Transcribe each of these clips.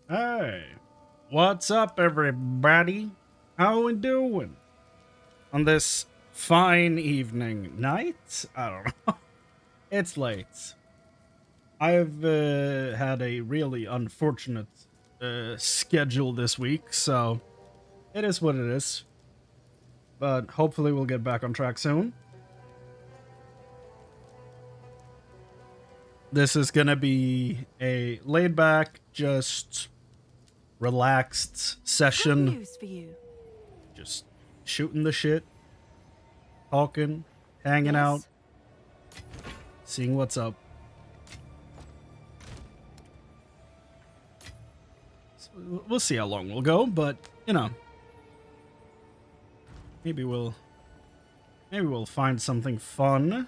Hey, what's up, everybody? How we doing on this fine evening? Night? I don't know. It's late. I've had a really unfortunate schedule this week, so it is what it is. But hopefully, we'll get back on track soon. This is gonna be a laid back, just relaxed session. News for you. Just shooting the shit, talking, hanging out, Yes? seeing what's up. So we'll see how long we'll go, but you know, maybe we'll find something fun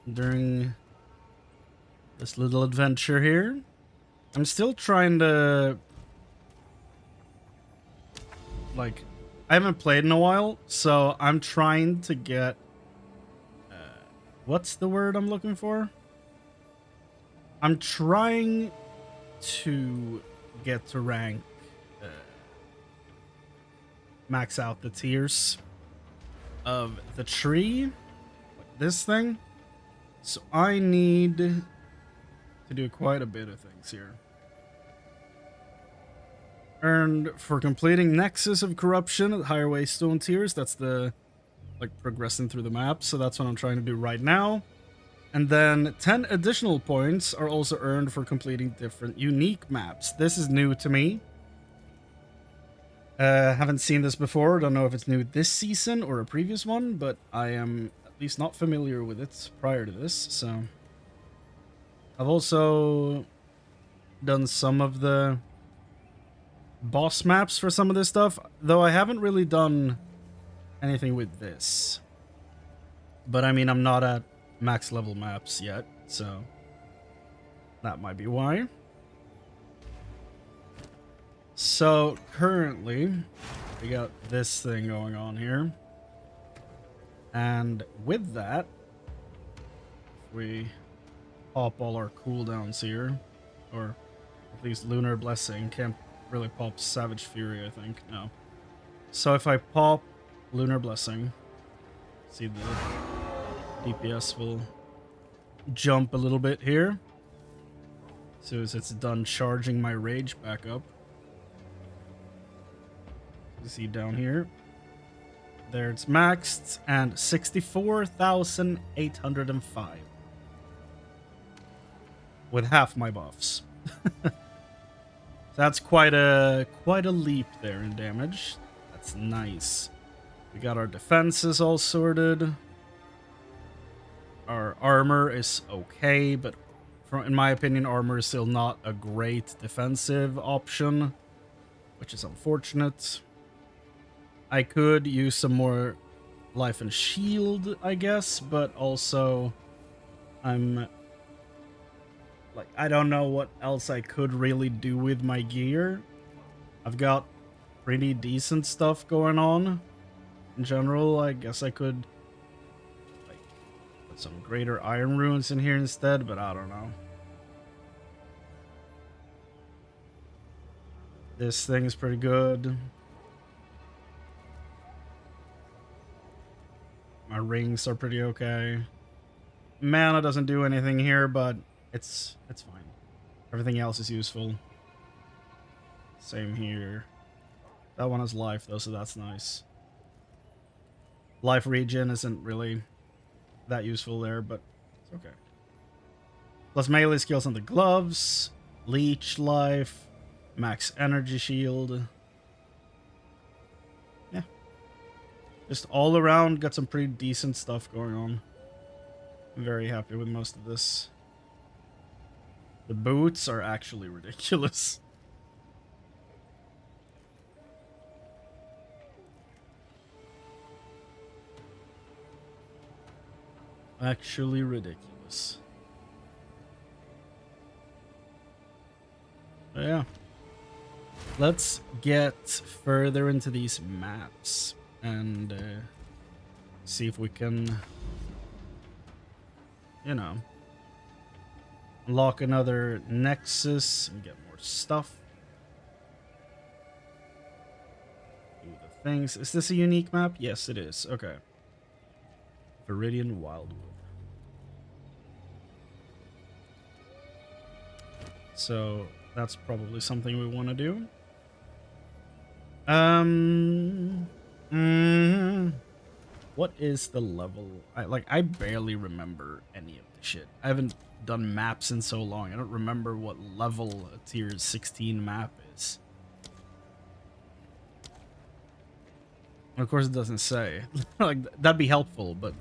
during this little adventure here. I'm still trying to I haven't played in a while, so I'm trying to get what's the word I'm looking for? I'm trying to get to rank max out the tiers of the tree, like this thing. So I need to do quite a bit of things here. Earned for completing Nexus of Corruption at higher waystone tiers. That's the progressing through the map. So that's what I'm trying to do right now. And then 10 additional points are also earned for completing different unique maps. This is new to me. Haven't seen this before. Don't know if it's new this season or a previous one, but I am at least not familiar with it prior to this. So I've also done some of the boss maps for some of this stuff, though I haven't really done anything with this. But I mean, I'm not at max level maps yet, so that might be why. So currently we got this thing going on here, and with that, if we pop all our cooldowns here, or at least Lunar Blessing, can't really pop Savage Fury, I think. No. So if I pop Lunar Blessing, see the DPS will jump a little bit here. So as it's done charging my rage back up. You see down here. There it's maxed and 64,805. With half my buffs. That's quite a leap there in damage. That's nice. We got our defenses all sorted. Our armor is okay, but in my opinion, armor is still not a great defensive option, which is unfortunate. I could use some more life and shield, I guess, but also I don't know what else I could really do with my gear. I've got pretty decent stuff going on. In general, I guess I could put some greater iron runes in here instead, but I don't know. This thing is pretty good. My rings are pretty okay. Mana doesn't do anything here, but it's fine. Everything else is useful. Same here. That one has life though, so that's nice. Life regen isn't really that useful there, but it's okay. Plus melee skills on the gloves, leech life, max energy shield. Yeah. Just all around got some pretty decent stuff going on. I'm very happy with most of this. The boots are actually ridiculous. Actually ridiculous. But yeah. Let's get further into these maps and see if we can, you know, unlock another Nexus and get more stuff. things. Is this a unique map? Yes, it is. Okay. Viridian Wildwood. So that's probably something we want to do. What is the level? I barely remember any of the shit. I haven't done maps in so long. I don't remember what level a tier 16 map is. And of course it doesn't say. Like, that'd be helpful, but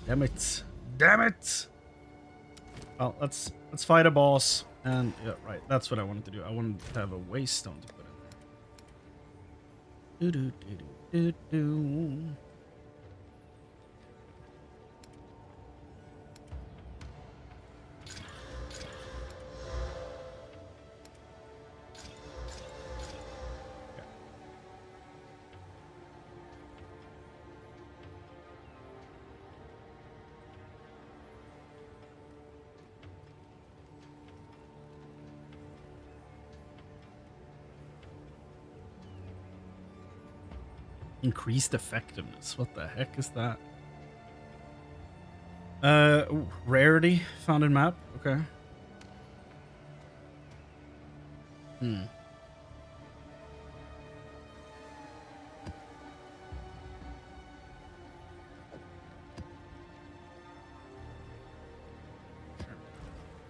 damn it. Damn it. Well, let's fight a boss. And yeah, right, that's what I wanted to do. I wanted to have a waste stone to put in there. Do. Increased effectiveness. What the heck is that? Ooh, rarity found in map. Okay.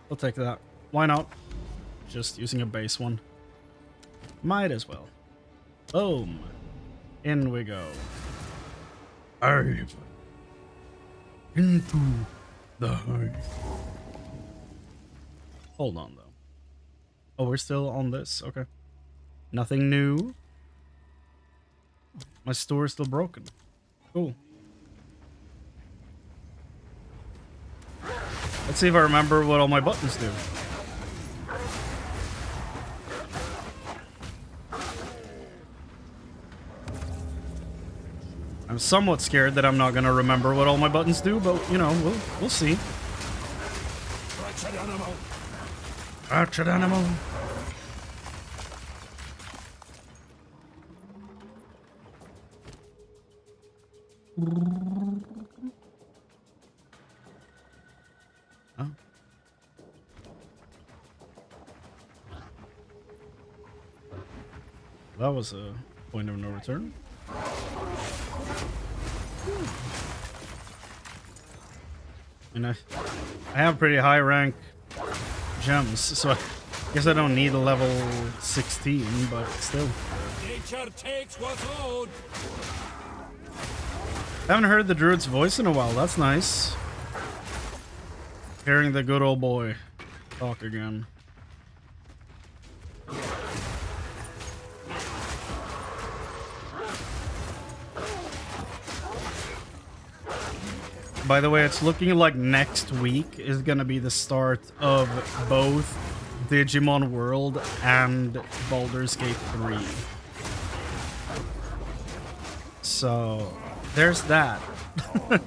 I'll take that. Why not? Just using a base one. Might as well. Boom. In we go. Hive. Into the hive. Hold on, though. Oh, we're still on this? Okay. Nothing new. My store is still broken. Cool. Let's see if I remember what all my buttons do. I'm somewhat scared that I'm not gonna remember what all my buttons do, but you know, we'll see. Wretched animal. Wretched animal. Oh. That was a point of no return. And I have pretty high rank gems, so I guess I don't need a level 16, but still. Nature takes what's owed. I haven't heard the druid's voice in a while. That's nice. Hearing the good old boy talk again. By the way, it's looking like next week is gonna be the start of both Digimon World and Baldur's Gate 3. So, there's that. I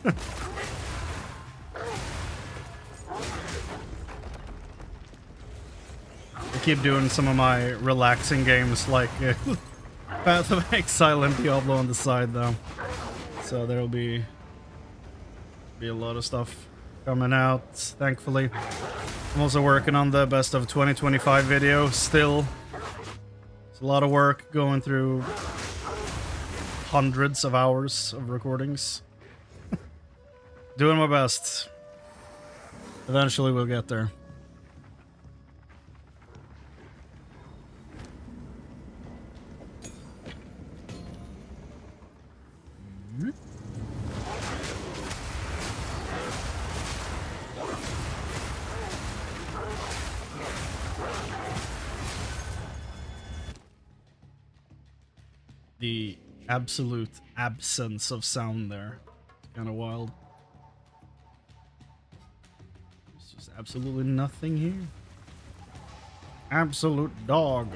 keep doing some of my relaxing games like Path of Exile and Diablo on the side though. So there'll be a lot of stuff coming out, thankfully. I'm also working on the best of 2025 video still. It's a lot of work going through hundreds of hours of recordings. Doing my best. Eventually we'll get there. The absolute absence of sound there. Kind of wild. There's just absolutely nothing here. Absolute dog.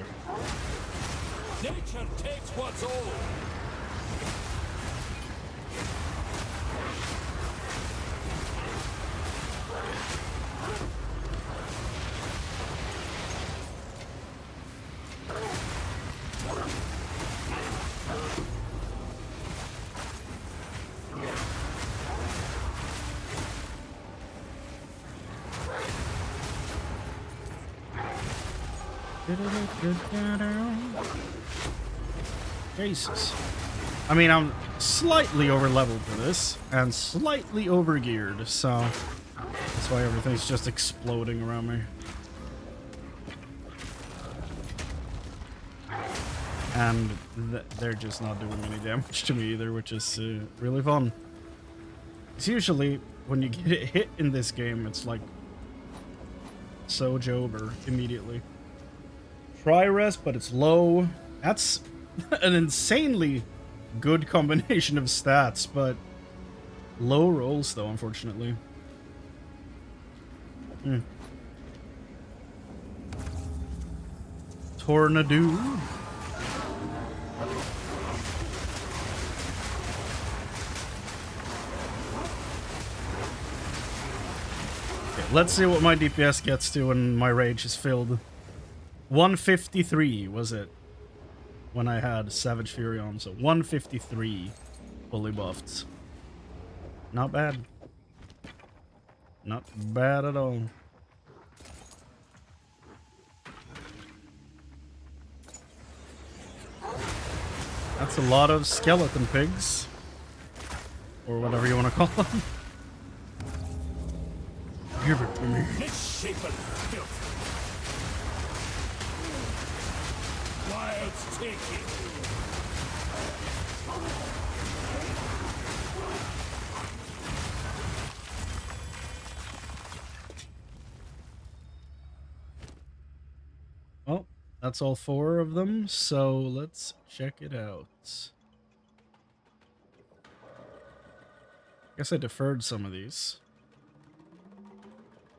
Nature takes what's owed. Jesus. I mean, I'm slightly over leveled for this and slightly over geared, so that's why everything's just exploding around me. And they're just not doing any damage to me either, which is really fun. It's usually when you get hit in this game, it's like so jober immediately. Try rest, but it's low. That's an insanely good combination of stats, but low rolls though, unfortunately. Tornado. Let's see what my DPS gets to when my rage is filled. 153 was it when I had Savage Fury on, so 153 fully buffed. Not bad. Not bad at all. That's a lot of skeleton pigs. Or whatever you want to call them. Give it to me. Misshapen filth. Wild's taking. Well, that's all 4 of them, so let's check it out. Guess I deferred some of these.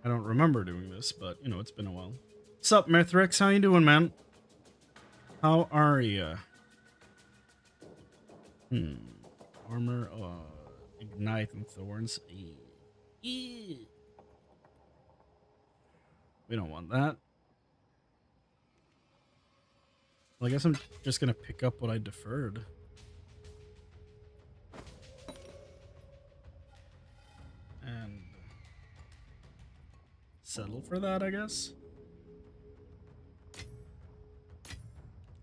I don't remember doing this, but, you know, it's been a while. What's up, Mithrix? How you doing, man? How are ya? Armor, Ignite and Thorns. We don't want that. Well, I guess I'm just gonna pick up what I deferred. And settle for that, I guess.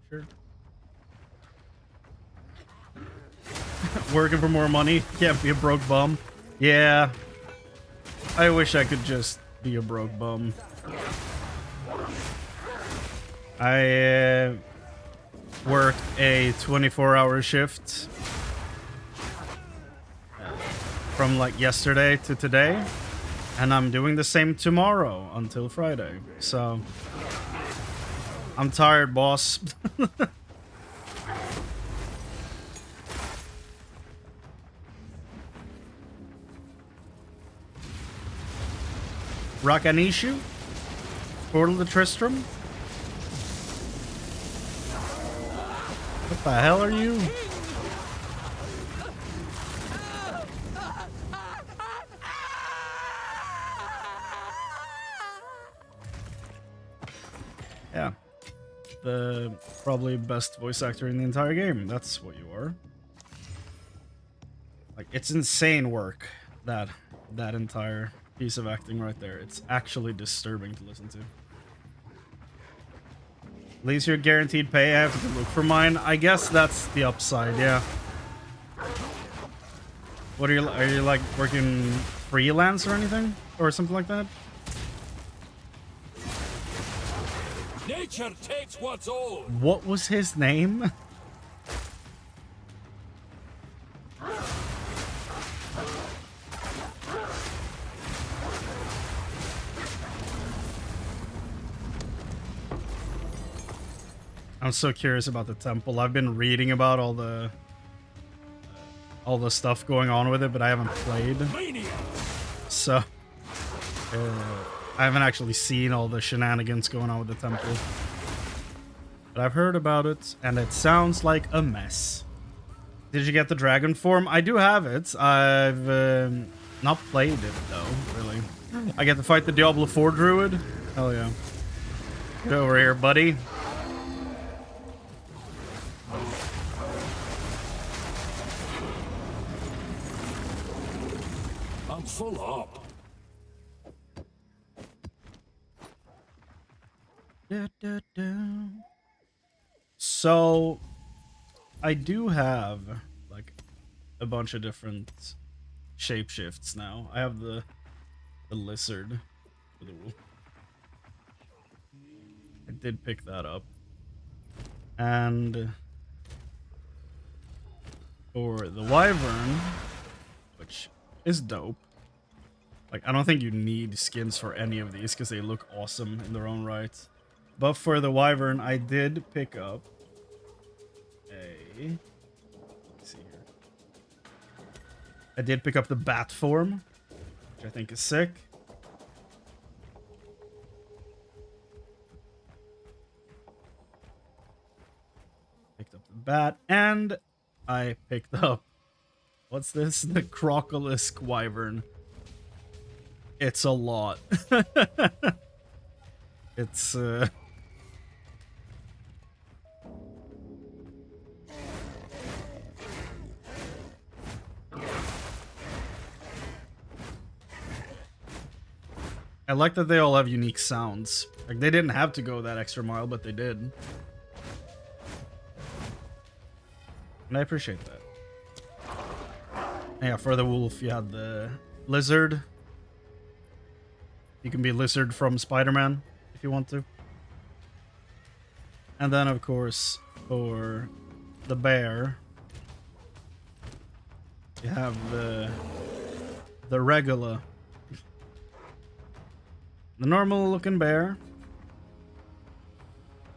Sure. Working for more money. Can't be a broke bum. Yeah. I wish I could just be a broke bum. I worked a 24-hour shift from like yesterday to today, and I'm doing the same tomorrow until Friday. So I'm tired, boss. Rakanishu? Portal to Tristram? What the hell are you? Yeah. The probably best voice actor in the entire game. That's what you are. Like, it's insane work, that entire piece of acting right there. It's actually disturbing to listen to. At least you're guaranteed pay. I have to look for mine. I guess that's the upside, yeah. What are you like working freelance or anything? Or something like that? Nature takes what's old. What was his name? I'm so curious about the temple. I've been reading about all the stuff going on with it, but I haven't played. So I haven't actually seen all the shenanigans going on with the temple. But I've heard about it, and it sounds like a mess. Did you get the dragon form? I do have it. I've not played it, though, really. I get to fight the Diablo 4 druid? Hell yeah. Get over here, buddy. I'm full up. Da, da, da. So I do have like a bunch of different shapeshifts now. I have the lizard for the wolf. I did pick that up. And for the wyvern, which is dope. Like, I don't think you need skins for any of these because they look awesome in their own right. But for the wyvern, I did pick up a... Let's see here. I did pick up the bat form, which I think is sick. Picked up the bat, and I picked up... What's this? The Crocolisk wyvern. It's a lot. It's, I like that they all have unique sounds. Like, they didn't have to go that extra mile, but they did. And I appreciate that. Yeah, for the wolf, you had the lizard. You can be lizard from Spider-Man if you want to. And then, of course, for the bear, you have the regular. The normal looking bear.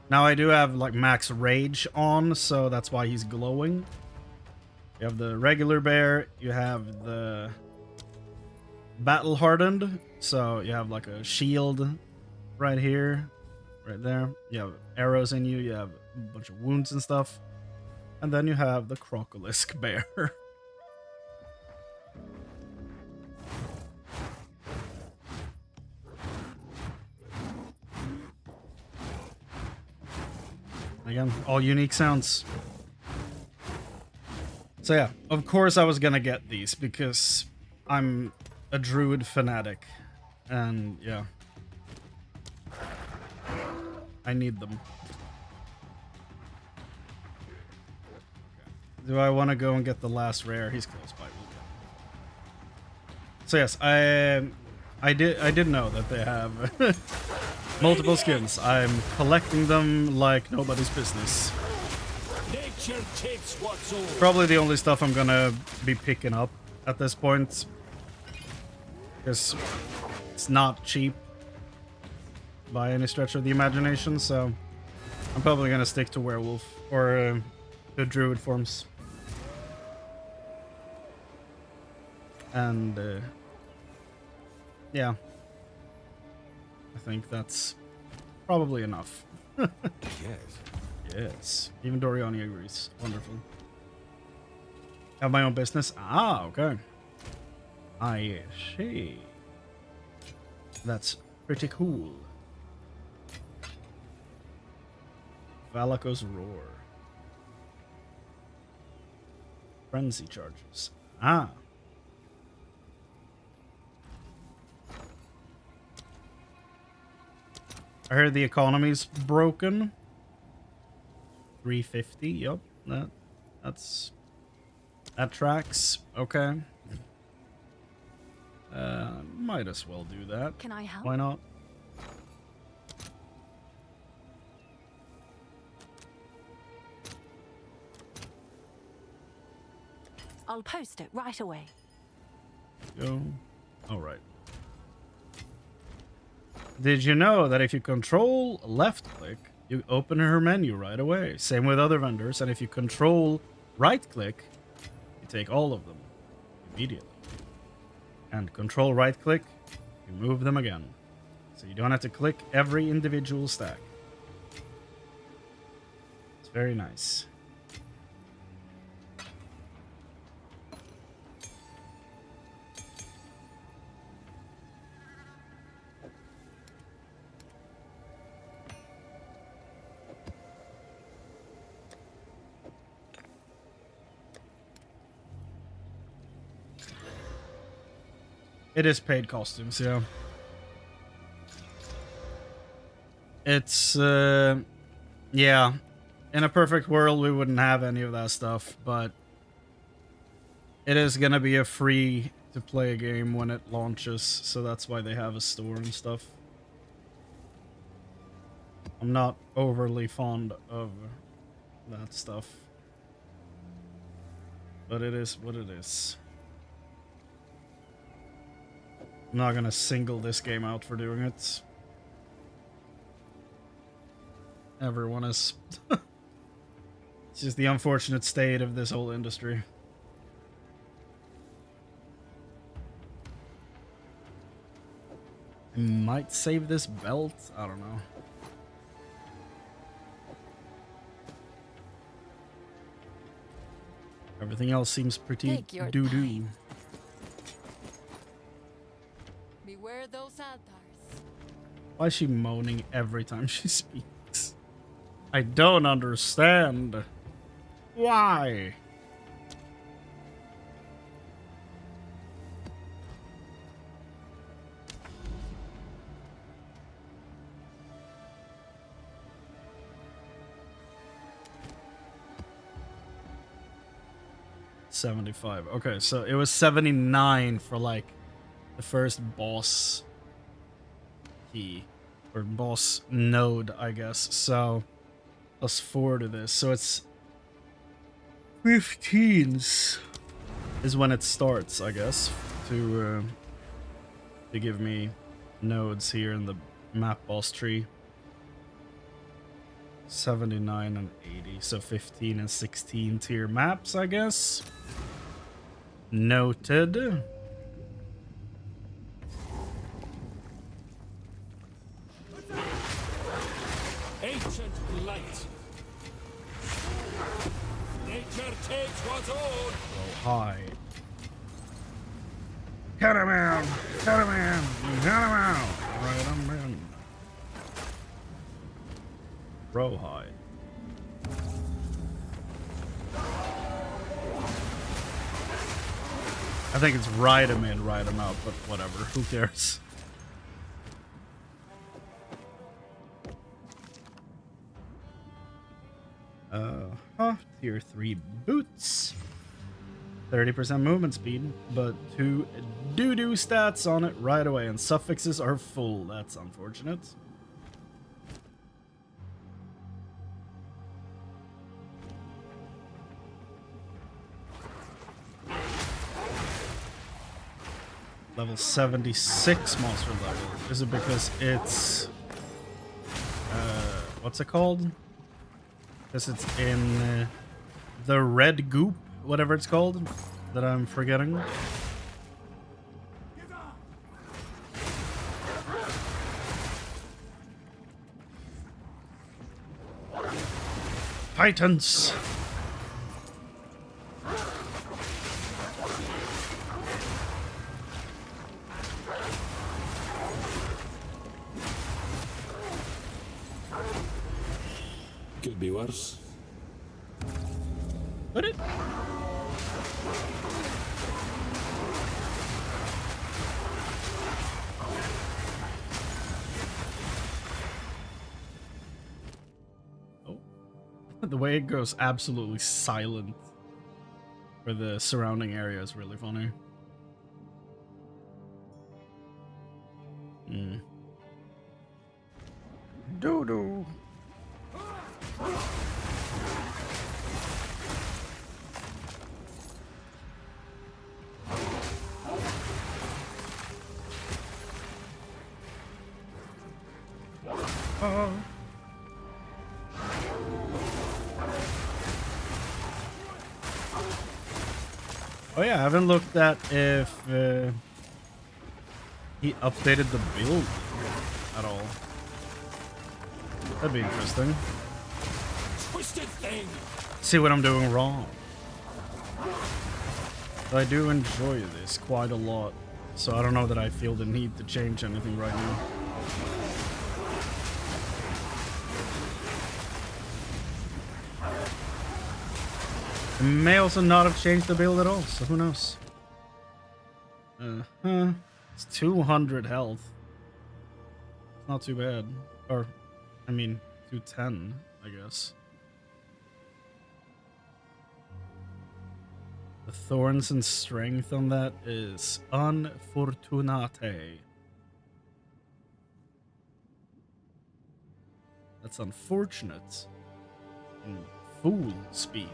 Now I do have like max rage on, so that's why he's glowing. You have the regular bear, you have the battle hardened, so you have like a shield right here, right there. You have arrows in you, you have a bunch of wounds and stuff. And then you have the Crocolisk bear. Again, all unique sounds. So yeah, of course I was gonna get these because I'm a druid fanatic. And yeah, I need them. Do I want to go and get the last rare? He's close by. So yes, I did know that they have multiple skins. I'm collecting them like nobody's business. Nature takes what's old. Probably the only stuff I'm gonna be picking up at this point, because it's not cheap by any stretch of the imagination. So I'm probably gonna stick to werewolf or the druid forms. And yeah, I think that's probably enough. Yes. Yes, even Doriani agrees. Wonderful. Have my own business. Ah, okay. I see. That's pretty cool. Valako's Roar. Frenzy charges. Ah. I heard the economy's broken. 350. Yep. That tracks. Okay. Might as well do that. Can I help? Why not? I'll post it right away. Go. All right. Did you know that if you control left click, you open her menu right away? Same with other vendors. And if you control right click, you take all of them immediately. And control right click, you move them again. So you don't have to click every individual stack. It's very nice. It is paid costumes, yeah. It's, yeah. In a perfect world, we wouldn't have any of that stuff, but it is gonna be a free to play game when it launches, so that's why they have a store and stuff. I'm not overly fond of that stuff, but it is what it is. I'm not gonna single this game out for doing it. Everyone is. It's just the unfortunate state of this whole industry. I might save this belt. I don't know. Everything else seems pretty doo-doo. Beware those altars. Why is she moaning every time she speaks? I don't understand. Why? $75. Okay, so it was $79 for like the first boss key or boss node, I guess. So +4 to this, so it's 15s is when it starts, I guess, to give me nodes here in the map boss tree. 79 and 80, so 15 and 16 tier maps, I guess. Noted. Ancient light. Nature takes what's own. Oh, hi. Cut him out! Cut him out! Cut him out! Right on in. Rawhide. I think it's ride him in, ride him out, but whatever. Who cares? Tier 3 boots. 30% movement speed, but 2 doo-doo stats on it right away, and suffixes are full. That's unfortunate. Level 76 monster level. Is it because it's what's it called? Because it's in the red goop, whatever it's called, that I'm forgetting. Titans. Could be worse. Would it? Oh. The way it goes absolutely silent for the surrounding area is really funny. Doo-doo. Oh yeah, I haven't looked at if he updated the build at all. That'd be interesting. Twisted thing. See what I'm doing wrong. I do enjoy this quite a lot, so I don't know that I feel the need to change anything right now. I may also not have changed the build at all, so who knows? It's 200 health. It's not too bad. Or I mean, 210, I guess. The thorns and strength on that is unfortunate. That's unfortunate. And fool speed.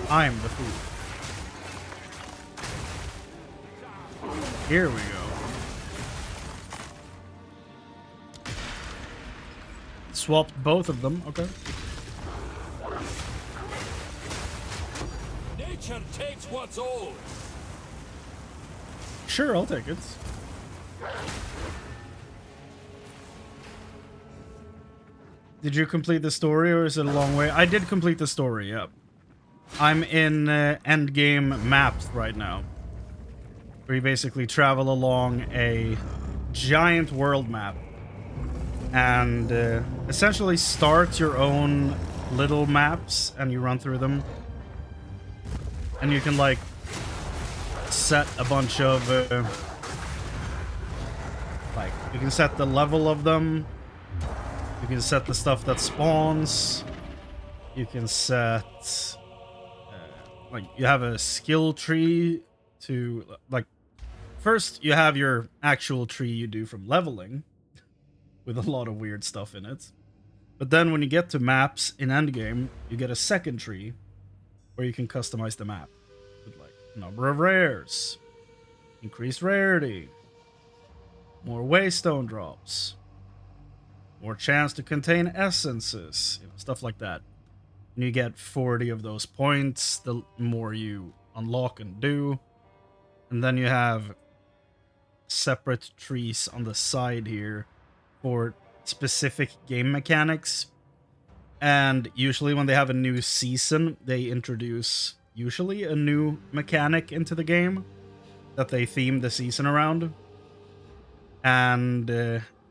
I'm the fool. Here we go. Swapped both of them, okay. Nature takes what's old. Sure, I'll take it. Did you complete the story, or is it a long way? I did complete the story, yep. I'm in endgame maps right now, where you basically travel along a giant world map and essentially start your own little maps, and you run through them. And you can, like, set a bunch of, like, you can set the level of them. You can set the stuff that spawns. You can set, like, you have a skill tree to, like, first you have your actual tree you do from leveling, with a lot of weird stuff in it. But then when you get to maps in endgame, you get a second tree where you can customize the map with, like, number of rares, increased rarity, more waystone drops, more chance to contain essences, you know, stuff like that. And you get 40 of those points the more you unlock and do. And then you have separate trees on the side here for specific game mechanics. And usually when they have a new season, they introduce usually a new mechanic into the game that they theme the season around. And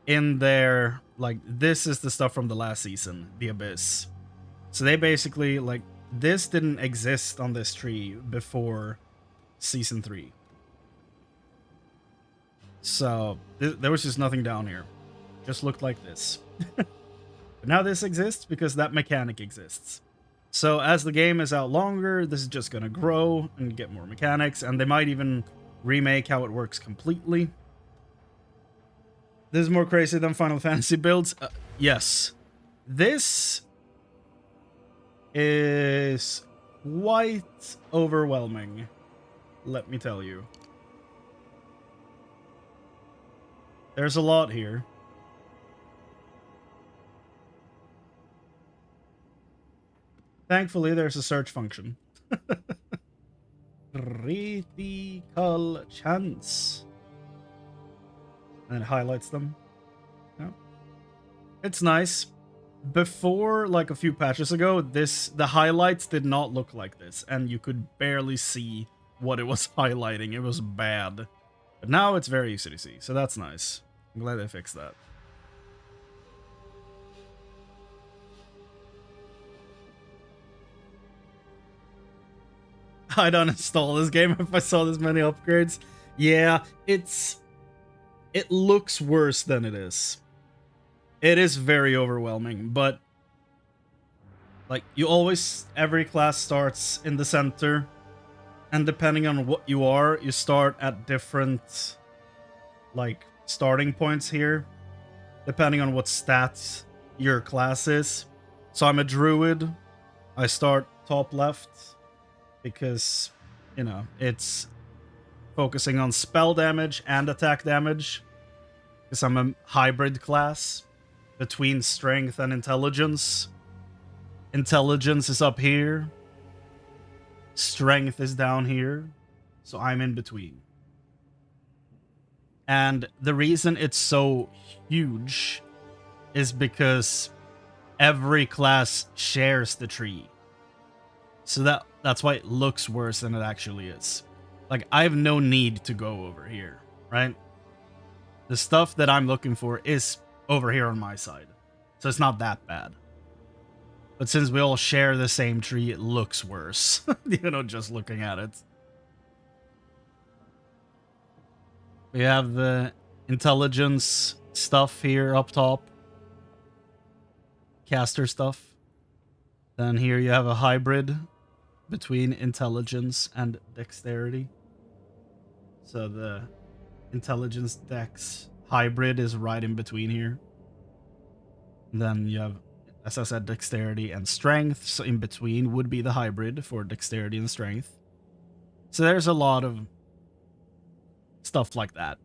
in there, like, this is the stuff from the last season, the Abyss. So they basically, like, this didn't exist on this tree before season 3. So there was just nothing down here. Just looked like this. But now this exists because that mechanic exists. So as the game is out longer, this is just going to grow and get more mechanics, and they might even remake how it works completely. This is more crazy than Final Fantasy builds. Yes. This is quite overwhelming, let me tell you. There's a lot here. Thankfully, there's a search function. Critical chance. And it highlights them. Yeah. It's nice. Before, like a few patches ago, the highlights did not look like this, and you could barely see what it was highlighting. It was bad. But now it's very easy to see, so that's nice. I'm glad they fixed that. I'd uninstall this game if I saw this many upgrades. Yeah, it looks worse than it is. It is very overwhelming, but like, you always, every class starts in the center, and depending on what you are, you start at different, like, starting points here, depending on what stats your class is. So I'm a druid. I start top left because, you know, it's focusing on spell damage and attack damage, because I'm a hybrid class between strength and intelligence. Intelligence is up here. Strength is down here. So I'm in between. And the reason it's so huge is because every class shares the tree. So that's why it looks worse than it actually is. Like, I have no need to go over here, right? The stuff that I'm looking for is over here on my side. So it's not that bad. But since we all share the same tree, it looks worse. You know, just looking at it. We have the intelligence stuff here up top. Caster stuff. Then here you have a hybrid between intelligence and dexterity. So the intelligence dex hybrid is right in between here. Then you have, as I said, dexterity and strength. So in between would be the hybrid for dexterity and strength. So there's a lot of stuff like that.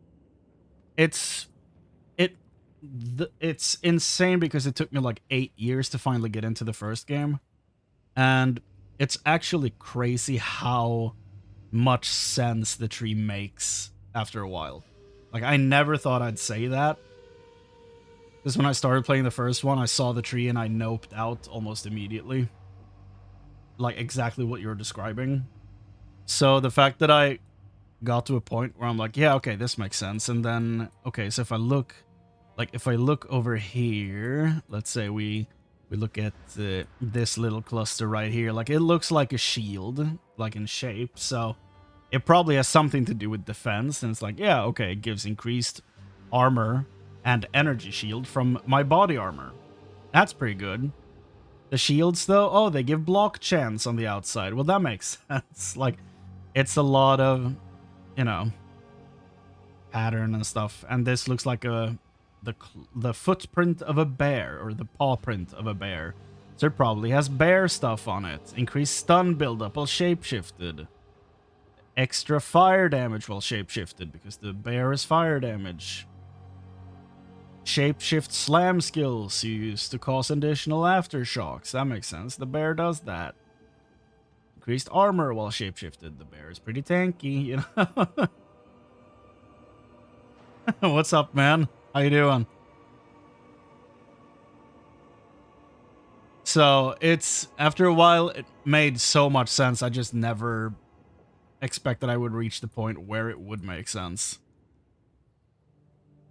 It's insane because it took me like 8 years to finally get into the first game. And it's actually crazy how much sense the tree makes after a while. Like, I never thought I'd say that. Because when I started playing the first one, I saw the tree and I noped out almost immediately. Like, exactly what you're describing. So the fact that I got to a point where I'm like, yeah, okay, this makes sense. And then, okay, so if I look over here, let's say we look at this little cluster right here, like it looks like a shield, like in shape. So it probably has something to do with defense. And it's like, yeah, okay, it gives increased armor and energy shield from my body armor. That's pretty good. The shields, though, oh, they give block chance on the outside. Well, that makes sense. Like, it's a lot of, you know, pattern and stuff. And this looks like the footprint of a bear, or the paw print of a bear. So it probably has bear stuff on it. Increased stun buildup while shapeshifted. Extra fire damage while shapeshifted, because the bear is fire damage. Shapeshift slam skills used to cause additional aftershocks. That makes sense. The bear does that. Increased armor while shapeshifted. The bear is pretty tanky, you know. What's up, man? How you doing? So it's, after a while, it made so much sense. I just never expected I would reach the point where it would make sense.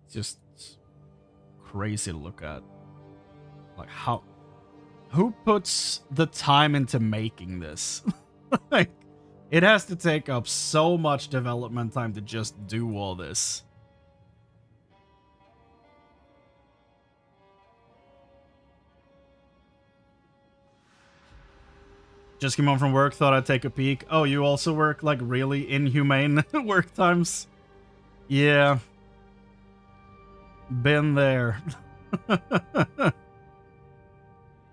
It's just crazy to look at. Like, who puts the time into making this? Like, it has to take up so much development time to just do all this. Just came home from work, thought I'd take a peek. Oh, you also work like really inhumane work times? Yeah. Been there.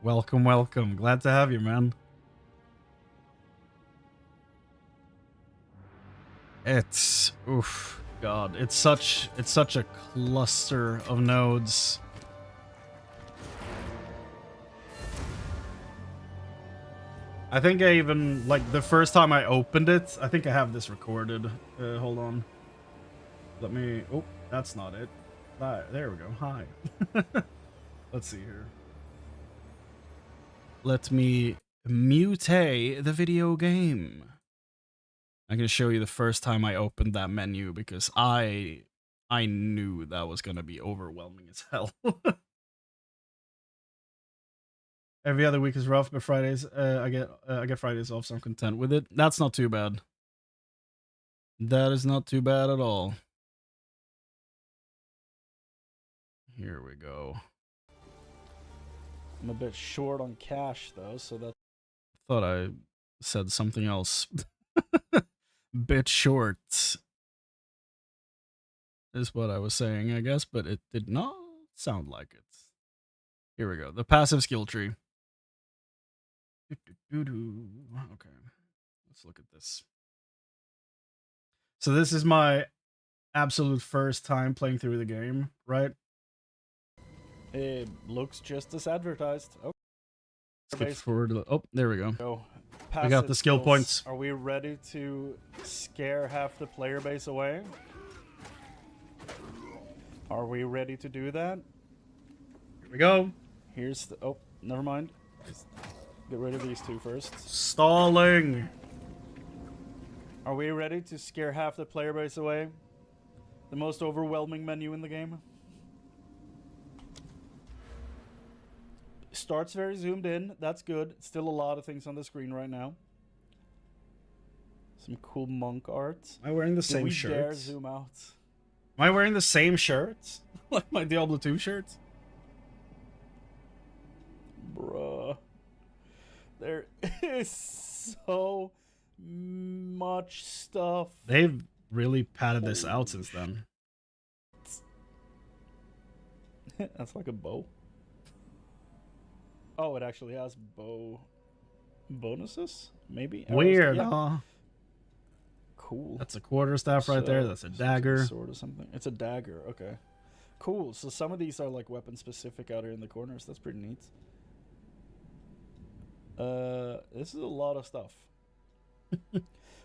Welcome, welcome. Glad to have you, man. It's, oof, God, it's such a cluster of nodes. I think I even, like, the first time I opened it, I think I have this recorded. Hold on. Let me, oh, that's not it. There we go. Hi. Let's see here. Let me mute the video game. I'm gonna show you the first time I opened that menu because I knew that was gonna be overwhelming as hell. Every other week is rough, but Fridays I get Fridays off, so I'm content with it. That's not too bad. That is not too bad at all. Here we go. I'm a bit short on cash though, so that thought I said something else. Bit short is what I was saying, I guess, but it did not sound like it. Here we go. The passive skill tree. Okay, let's look at this. So this is my absolute first time playing through the game, right? It looks just as advertised. Oh, skip forward. Oh, there we go. We got the skill points. Are we ready to scare half the player base away? Are we ready to do that? Here we go. Here's the, oh, never mind. Just get rid of these two first. Stalling. Are we ready to scare half the player base away? The most overwhelming menu in the game. Starts very zoomed in. That's good. Still a lot of things on the screen right now. Some cool monk art. Am I wearing the same shirt? Dare zoom out? Am I wearing the same shirt? Like my Diablo 2 shirts? Bruh. There is so much stuff. They've really padded this out since then. That's like a bow. Oh, it actually has bow bonuses? Maybe? Weird, Yeah. huh? Cool. That's a quarterstaff right there. That's a dagger. Sword or something. It's a dagger. Okay. Cool. So some of these are like weapon specific out here in the corners. That's pretty neat. This is a lot of stuff.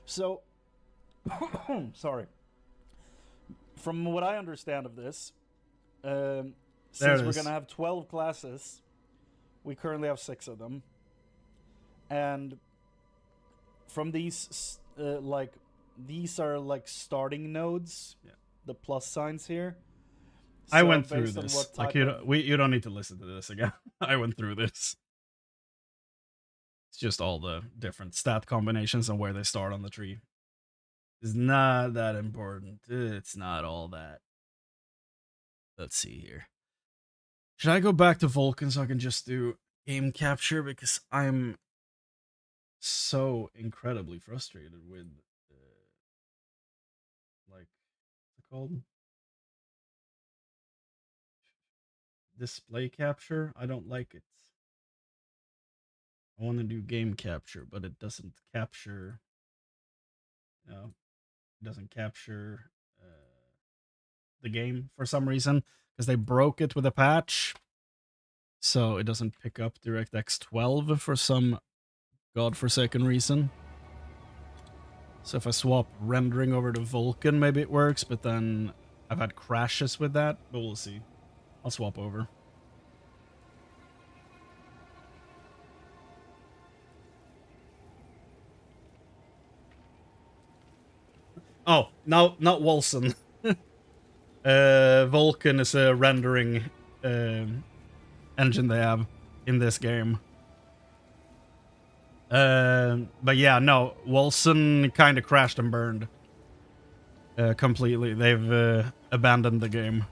So, sorry. From what I understand of this, since we're gonna have 12 classes, we currently have 6 of them, and from these, like, these are like starting nodes. Yeah. The plus signs here. I So went through based on this. what Like type you don't need to listen to this again. I went through this. It's just all the different stat combinations and where they start on the tree. It's not that important. It's not all that. Let's see here. Should I go back to Vulcan so I can just do game capture? Because I'm so incredibly frustrated with, like, what's it called? Display capture? I don't like it. I want to do game capture, but it doesn't capture. No, it doesn't capture the game for some reason because they broke it with a patch, so it doesn't pick up DirectX 12 for some godforsaken reason. So if I swap rendering over to Vulkan, maybe it works, but then I've had crashes with that, but we'll see. I'll swap over. Oh, no, not Wolson. Vulkan is a rendering engine they have in this game. But yeah, no, Wolson kind of crashed and burned completely. They've abandoned the game.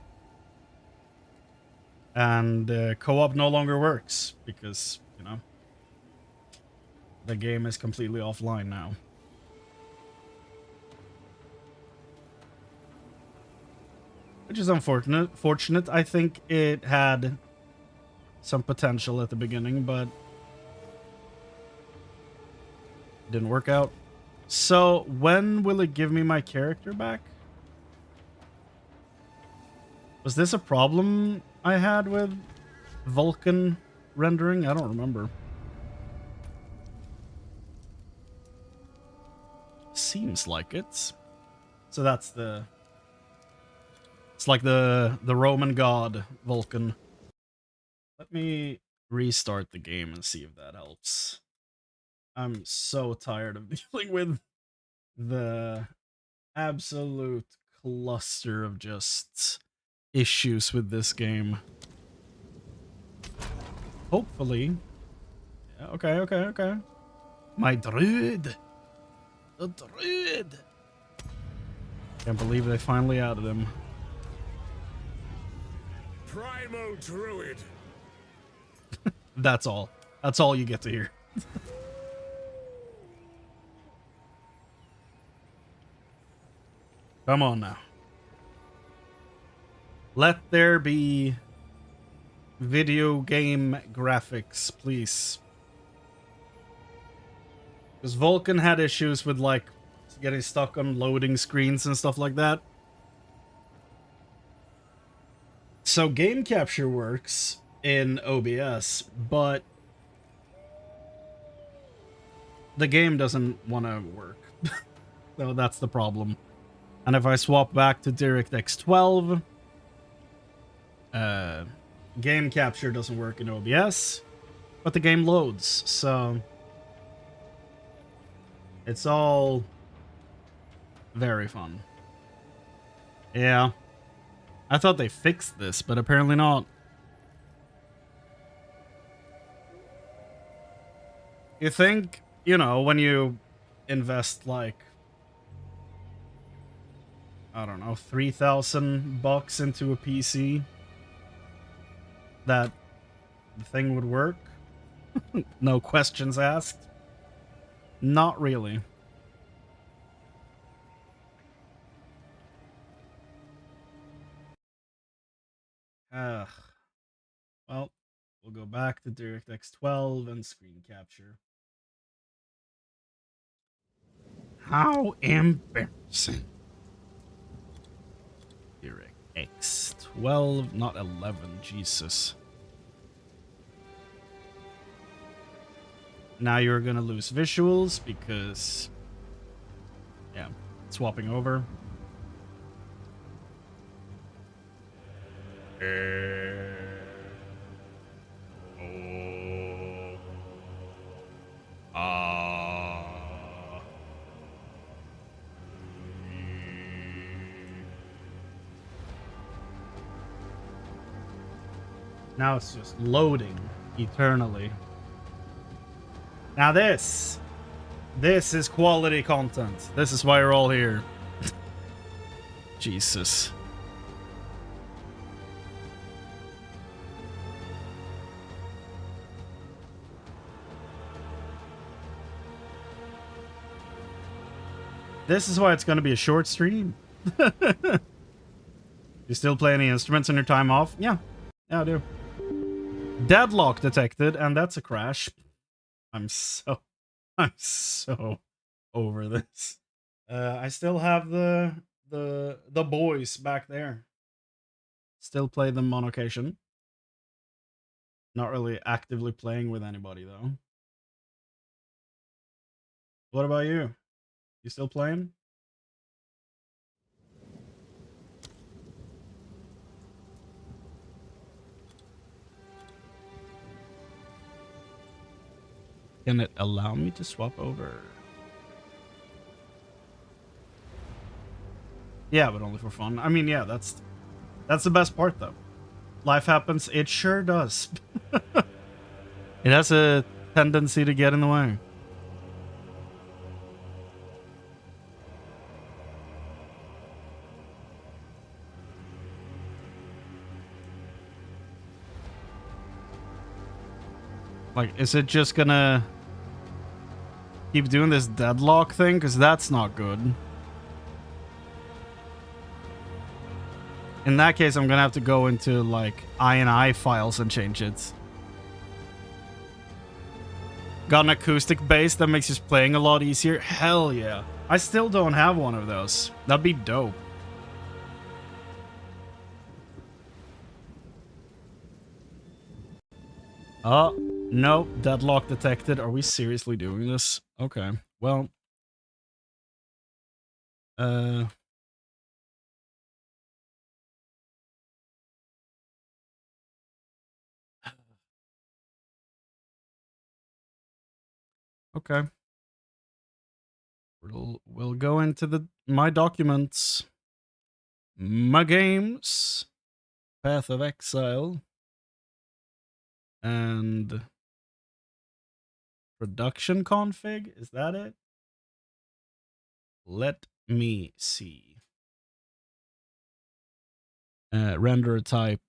And co-op no longer works because, you know, the game is completely offline now. Which is unfortunate. Fortunate. I think it had some potential at the beginning, but it didn't work out. So, when will it give me my character back? Was this a problem I had with Vulkan rendering? I don't remember. Seems like it. So that's the... It's like the Roman god, Vulcan. Let me restart the game and see if that helps. I'm so tired of dealing with the absolute cluster of just issues with this game. Hopefully. Yeah, okay. My druid! The druid! Can't believe they finally added him. Primal Druid. That's all. That's all you get to hear. Come on now. Let there be video game graphics, please. Because Vulcan had issues with, like, getting stuck on loading screens and stuff like that. So game capture works in OBS, but the game doesn't want to work. So that's the problem. And if I swap back to DirectX 12, game capture doesn't work in OBS, but the game loads, so it's all very fun. Yeah. I thought they fixed this, but apparently not. You think, you know, when you invest like I don't know, $3,000 into a PC, that the thing would work? No questions asked? Not really. Ugh. Well, we'll go back to DirectX 12 and screen capture. How embarrassing. DirectX 12, not 11, Jesus. Now you're gonna lose visuals because, yeah, swapping over. Now it's just loading eternally. Now this is quality content. This is why you're all here. Jesus. This is why it's going to be a short stream. You still play any instruments in your time off? Yeah. Yeah, I do. Deadlock detected, and that's a crash. I'm so over this. I still have the boys back there. Still play them on occasion. Not really actively playing with anybody though. What about you? You still playing? Can it allow me to swap over? Yeah, but only for fun. I mean, yeah, that's the best part though. Life happens. It sure does. It has a tendency to get in the way. Like, is it just gonna keep doing this deadlock thing? Because that's not good. In that case, I'm gonna have to go into, like, INI files and change it. Got an acoustic bass that makes just playing a lot easier? Hell yeah. I still don't have one of those. That'd be dope. Oh, nope. Deadlock detected. Are we seriously doing this? Okay. Well. Okay. We'll go into my documents. My games. Path of Exile. And production config, is that it? Let me see. Render type.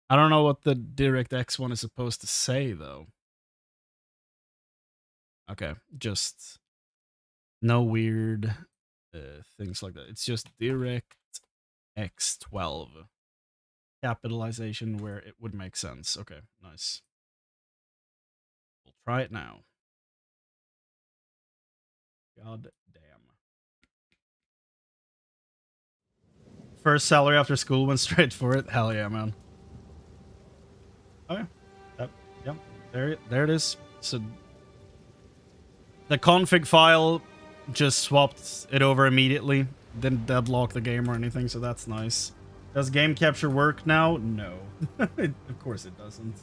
I don't know what the DirectX one is supposed to say though. Okay, just no weird things like that. It's just DirectX 12. Capitalization where it would make sense. Okay, nice. We'll try it now. God damn. First salary after school, went straight for it. Hell yeah, man. Okay. Yep. There it is. So the config file just swapped it over immediately. Didn't deadlock the game or anything, so that's nice. Does game capture work now? No. Of course it doesn't.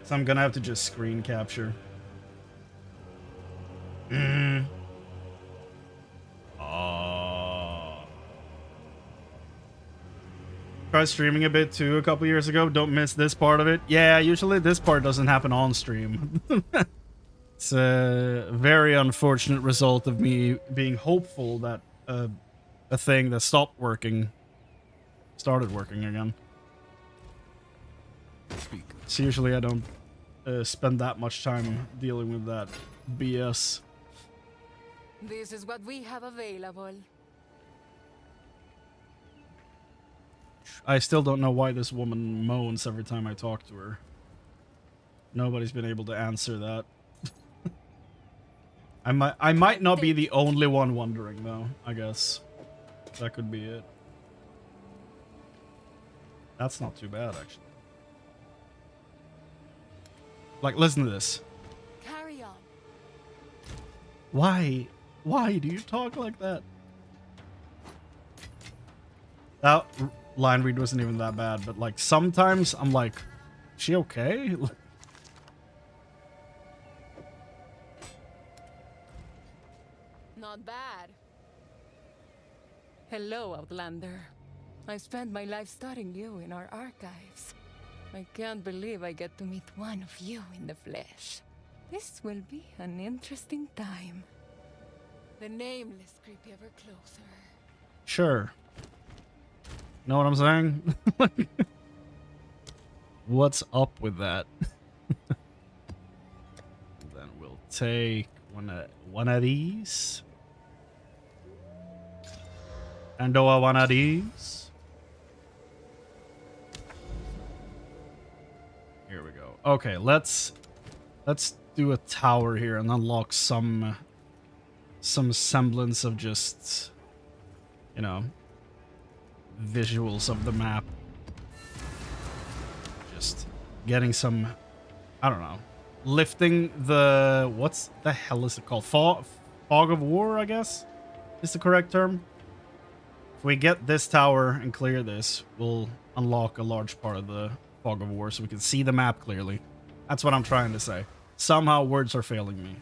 So I'm gonna have to just screen capture. Tried streaming a bit too a couple years ago. Don't miss this part of it. Yeah, usually this part doesn't happen on stream. It's a very unfortunate result of me being hopeful that a a thing that stopped working started working again. Speak. So usually I don't spend that much time dealing with that BS. This is what we have available. I still don't know why this woman moans every time I talk to her. Nobody's been able to answer that. I might not be the only one wondering though, I guess. That could be it. That's not too bad actually. Like, listen to this. Carry on. Why? Why do you talk like that? That line read wasn't even that bad, but like sometimes I'm like, is she okay? Not bad. Hello, Outlander. I spent my life studying you in our archives. I can't believe I get to meet one of you in the flesh. This will be an interesting time. The nameless creep ever closer. Sure. Know what I'm saying? What's up with that? Then we'll take one of these. And do one of these. Here we go. Okay, let's do a tower here and unlock some semblance of just, you know, visuals of the map. Just getting some, I don't know, lifting the, what's the hell is it called? Fog of War, I guess is the correct term. If we get this tower and clear this, we'll unlock a large part of the Fog of War so we can see the map clearly. That's what I'm trying to say. Somehow words are failing me.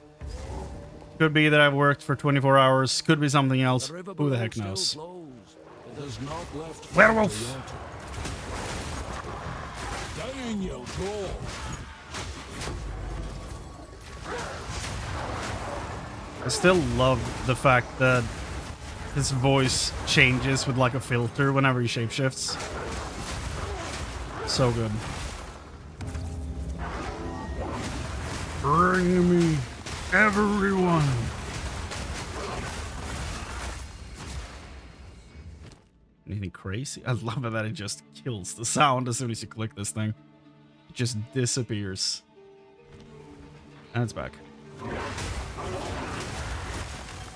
Could be that I've worked for 24 hours. Could be something else. Who the heck knows? Werewolf! I still love the fact that his voice changes with like a filter whenever he shapeshifts. So good. Bring me everyone. Anything crazy? I love it that it just kills the sound as soon as you click this thing. It just disappears. And it's back.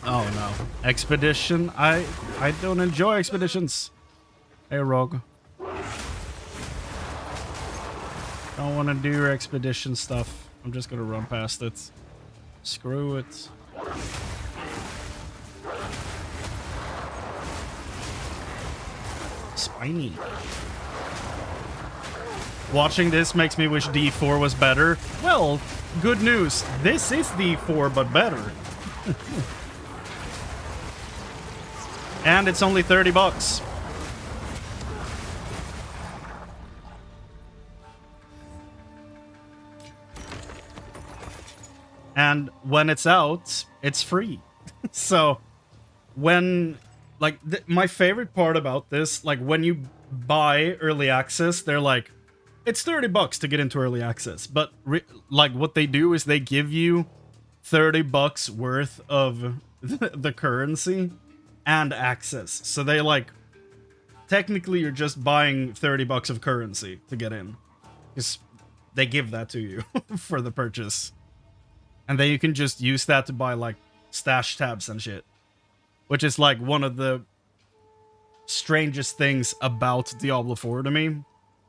Oh no. Expedition? I don't enjoy expeditions. Hey, Rogue. Don't want to do your expedition stuff. I'm just gonna run past it. Screw it. Spiny. Watching this makes me wish D4 was better. Well, good news. This is D4, but better. And it's only 30 bucks. And when it's out, it's free. So when, like, my favorite part about this, like, when you buy early access, they're like, it's 30 bucks to get into early access. But like what they do is they give you 30 bucks worth of the currency and access. So they like, technically you're just buying 30 bucks of currency to get in. Because they give that to you for the purchase. And then you can just use that to buy like stash tabs and shit. Which is like one of the strangest things about Diablo 4 to me.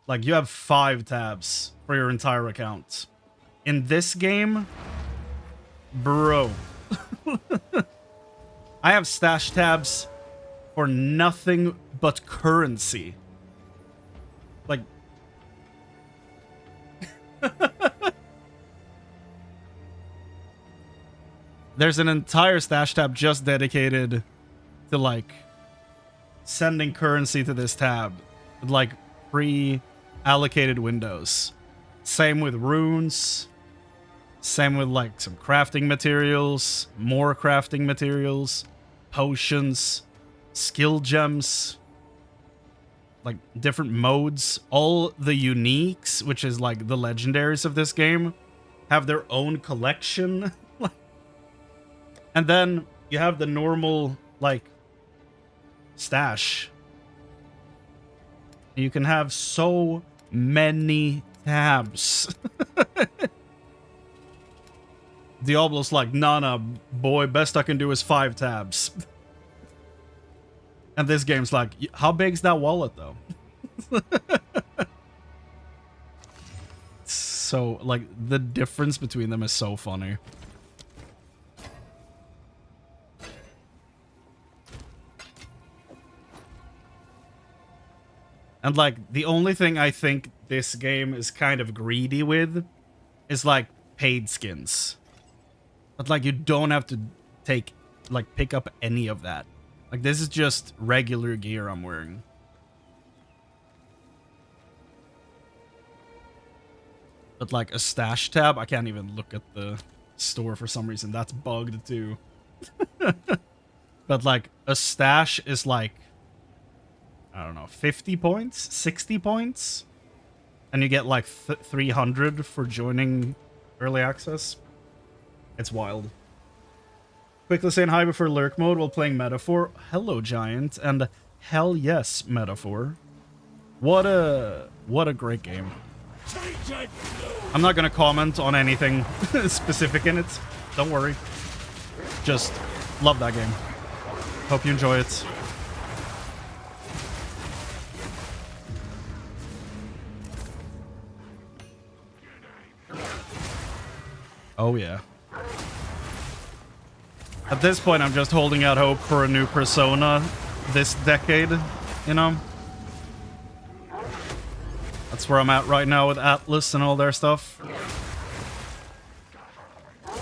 Like, you have 5 tabs for your entire account. In this game, bro. I have stash tabs for nothing but currency. Like... There's an entire stash tab just dedicated to, like, sending currency to this tab. With, like, pre-allocated windows. Same with runes. Same with, like, some crafting materials. More crafting materials. Potions. skill gems, like different modes, all the uniques, which is like the legendaries of this game, have their own collection. And then you have the normal, like, stash. You can have so many tabs. Diablo's like, nah, boy, best I can do is 5 tabs. And this game's like, how big's that wallet, though? So, like, the difference between them is so funny. And, like, the only thing I think this game is kind of greedy with is, like, paid skins. But, like, you don't have to pick up any of that. Like, this is just regular gear I'm wearing. But, like, a stash tab, I can't even look at the store for some reason. That's bugged, too. But, like, a stash is, like, I don't know, 50 points? 60 points? And you get, like, 300 for joining early access. It's wild. Quickly saying hi before lurk mode while playing Metaphor. Hello, Giant. And hell yes, Metaphor. What a great game. I'm not gonna comment on anything specific in it. Don't worry. Just love that game. Hope you enjoy it. Oh yeah. At this point, I'm just holding out hope for a new Persona this decade, you know? That's where I'm at right now with Atlas and all their stuff.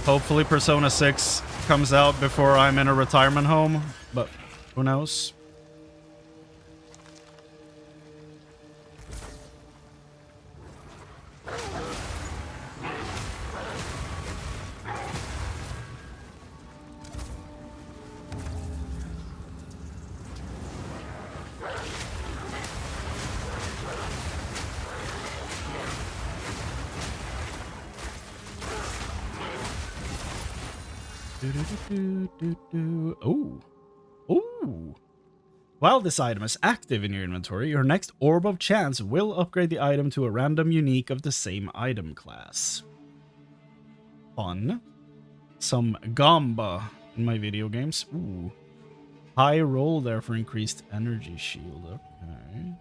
Hopefully Persona 6 comes out before I'm in a retirement home, but who knows? Oh. Oh. While this item is active in your inventory, your next Orb of Chance will upgrade the item to a random unique of the same item class. Fun. Some Gamba in my video games. Ooh. High roll there for increased energy shield. Okay.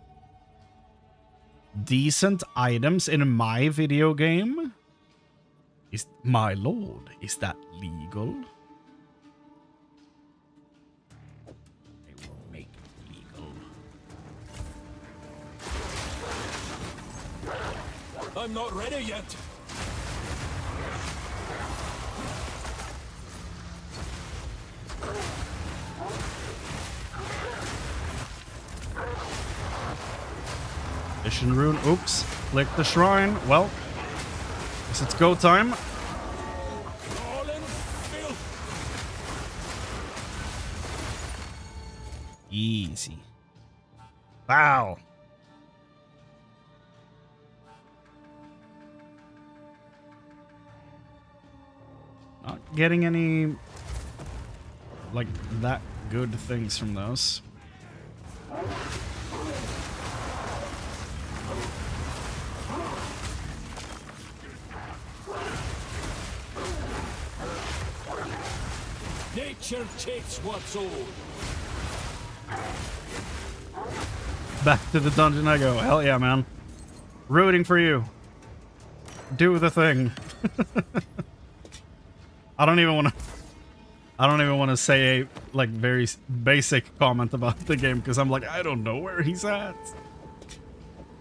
Decent items in my video game? My lord, is that legal? I will make it legal. I'm not ready yet. Mission rune. Oops. Click the shrine. Well, guess it's go time. All in filth. Easy. Wow. Not getting any, like, that good things from those. Nature takes what's old. Back to the dungeon I go. Hell yeah, man. Rooting for you. Do the thing. I don't even want to say a like very basic comment about the game because I'm like, I don't know where he's at.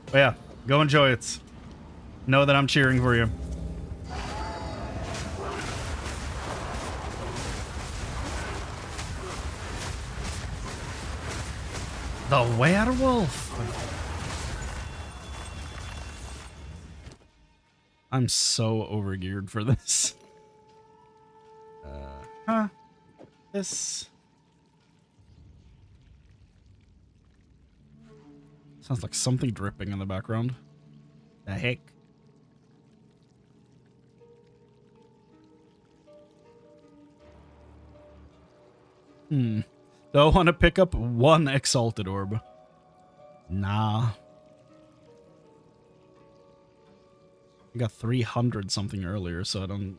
But yeah, go enjoy it. Know that I'm cheering for you. The werewolf. I'm so overgeared for this. This. Sounds like something dripping in the background. The heck? Do I want to pick up one Exalted Orb? Nah. I got 300 something earlier, so I don't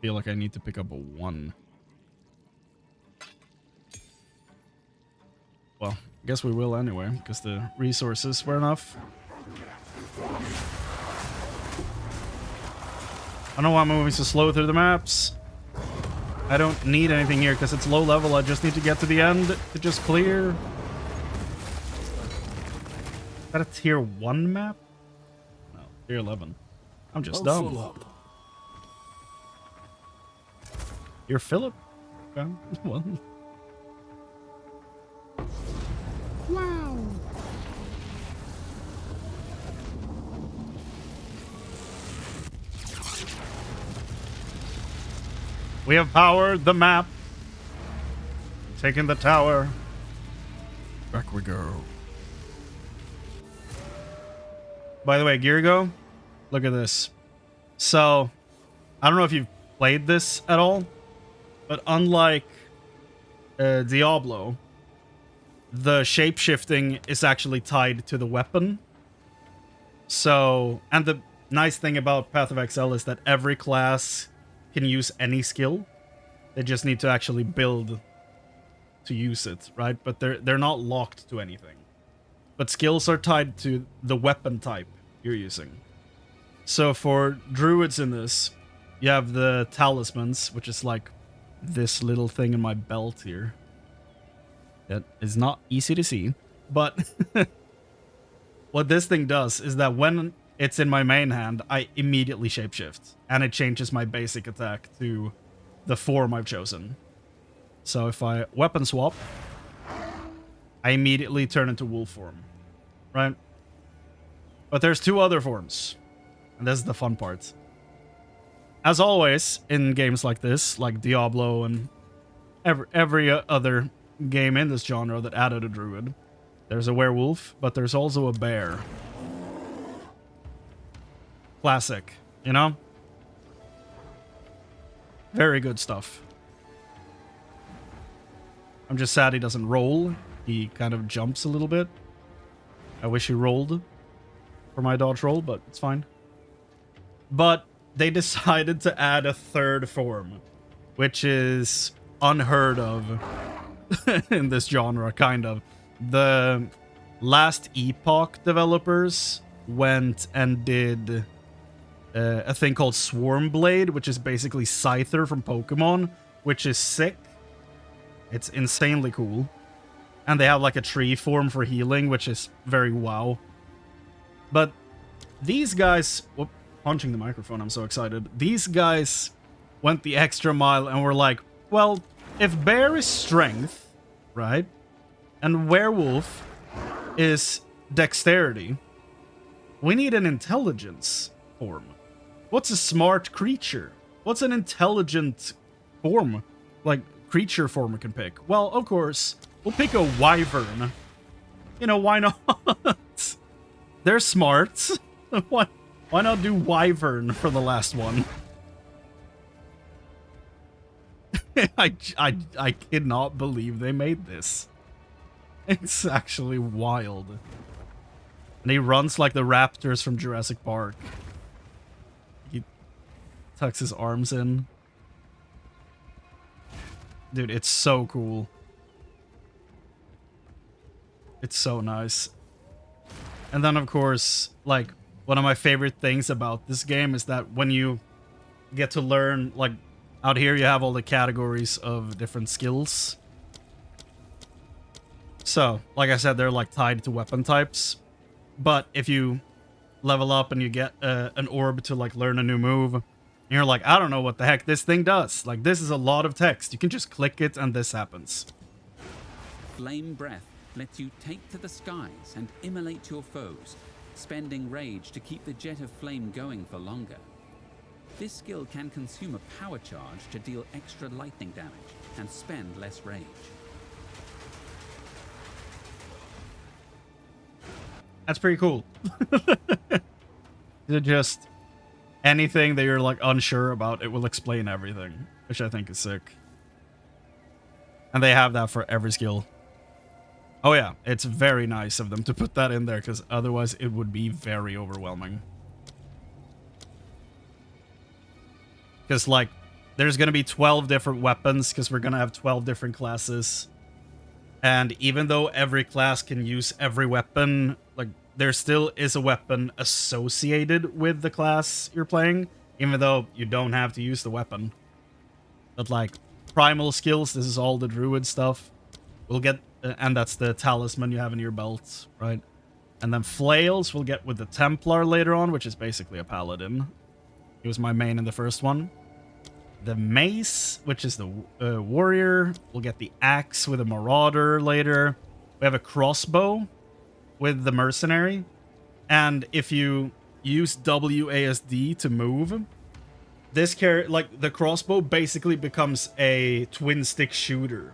feel like I need to pick up a 1. Well, I guess we will anyway, because the resources were enough. I don't know why I'm moving so slow through the maps. I don't need anything here because it's low level. I just need to get to the end to just clear. Is that a tier 1 map? No, tier 11. I'm just dumb. Full up. You're Philip? Okay. Well. Wow. We have powered the map. Taken the tower. Back we go. By the way, Girgo, look at this. So, I don't know if you've played this at all, but unlike Diablo, the shape-shifting is actually tied to the weapon. So, and the nice thing about Path of Exile is that every class can use any skill. They just need to actually build to use it, right? But they're not locked to anything. But skills are tied to the weapon type you're using. So for druids in this, you have the talismans, which is like this little thing in my belt here. That is not easy to see, but what this thing does is that when it's in my main hand, I immediately shapeshift, and it changes my basic attack to the form I've chosen. So if I weapon swap, I immediately turn into wolf form, right? But there's 2 other forms, and this is the fun part. As always, in games like this, like Diablo and every other game in this genre that added a druid, there's a werewolf, but there's also a bear. Classic, you know? Very good stuff. I'm just sad he doesn't roll. He kind of jumps a little bit. I wish he rolled for my dodge roll, but it's fine. But they decided to add a 3rd form, which is unheard of in this genre, kind of. The last Epoch developers went and did a thing called Swarm Blade, which is basically Scyther from Pokemon, which is sick. It's insanely cool. And they have like a tree form for healing, which is very wow. But these guys... Whoop, punching the microphone, I'm so excited. These guys went the extra mile and were like, well, if bear is strength, right? And werewolf is dexterity, we need an intelligence form. What's a smart creature? What's an intelligent form? Like, creature form we can pick? Well, of course, we'll pick a wyvern. You know, why not? They're smart. Why not do wyvern for the last one? I cannot believe they made this. It's actually wild. And he runs like the raptors from Jurassic Park. He tucks his arms in. Dude, it's so cool. It's so nice. And then, of course, like, one of my favorite things about this game is that when you get to learn, like, out here you have all the categories of different skills. So, like I said, they're, like, tied to weapon types. But if you level up and you get an orb to, like, learn a new move, and you're like, I don't know what the heck this thing does. Like, this is a lot of text. You can just click it and this happens. Flame Breath lets you take to the skies and immolate your foes, spending rage to keep the jet of flame going for longer. This skill can consume a power charge to deal extra lightning damage and spend less rage. That's pretty cool. They're just anything that you're like unsure about, it will explain everything, which I think is sick. And they have that for every skill. Oh yeah, it's very nice of them to put that in there, because otherwise it would be very overwhelming. Because, like, there's going to be 12 different weapons, because we're going to have 12 different classes. And even though every class can use every weapon, like, there still is a weapon associated with the class you're playing, even though you don't have to use the weapon. But, like, primal skills, this is all the druid stuff. We'll get, and that's the talisman you have in your belt, right? And then flails we'll get with the Templar later on, which is basically a paladin. He was my main in the first one. The mace, which is the warrior. We'll get the axe with a marauder later. We have a crossbow with the mercenary. And if you use WASD to move, this like the crossbow basically becomes a twin stick shooter,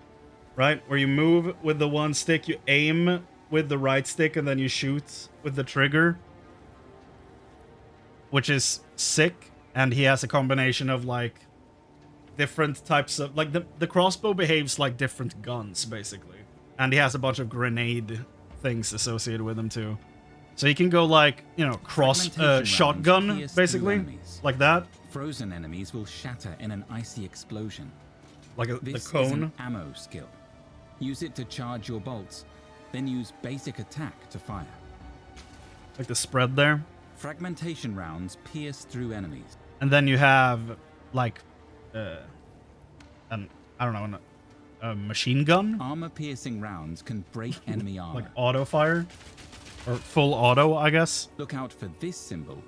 right? Where you move with the one stick, you aim with the right stick, and then you shoot with the trigger, which is sick. And he has a combination of like different types of, like, the crossbow behaves like different guns basically, and he has a bunch of grenade things associated with him too. So you can go like, you know, shotgun basically, like that. Frozen enemies will shatter in an icy explosion. Like This the cone. is an ammo skill. Use it to charge your bolts, then use basic attack to fire. Like the spread there. Fragmentation rounds pierce through enemies. And then you have like I don't know, a machine gun, Armor-piercing rounds can break enemy armor. like auto fire or full auto, I guess. Look out for this symbol.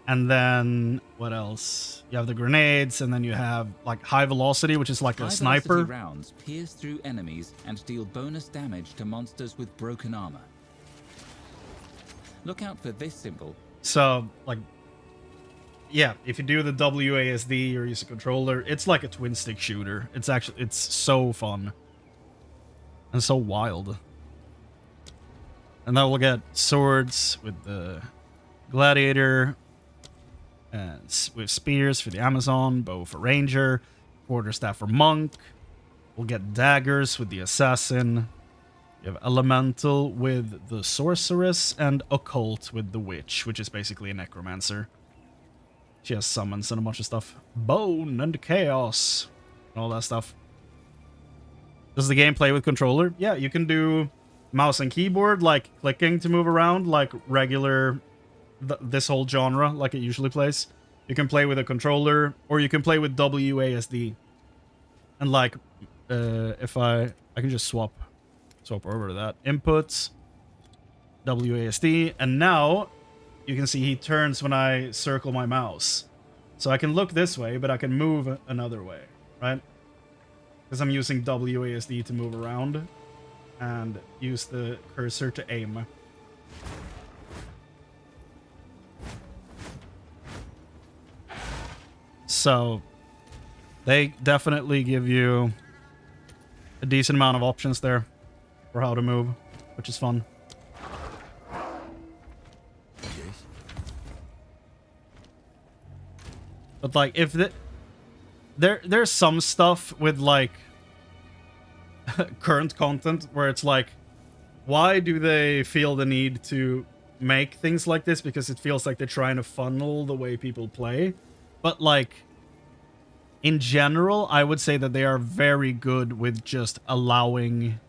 And then what else? You have the grenades, and then you have like high velocity, which is like a sniper. High-velocity rounds pierce through enemies and deal bonus damage to monsters with broken armor. Look out for this symbol. So, like, yeah, if you do the WASD or use a controller, it's like a twin stick shooter. It's so fun and so wild. And then we'll get swords with the gladiator, and with spears for the Amazon, bow for ranger, quarterstaff for monk. We'll get daggers with the assassin. You have elemental with the sorceress, and occult with the witch, which is basically a necromancer. She has summons and a bunch of stuff. Bone and chaos. And all that stuff. Does the game play with controller? Yeah, you can do mouse and keyboard, like clicking to move around, like regular, this whole genre, like it usually plays. You can play with a controller, or you can play with WASD. And like, if I can just swap over to that. Inputs, WASD, and now you can see he turns when I circle my mouse. So I can look this way, but I can move another way, right? Because I'm using WASD to move around and use the cursor to aim. So they definitely give you a decent amount of options there for how to move, which is fun. But like, if there's some stuff with like current content where it's like, why do they feel the need to make things like this? Because it feels like they're trying to funnel the way people play. But like, in general, I would say that they are very good with just allowing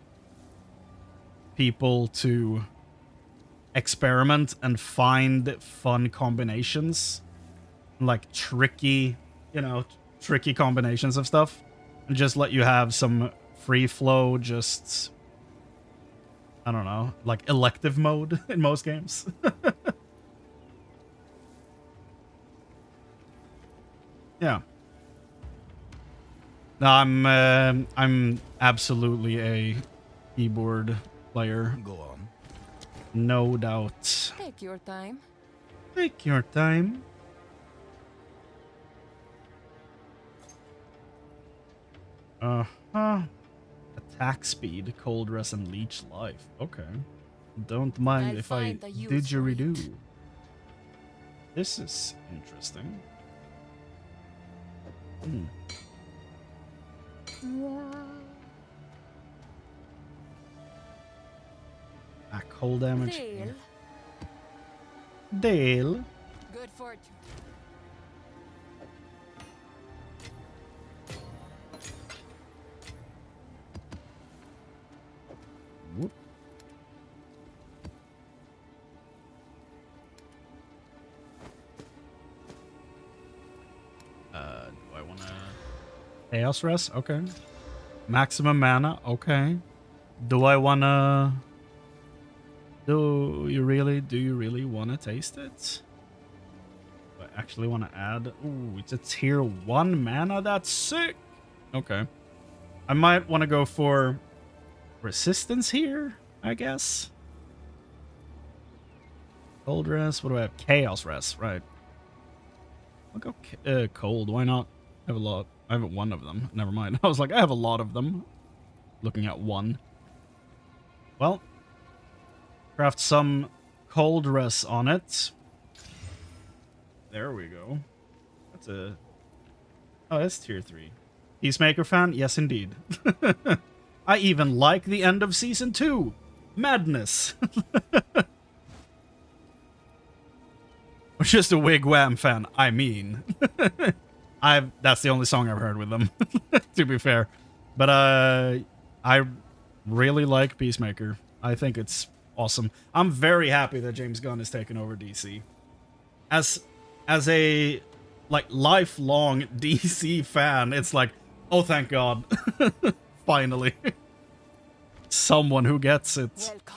people to experiment and find fun combinations, like tricky combinations of stuff, and just let you have some free flow, just, I don't know, like elective mode in most games. Yeah. No, I'm absolutely a keyboard player. Go on. No doubt. Take your time. Take your time. Uh-huh. Attack speed, cold rest, and leech life. Okay. Don't mind I'll if I find a use for didgeridoo. it. This is interesting. Hmm. Ah, cold damage. Dale, Dale. good fortune. Whoop. Do I want to... Chaos Rest? Okay. Maximum mana? Okay. Do I want to... Do you really want to taste it? Do I actually want to add... Ooh, it's a tier 1 mana? That's sick! Okay. I might want to go for resistance here, I guess. Cold Rest. What do I have? Chaos Rest, right. I'll go cold. Why not? I have a lot. I have one of them. Never mind. I was like, I have a lot of them. Looking at one. Well, craft some cold rest on it. There we go. That's a... Oh, that's tier 3. Peacemaker fan? Yes, indeed. I even like the end of season 2. Madness. Or just a Wigwam fan, I mean. That's the only song I've heard with them, to be fair. But I really like Peacemaker. I think it's awesome. I'm very happy that James Gunn is taking over DC. As a like lifelong DC fan, it's like, oh thank God. Finally. Someone who gets it. Welcome.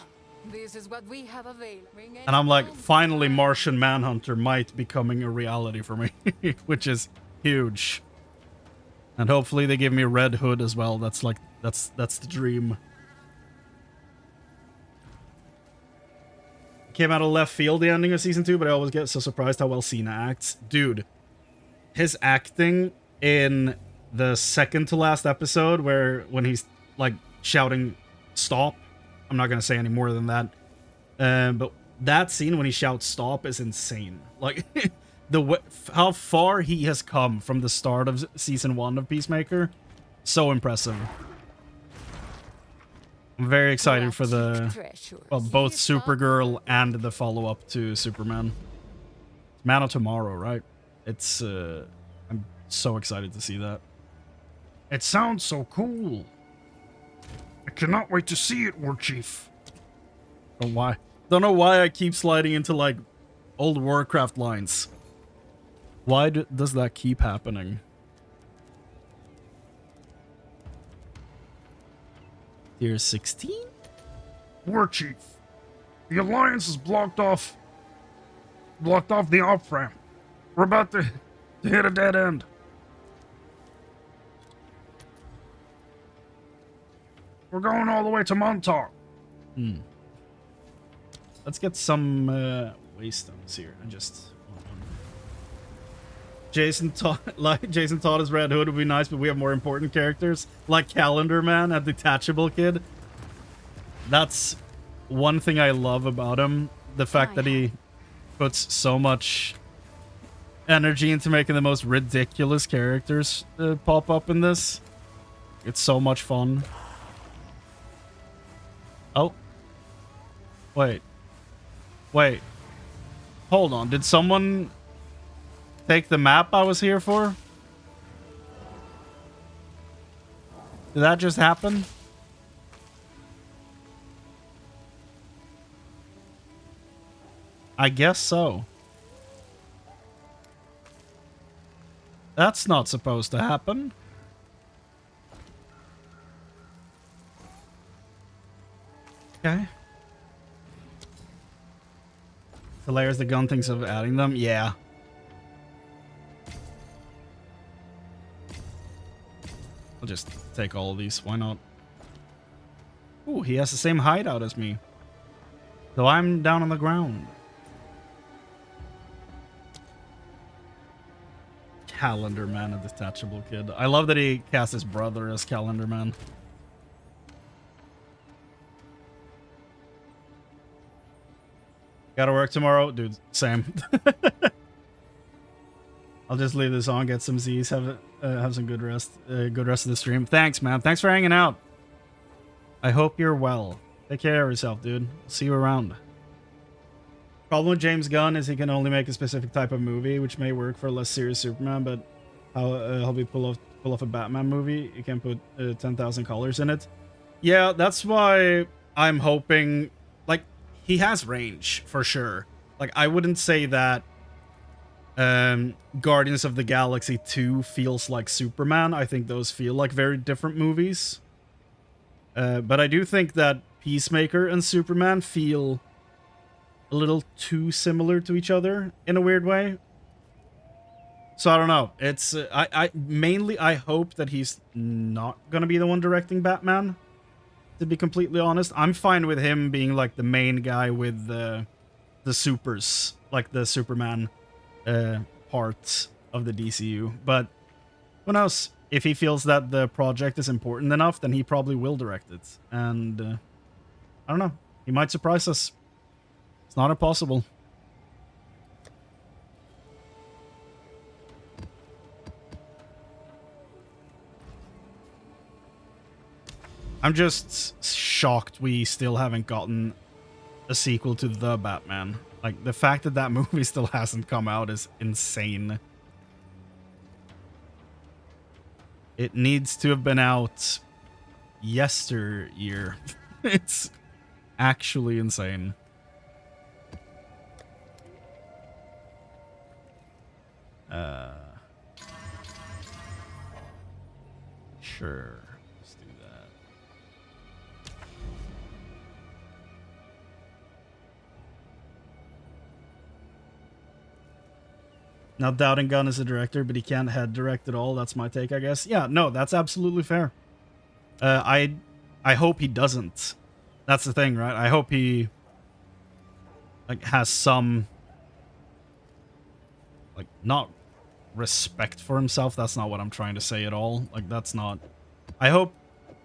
This is what we have available. And I'm like, finally Martian Manhunter might be becoming a reality for me, which is huge. And hopefully they give me Red Hood as well. That's the dream. Came out of left field, the ending of season 2, but I always get so surprised how well Cena acts. Dude, his acting in the second to last episode when he's like shouting stop. I'm not going to say any more than that. But that scene when he shouts stop is insane. Like how far he has come from the start of season 1 of Peacemaker. So impressive. I'm very excited for both Supergirl and the follow-up to Superman. Man of Tomorrow, right? It's I'm so excited to see that. It sounds so cool. I cannot wait to see it, War Chief. Don't know why I keep sliding into like old Warcraft lines. Why does that keep happening? Tier 16? War Chief. The Alliance has blocked off the off-ramp. We're about to hit a dead end. We're going all the way to Montauk. Let's get some waystones here and just... Jason taught us Red Hood would be nice, but we have more important characters like Calendar Man and Detachable Kid. That's one thing I love about him. The fact that he puts so much energy into making the most ridiculous characters pop up in this. It's so much fun. Oh. Wait. Hold on. Did someone take the map I was here for? Did that just happen? I guess so. That's not supposed to happen. Okay. The layers the gun thinks of adding them? Yeah. I'll just take all of these. Why not? Ooh, he has the same hideout as me. Though I'm down on the ground. Calendar Man, a Detachable Kid. I love that he cast his brother as Calendar Man. Gotta work tomorrow, dude. Same. I'll just leave this on, get some Z's, have some good rest of the stream. Thanks, man. Thanks for hanging out. I hope you're well. Take care of yourself, dude. See you around. Problem with James Gunn is he can only make a specific type of movie, which may work for a less serious Superman, but how he pull off a Batman movie, you can put 10,000 colors in it. Yeah, that's why I'm hoping, like, he has range for sure. Like, I wouldn't say that Guardians of the Galaxy 2 feels like Superman. I think those feel like very different movies. But I do think that Peacemaker and Superman feel a little too similar to each other in a weird way. So I don't know. It's I mainly I hope that he's not gonna be the one directing Batman. To be completely honest, I'm fine with him being like the main guy with the supers, like the Superman part of the DCU. But who knows? If he feels that the project is important enough, then he probably will direct it. And I don't know. He might surprise us. It's not impossible. I'm just shocked we still haven't gotten a sequel to The Batman. Like, the fact that that movie still hasn't come out is insane. It needs to have been out yesteryear. It's actually insane. Sure. Let's do that. Now, doubting Gunn is a director, but he can't head direct at all. That's my take, I guess. Yeah, no, that's absolutely fair. I hope he doesn't. That's the thing, right? I hope he like has some like not respect for himself. That's not what I'm trying to say at all. Like that's not. I hope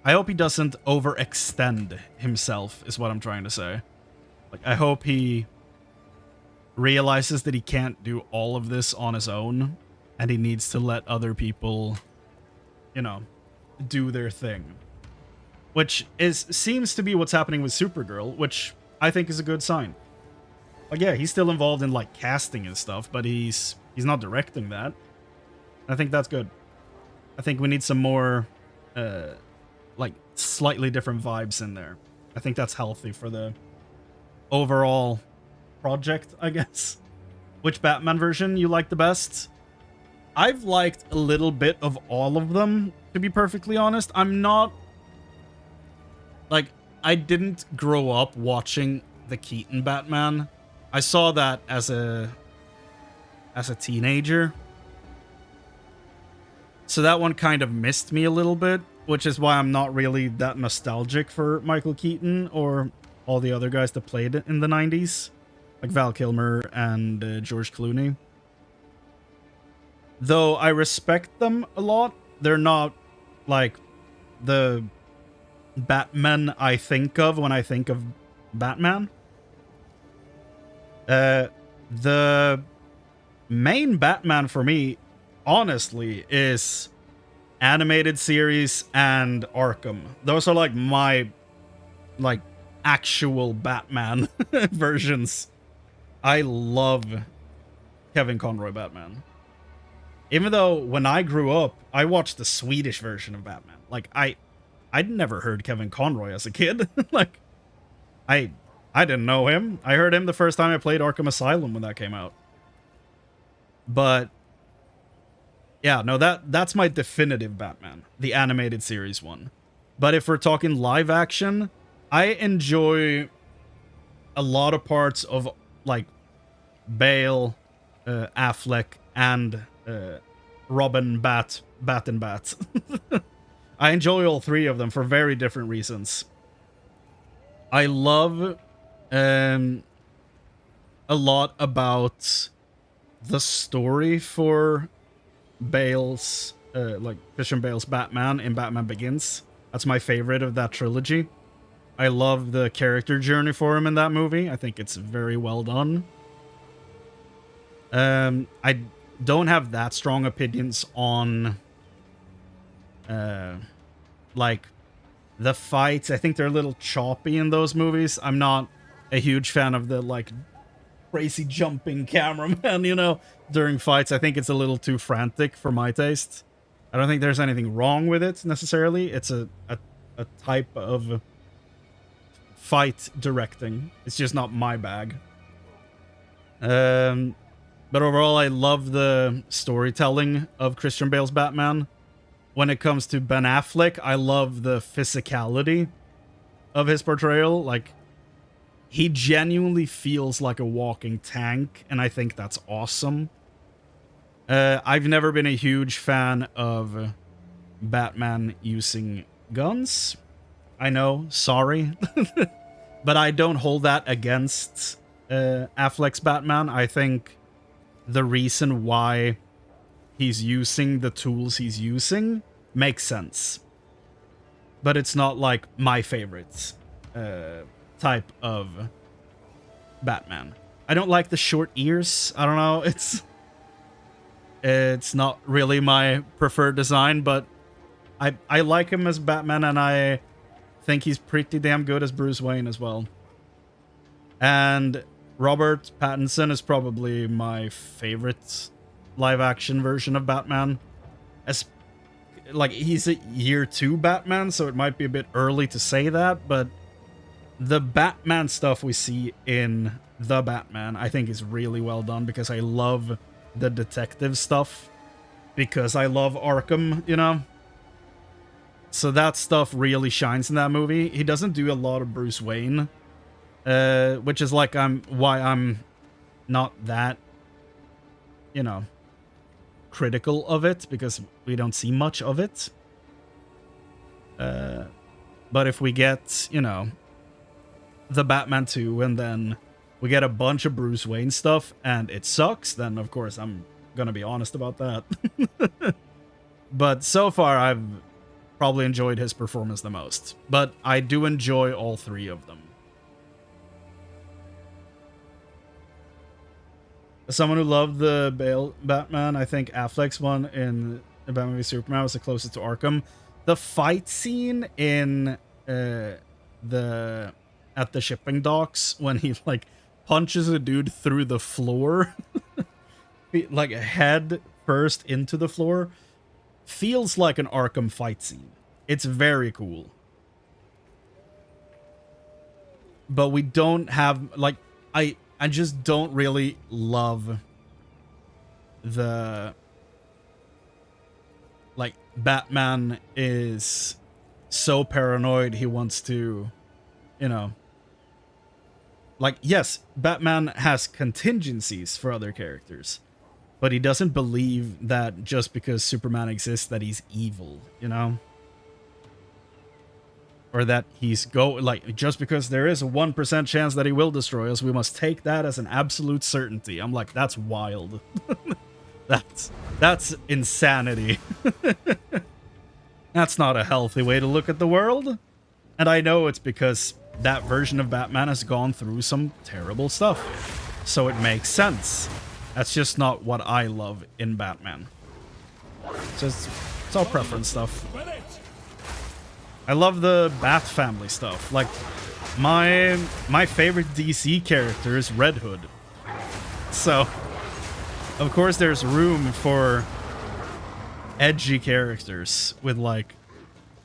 he doesn't overextend himself is what I'm trying to say. Like I hope he realizes that he can't do all of this on his own and he needs to let other people, you know, do their thing. Which seems to be what's happening with Supergirl, which I think is a good sign. Like, yeah, he's still involved in, like, casting and stuff, but he's not directing that. I think that's good. I think we need some more, like, slightly different vibes in there. I think that's healthy for the overall project, I guess. Which Batman version you like the best? I've liked a little bit of all of them, to be perfectly honest. I'm not... Like, I didn't grow up watching the Keaton Batman. I saw that as a teenager. So that one kind of missed me a little bit, which is why I'm not really that nostalgic for Michael Keaton or all the other guys that played it in the 90s. Like Val Kilmer and George Clooney. Though I respect them a lot, they're not like the Batman I think of when I think of Batman. The main Batman for me, honestly, is animated series and Arkham. Those are like my like actual Batman versions. I love Kevin Conroy Batman. Even though when I grew up, I watched the Swedish version of Batman. Like I'd never heard Kevin Conroy as a kid. Like I didn't know him. I heard him the first time I played Arkham Asylum when that came out. But yeah, no, that's my definitive Batman, the animated series one. But if we're talking live action, I enjoy a lot of parts of like Bale, Affleck, and Robin Bat. I enjoy all three of them for very different reasons. I love a lot about the story for Bale's, like Christian Bale's Batman in Batman Begins. That's my favorite of that trilogy. I love the character journey for him in that movie. I think it's very well done. I don't have that strong opinions on like the fights. I think they're a little choppy in those movies. I'm not a huge fan of the like crazy jumping cameraman, you know, during fights. I think it's a little too frantic for my taste. I don't think there's anything wrong with it necessarily. It's a type of fight directing. It's just not my bag. But overall, I love the storytelling of Christian Bale's Batman. When it comes to Ben Affleck, I love the physicality of his portrayal. Like, he genuinely feels like a walking tank, and I think that's awesome. I've never been a huge fan of Batman using guns. I know, sorry. But I don't hold that against Affleck's Batman. I think the reason why he's using the tools he's using makes sense. But it's not like my favorite type of Batman. I don't like the short ears. I don't know. It's not really my preferred design, but I like him as Batman, and I think he's pretty damn good as Bruce Wayne as well. And Robert Pattinson is probably my favorite live-action version of Batman. Like, he's a year 2 Batman, so it might be a bit early to say that, but the Batman stuff we see in The Batman, I think is really well done, because I love the detective stuff, because I love Arkham, you know? So that stuff really shines in that movie. He doesn't do a lot of Bruce Wayne, which is like why I'm not that, you know, critical of it, because we don't see much of it. But if we get, you know, the Batman 2 and then we get a bunch of Bruce Wayne stuff and it sucks, then of course I'm gonna be honest about that. But so far I've probably enjoyed his performance the most. But I do enjoy all 3 of them. As someone who loved the Bale Batman, I think Affleck's one in the Batman v Superman was the closest to Arkham. The fight scene in at the shipping docks when he like punches a dude through the floor, like head first into the floor, feels like an Arkham fight scene. It's very cool. But we don't have, like, I just don't really love the, like, Batman is so paranoid he wants to, you know, like, yes, Batman has contingencies for other characters, but he doesn't believe that just because Superman exists that he's evil, you know? Or that he's like, just because there is a 1% chance that he will destroy us, we must take that as an absolute certainty. I'm like, that's wild. That's insanity. That's not a healthy way to look at the world. And I know it's because that version of Batman has gone through some terrible stuff. So it makes sense. That's just not what I love in Batman. So it's all preference stuff. I love the Bat family stuff. Like, my favorite DC character is Red Hood. So, of course there's room for edgy characters with, like,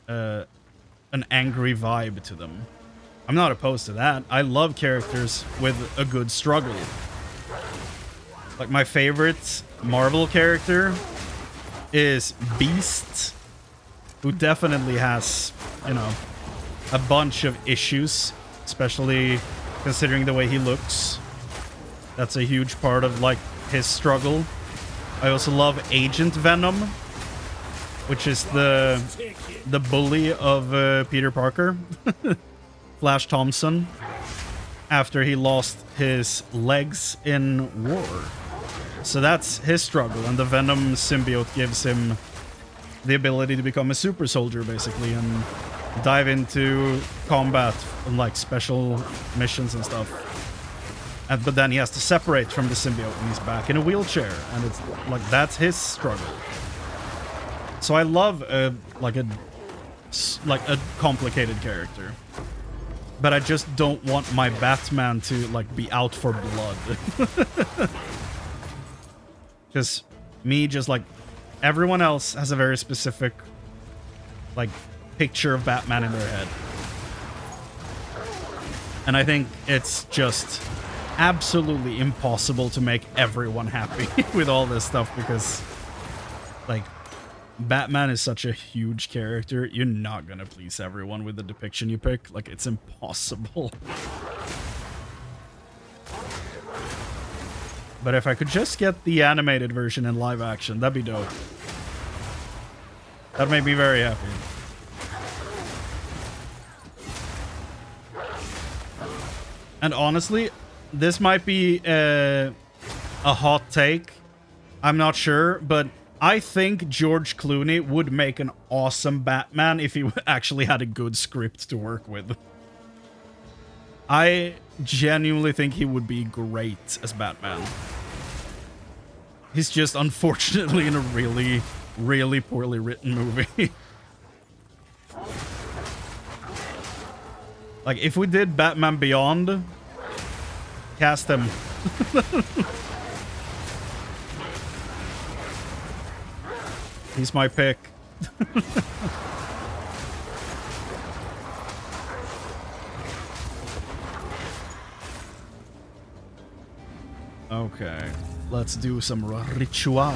an angry vibe to them. I'm not opposed to that. I love characters with a good struggle. Like, my favorite Marvel character is Beast, who definitely has, you know, a bunch of issues, especially considering the way he looks. That's a huge part of, like, his struggle. I also love Agent Venom, which is the bully of Peter Parker, Flash Thompson, after he lost his legs in war. So that's his struggle, and the Venom symbiote gives him the ability to become a super soldier, basically, and dive into combat on like special missions and stuff. But then he has to separate from the symbiote when he's back in a wheelchair, and it's like that's his struggle. So I love like a complicated character, but I just don't want my Batman to like be out for blood. Because me, just like everyone else, has a very specific like picture of Batman in their head, and I think it's just absolutely impossible to make everyone happy with all this stuff, because like Batman is such a huge character. You're not gonna please everyone with the depiction you pick. Like, it's impossible. But if I could just get the animated version in live action, that'd be dope. That made me very happy. And honestly, this might be a hot take. I'm not sure, but I think George Clooney would make an awesome Batman if he actually had a good script to work with. I genuinely think he would be great as Batman. He's just unfortunately in a really, really poorly written movie. Like, if we did Batman Beyond, cast him. He's my pick. Okay, let's do some ritual.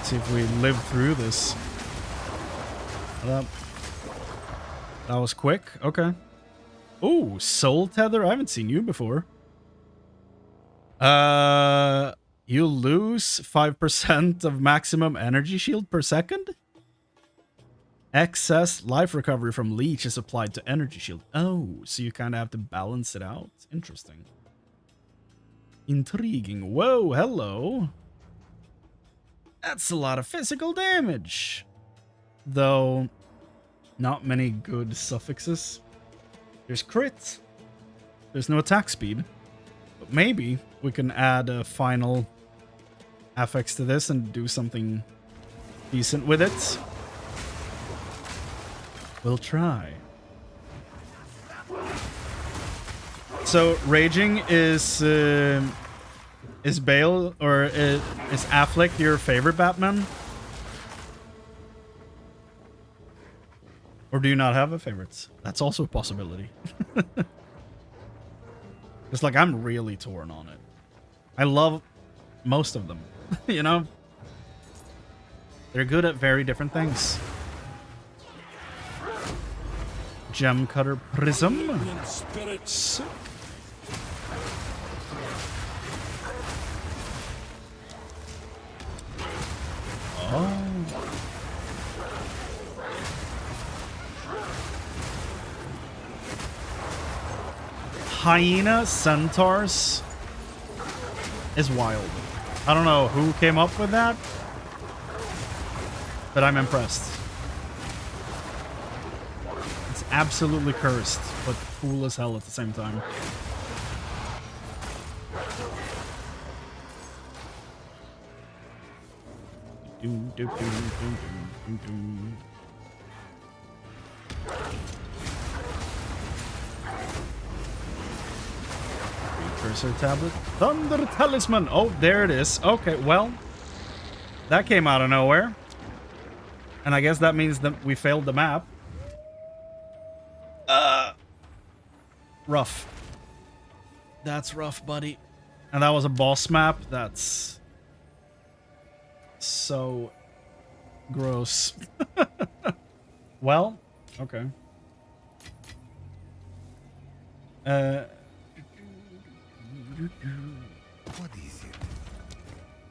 See if we live through this. That was quick. Okay. Ooh, Soul Tether. I haven't seen you before. You lose 5% of maximum energy shield per second. Excess life recovery from leech is applied to energy shield. Oh, so you kind of have to balance it out. Interesting. Intriguing. Whoa, hello. That's a lot of physical damage. Though, not many good suffixes. There's crit. There's no attack speed. But maybe we can add a final affix to this and do something decent with it. We'll try. So raging is Bale or is Affleck your favorite Batman? Or do you not have a favorite? That's also a possibility. It's like I'm really torn on it. I love most of them, you know? They're good at very different things. Gem Cutter Prism. Sick. Oh. Hyena Centaurs is wild. I don't know who came up with that, but I'm impressed. It's absolutely cursed, but cool as hell at the same time. Precursor tablet. Thunder Talisman. Oh, there it is. Okay, well, that came out of nowhere. And I guess that means that we failed the map. Rough. That's rough, buddy. And that was a boss map. That's so gross. Well, okay. What is it?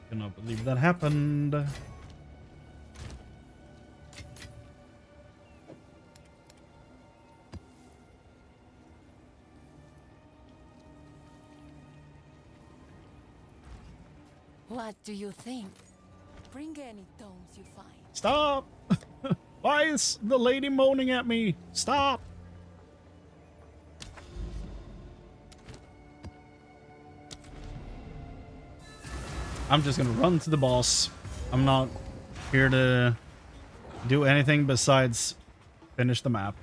Cannot believe that happened. What do you think? Bring any tomes you find. Stop! Why is the lady moaning at me? Stop! I'm just gonna run to the boss. I'm not here to do anything besides finish the map.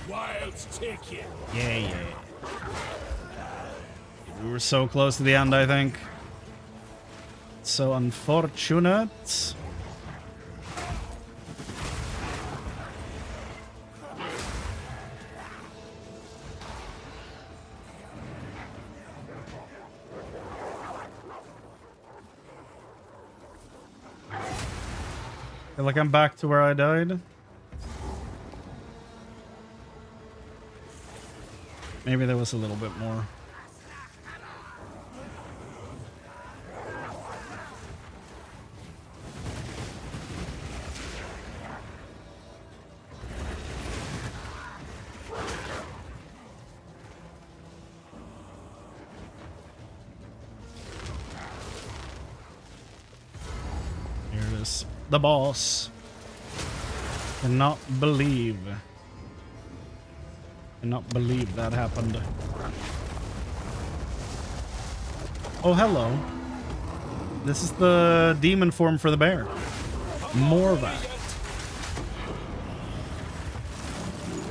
Wilds take you. Yeah. We were so close to the end, I think. So unfortunate. Feel like I'm back to where I died. Maybe there was a little bit more. Here it is. The boss. Cannot believe that happened. Oh, hello. This is the demon form for the bear. More of that.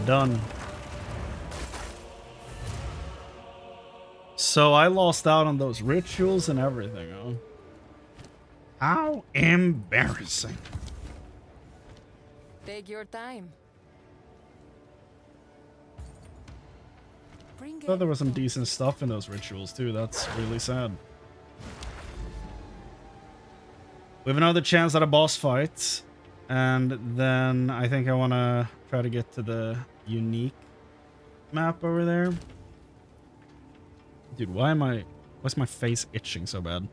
Done. So I lost out on those rituals and everything, huh? How embarrassing. Take your time. I thought there was some decent stuff in those rituals too. That's really sad. We have another chance at a boss fight. And then I think I want to try to get to the unique map over there. Dude, why's my face itching so bad?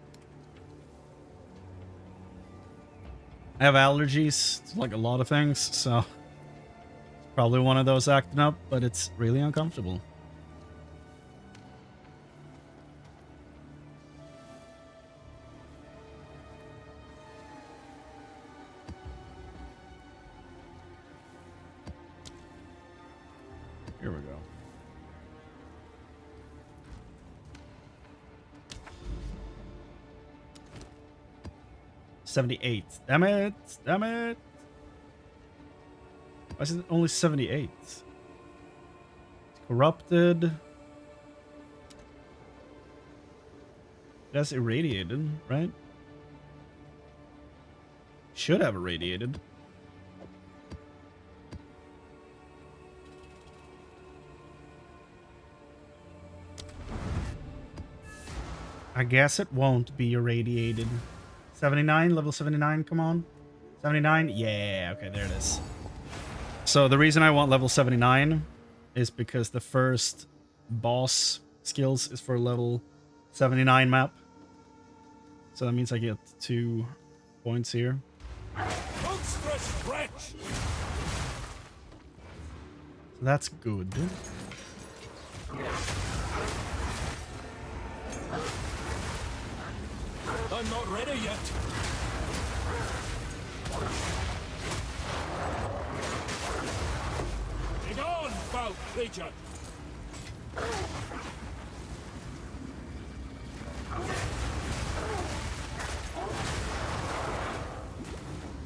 I have allergies to like a lot of things, so probably one of those acting up, but it's really uncomfortable. Here we go. $78. Damn it! Damn it! Why is it only 78? It's corrupted. That's irradiated, right? Should have irradiated. I guess it won't be irradiated. 79, level 79, come on. 79? Yeah, okay, there it is. So the reason I want level 79 is because the first boss skills is for level 79 map. So that means I get 2 points here. Monstrous wretch! So that's good. I'm not ready yet. Begone, foul creature!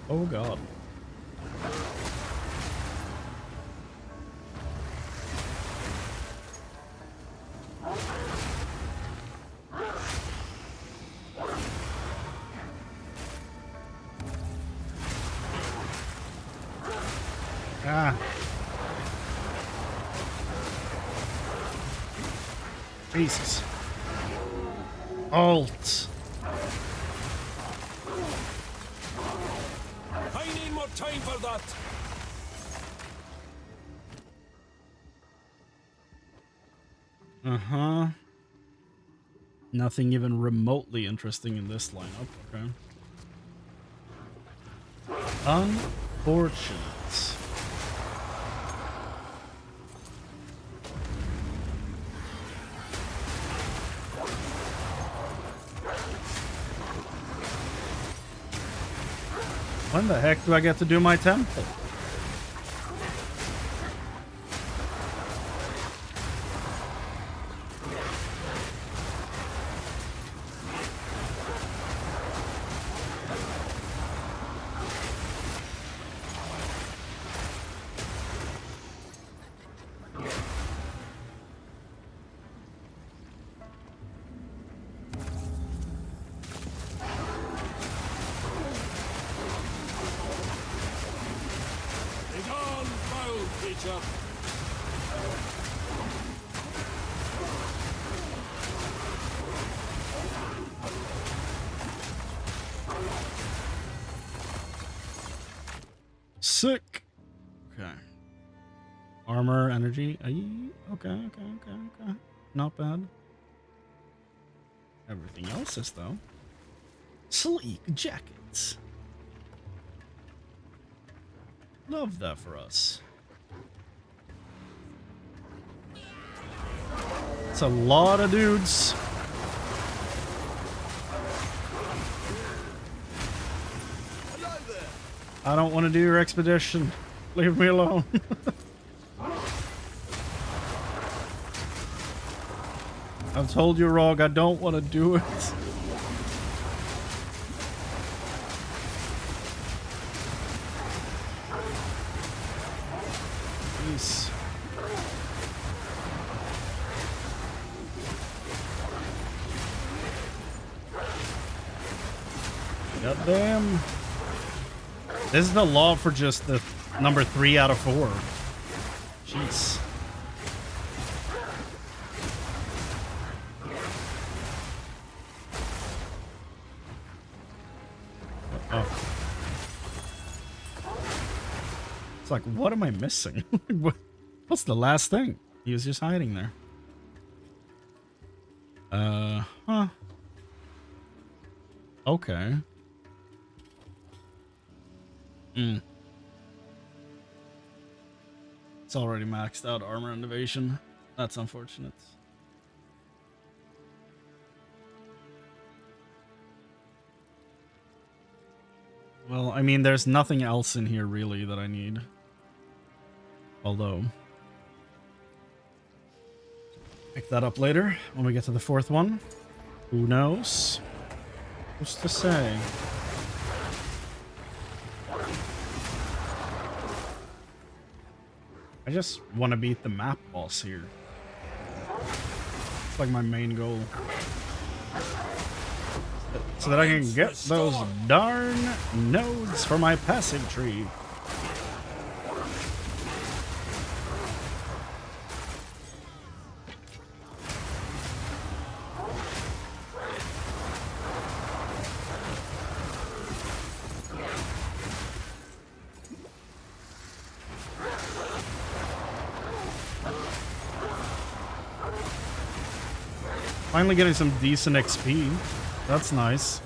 Oh god. Ah. Jesus. Alt. I need more time for that. Uh-huh. Nothing even remotely interesting in this lineup, okay. Unfortunate. When the heck do I get to do my temple? Begone, foul creature! Sick. Okay. Armor, energy. Okay. Not bad. Everything else is, though. Sleek jackets. Love that for us. It's a lot of dudes. I don't want to do your expedition. Leave me alone. I've told you, Rog, I don't want to do it. Jeez. Goddamn. This is the law for just the number 3 out of 4. Jeez. Oh. It's like, what am I missing? What's the last thing? He was just hiding there. Huh. Okay. It's already maxed out armor and evasion. That's unfortunate. Well, I mean, there's nothing else in here really that I need. Although, pick that up later when we get to the 4th one. Who knows? Who's to say? I just want to beat the map boss here. It's like my main goal. So that I can get those darn nodes for my passive tree. Finally getting some decent XP. That's nice.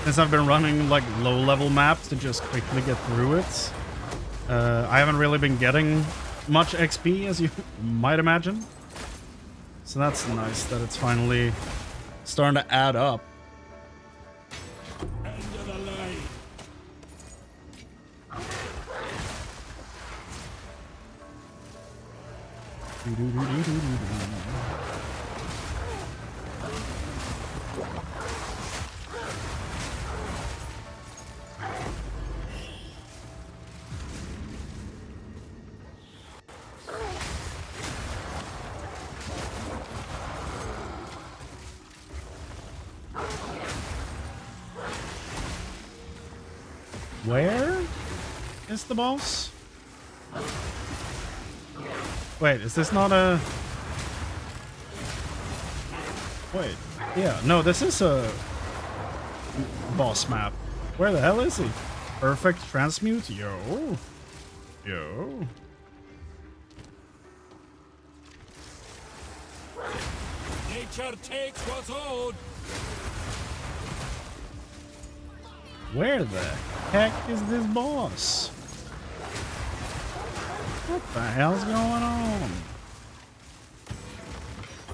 Since I've been running like low-level maps to just quickly get through it. I haven't really been getting much XP, as you might imagine. So that's nice that it's finally starting to add up. End of the line. Where is the boss? Wait, is this not a... Wait, yeah, no, this is a boss map. Where the hell is he? Perfect transmute? Yo. Yo. Nature takes what's owed. Where the heck is this boss? What the hell's going on?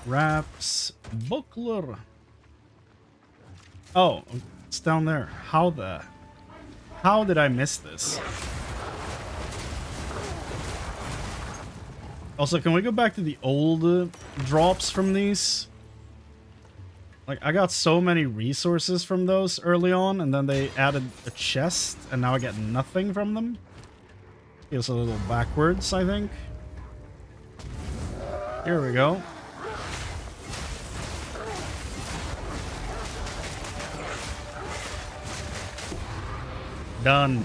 Wraps buckler. Oh, it's down there. How the How did I miss this? Also, can we go back to the old drops from these? Like, I got so many resources from those early on, and then they added a chest, and now I get nothing from them. Feels a little backwards, I think. Here we go. Done.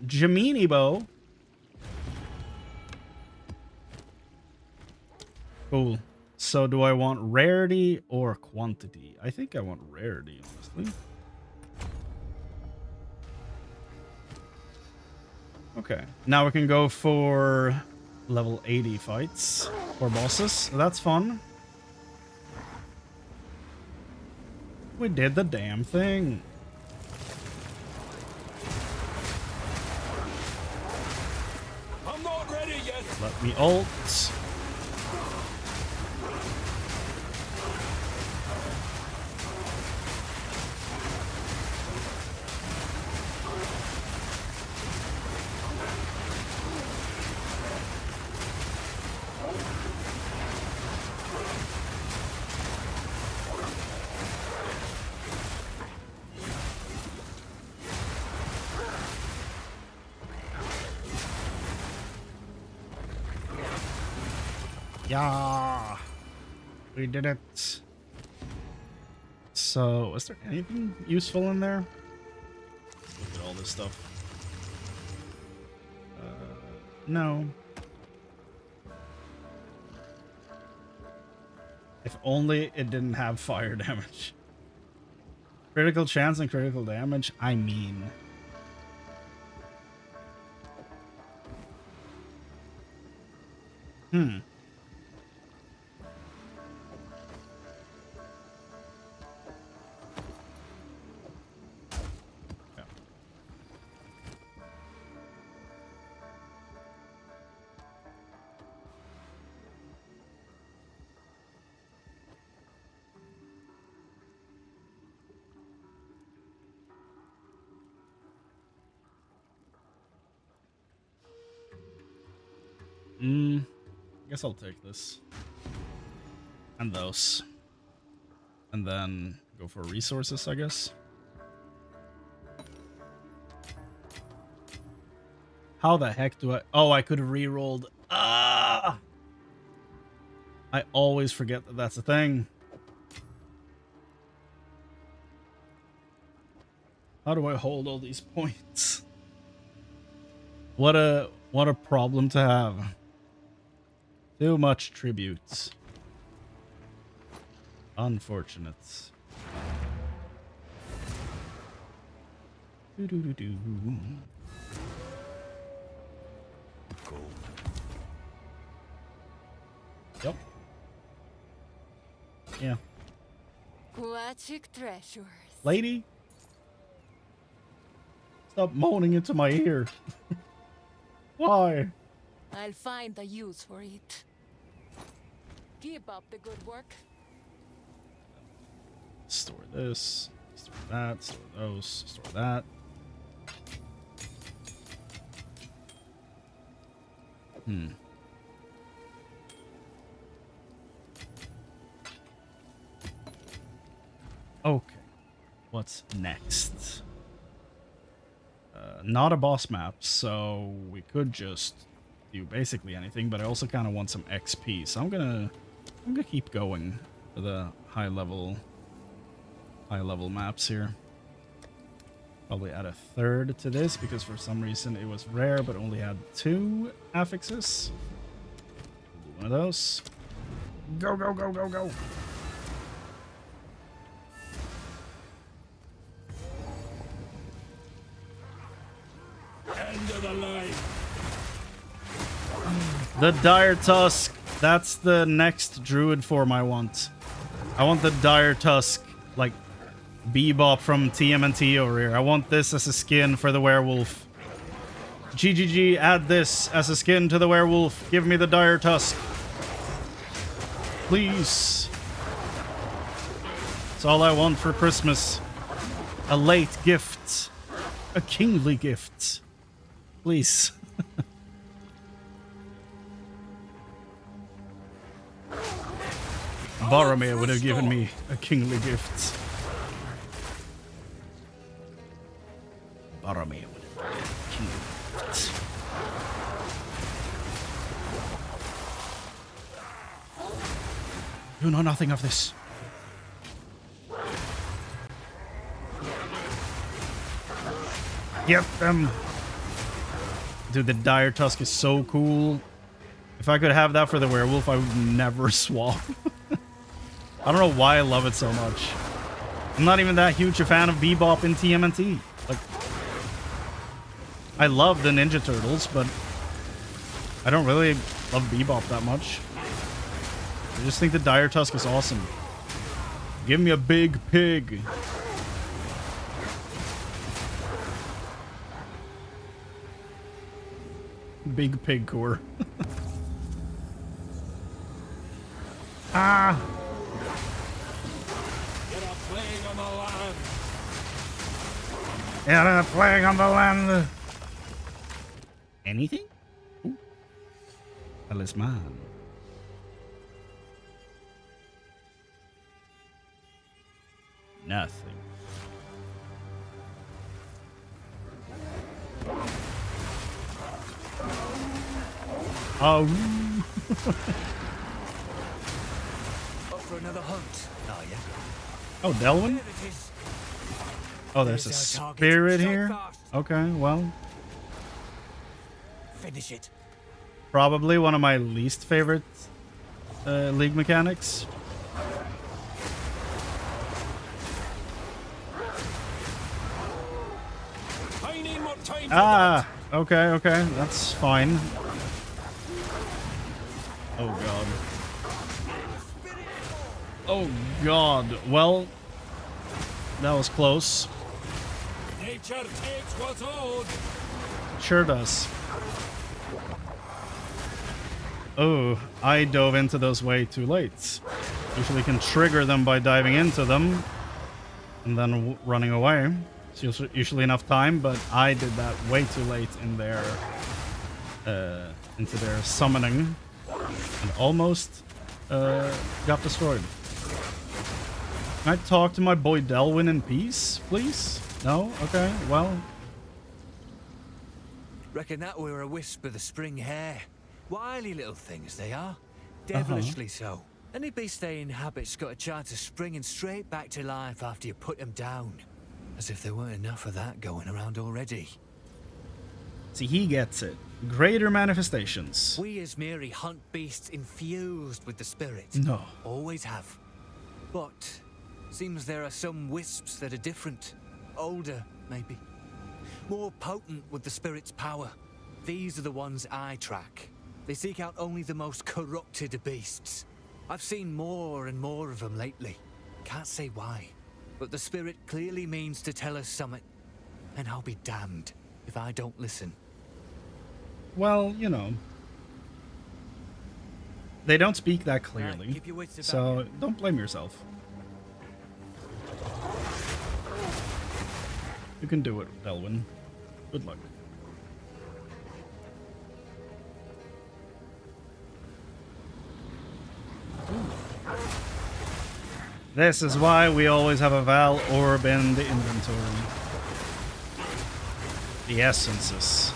Gemini bow. Cool. So do I want rarity or quantity? I think I want rarity, honestly. Okay. Now we can go for level 80 fights or bosses. That's fun. We did the damn thing. I'm not ready yet. Let me ult. Yeah, we did it. So, was there anything useful in there? Look at all this stuff. No. If only it didn't have fire damage. Critical chance and critical damage, I mean. Hmm. I guess I'll take this. And those. And then go for resources, I guess. How the heck do I... Oh, I could have re-rolled. Ah! I always forget that that's a thing. How do I hold all these points? What a problem to have. Too much tributes. Unfortunate. Do. Cool. Yep. Yeah. Aquatic treasures. Lady? Stop moaning into my ear. Why? I'll find a use for it. Keep up the good work. Store this. Store that. Store those. Store that. Okay. What's next? Not a boss map, so we could just do basically anything, but I also kind of want some XP, so I'm gonna keep going for the high level maps here. Probably add a third to this because for some reason it was rare but only had 2 affixes. We'll do one of those. Go, go, go, go, go. End of the line. The Dire Tusk. That's the next druid form I want. I want the Dire Tusk, like Bebop from TMNT over here. I want this as a skin for the werewolf. GGG, add this as a skin to the werewolf. Give me the Dire Tusk. Please. That's all I want for Christmas. A late gift. A kingly gift. Please. Boromir would have given me a kingly gift. Boromir would have given me a kingly gift. You know nothing of this. Get them. Dude, the dire tusk is so cool. If I could have that for the werewolf, I would never swap. I don't know why I love it so much. I'm not even that huge a fan of Bebop in TMNT. Like, I love the Ninja Turtles, but I don't really love Bebop that much. I just think the dire tusk is awesome. Give me a big pig. Big pig core. Ah! Get a plague on the land. Yeah, a plague on the land. Anything? Ooh. Talisman. Nothing. Oh. Up for another hunt, are you? Oh, Delwyn? There it is. Oh, there's a There's our target. spirit Strike here? fast. Okay, well, Finish it. probably one of my least favorite League mechanics. I need more time for Ah, okay, that's fine. Oh god. Oh god. Well, that was close. that. Nature takes what's owed. Sure does. Oh, I dove into those way too late. Usually can trigger them by diving into them and then running away. It's usually enough time, but I did that way too late in their into their summoning and almost got destroyed. Can I talk to my boy Delwyn in peace, please? No? Okay, well. Reckon that were a wisp of the spring hare. Wily little things they are. Devilishly so. Any beast they inhabit's got a chance of springing straight back to life after you put them down. As if there weren't enough of that going around already. See, he gets it. Greater manifestations. We as Mary hunt beasts infused with the spirit. No. Always have. But seems there are some wisps that are different. Older, maybe. More potent with the spirit's power. These are the ones I track. They seek out only the most corrupted beasts. I've seen more and more of them lately. Can't say why. But the spirit clearly means to tell us something. And I'll be damned if I don't listen. Well, you know. They don't speak that Right, clearly. keep your wits about So you. don't blame yourself. You can do it, Delwyn. Good luck. This is why we always have a Val orb in the inventory. The essences.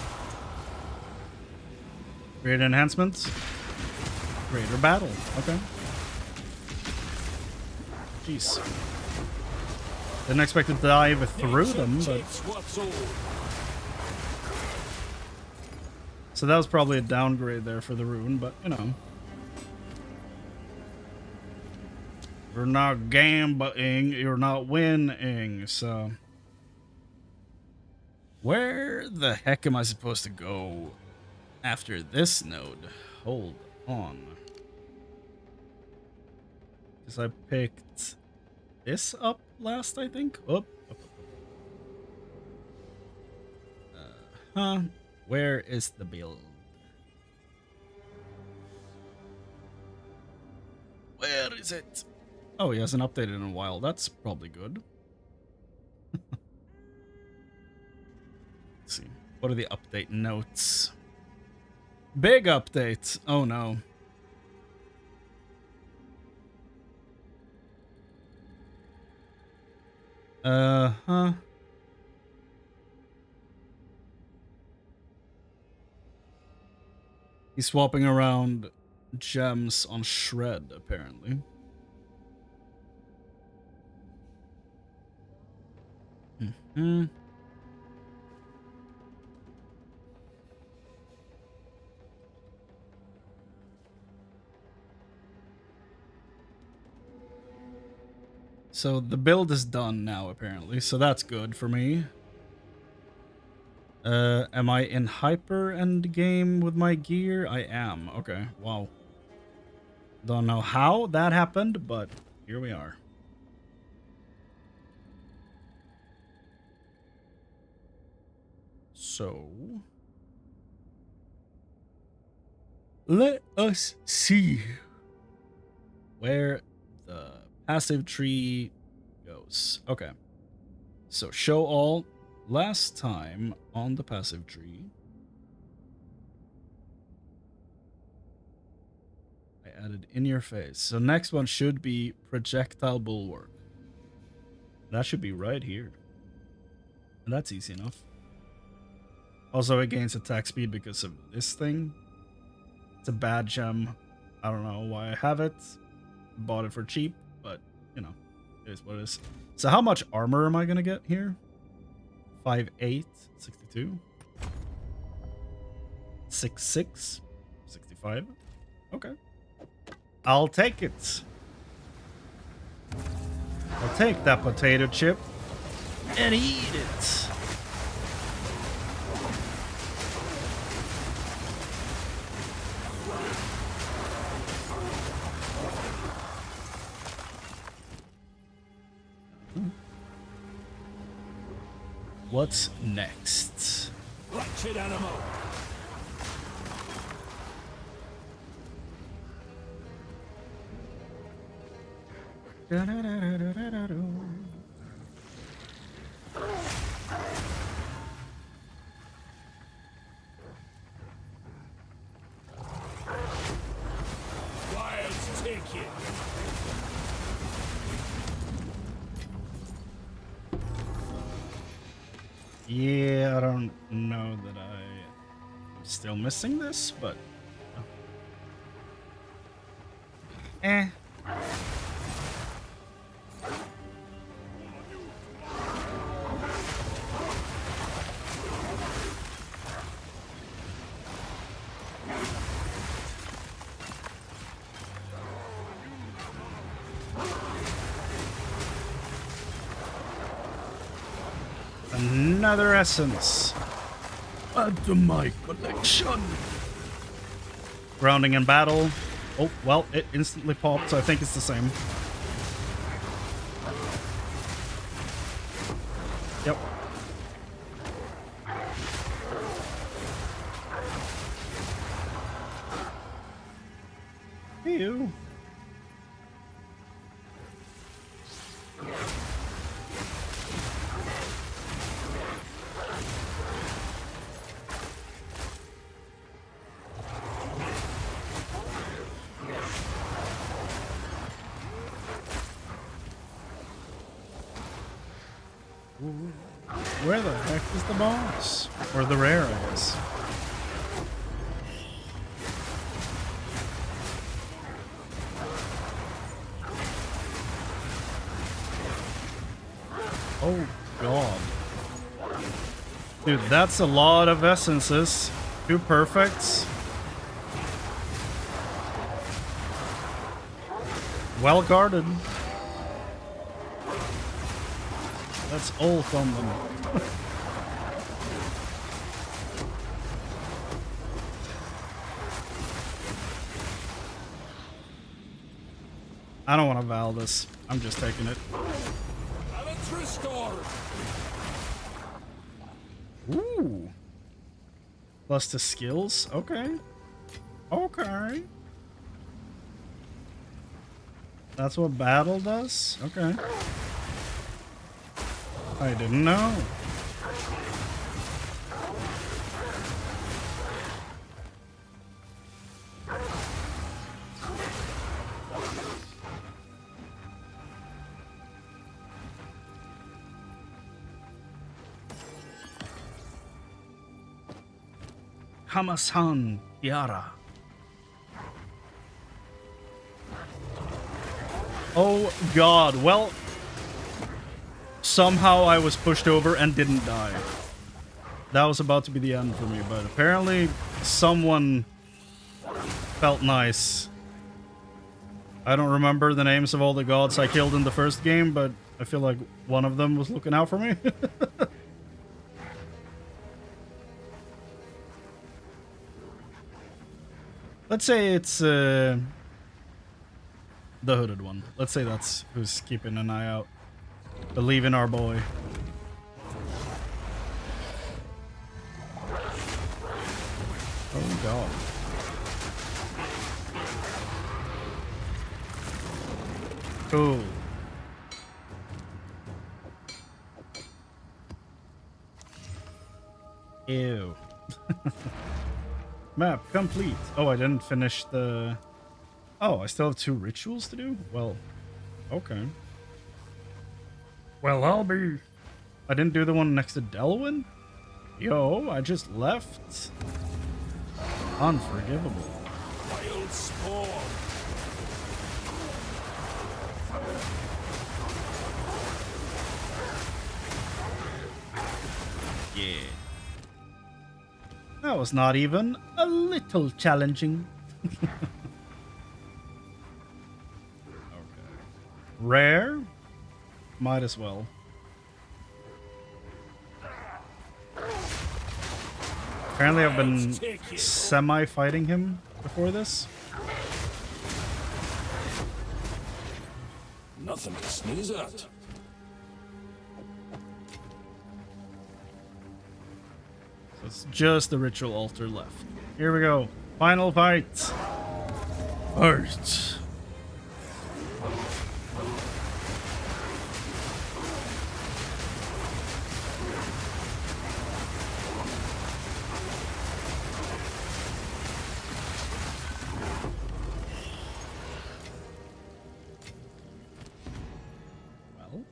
Greater enhancements. Greater battle. Okay. Jeez. Didn't expect to dive through them, but... Takes what's owed. So that was probably a downgrade there for the rune, but, you know. You're not gambling, you're not winning, so... Where the heck am I supposed to go after this node? Hold on. Because I picked this up last, I think? Up. Where is the build? Where is it? Oh, he hasn't updated in a while. That's probably good. What are the update notes? Big update. Oh no. Huh. He's swapping around gems on Shred, apparently. Hmm. So the build is done now, apparently, so that's good for me. Am I in hyper end game with my gear? I am. Okay, wow. Don't know how that happened, but here we are. So let us see where the passive tree goes. Okay. So show all. Last time on the passive tree, I added in your face. So next one should be projectile bulwark. That should be right here. And that's easy enough. Also, it gains attack speed because of this thing. It's a bad gem. I don't know why I have it. Bought it for cheap, but, you know, it is what it is. So how much armor am I going to get here? 5'8", 62. 6'6", 65. Okay. I'll take it. I'll take that potato chip and eat it. What's next? Wretched animal! Wilds take it! Yeah, I don't know that I'm still missing this, but... Eh. Another essence. Add to my collection. Grounding in battle. Oh, well, it instantly popped, so I think it's the same. Yep. Ew. Where the heck is the boss? Or the rare, I guess. Oh, God. Dude, that's a lot of essences. 2 perfects. Well guarded. That's all from them. I don't want to Val this. I'm just taking it. Balance restored! Ooh. Plus the skills? Okay. Okay. That's what battle does? Okay. I didn't know. Hamasan Tiara. Oh god, well, somehow I was pushed over and didn't die. That was about to be the end for me, but apparently someone felt nice. I don't remember the names of all the gods I killed in the first game, but I feel like one of them was looking out for me. Let's say it's the hooded one. Let's say that's who's keeping an eye out. Believe in our boy. Oh god. Cool. Ew. Map complete. Oh, I didn't finish the... Oh, I still have 2 rituals to do? Well, okay. Well, I'll be... I didn't do the one next to Delwyn? Yo, I just left. Unforgivable. Wild spawn. Yeah. That was not even a little challenging. Okay. Rare? Might as well. Apparently I've been semi-fighting him before this. Nothing to sneeze at. So it's just the ritual altar left. Here we go. Final fight. Fight. Well,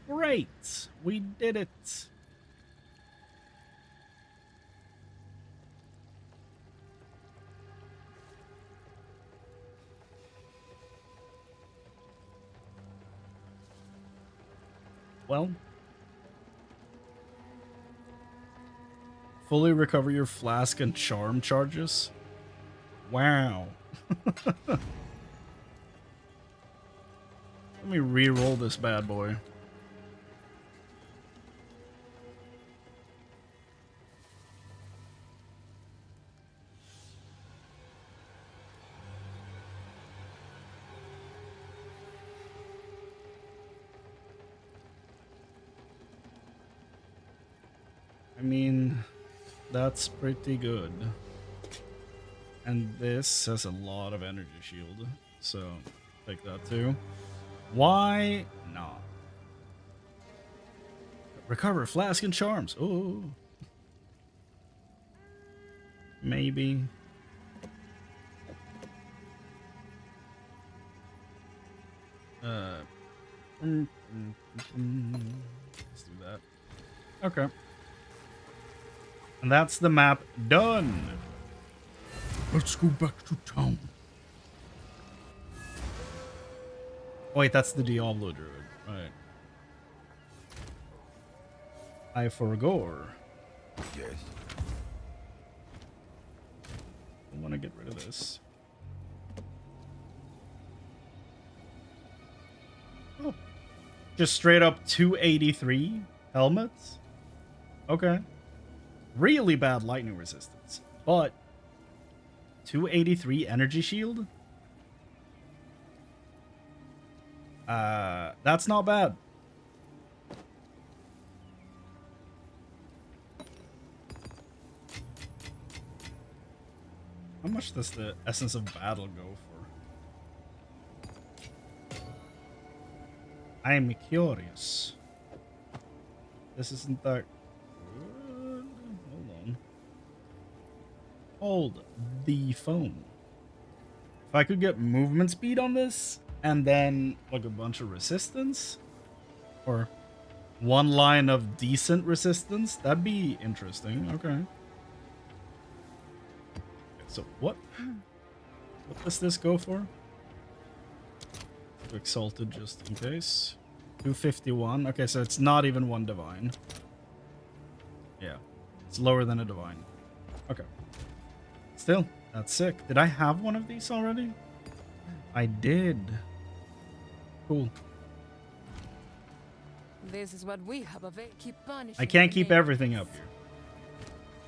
great. We did it. Well, fully recover your flask and charm charges. Wow. Let me re-roll this bad boy. I mean, that's pretty good. And this has a lot of energy shield, so take that too. Why not? Recover flask and charms. Oh, maybe. Let's do that. Okay. And that's the map done. Let's go back to town. Wait, that's the Diablo Druid. Right. I forgot. Yes. I want to get rid of this. Oh. Just straight up 283 helmets? Okay. Really bad lightning resistance, but 283 energy shield? That's not bad. How much does the Essence of Battle go for? I'm curious. This isn't that good. Hold on. Hold the phone. If I could get movement speed on this, and then like a bunch of resistance, or one line of decent resistance, that'd be interesting. Okay. so what does this go for? Exalted just in case. 251. Okay, so it's not even one divine. Yeah, it's lower than a divine. Okay. Still, that's sick. Did I have one of these already? I did. Cool. This is what we have available. Keep punishing. I can't the keep neighbors. everything up here.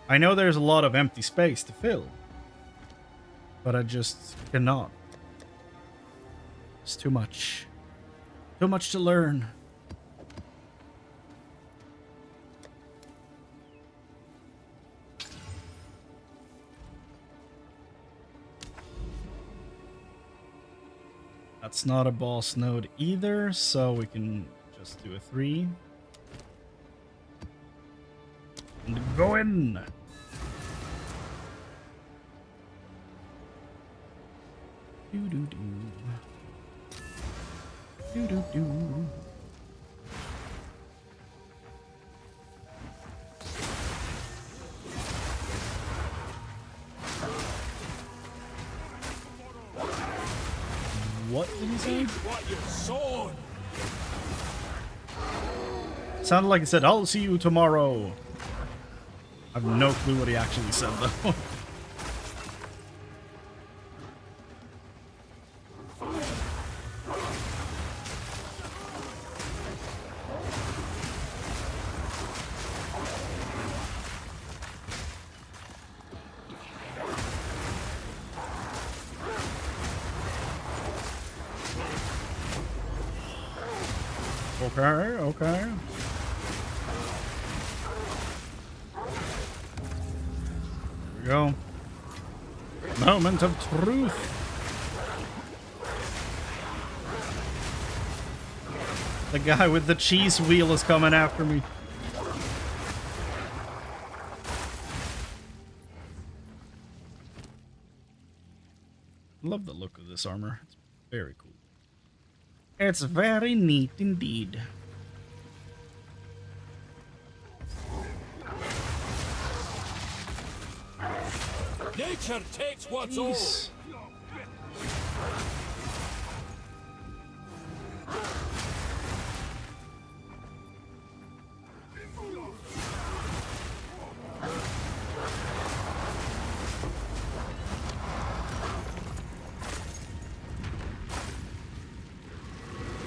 I know there's a lot of empty space to fill, but I just cannot. It's too much. Too much to learn. That's not a boss node either, so we can just do a 3. And go in! Do-do-do. Do-do-do. What did he say? What you sown? Sounded like he said, I'll see you tomorrow. I have no clue what he actually said, though. Okay. Here we go. Moment of truth. The guy with the cheese wheel is coming after me. Love the look of this armor. It's very cool. It's very neat indeed. Nature takes what's ours.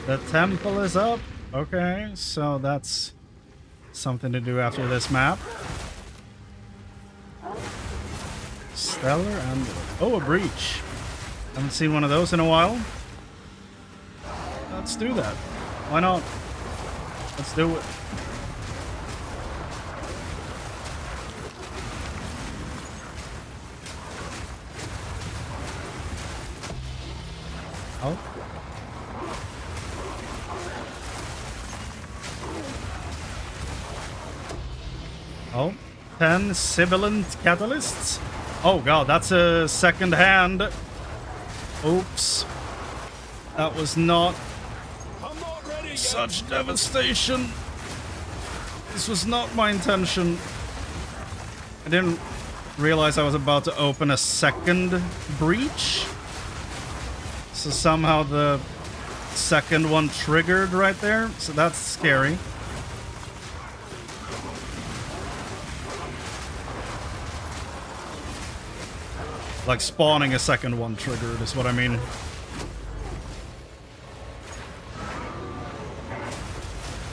The temple is up. Okay, so that's something to do after this map. Stellar and... oh, a breach. Haven't seen one of those in a while. Let's do that. Why not? Let's do it. Oh. Oh, 10 sibilant catalysts. Oh god, that's a second hand. Oops. That was not I'm not ready yet. such devastation. This was not my intention. I didn't realize I was about to open a second breach. So somehow the second one triggered right there. So that's scary. Like spawning a second one triggered is what I mean.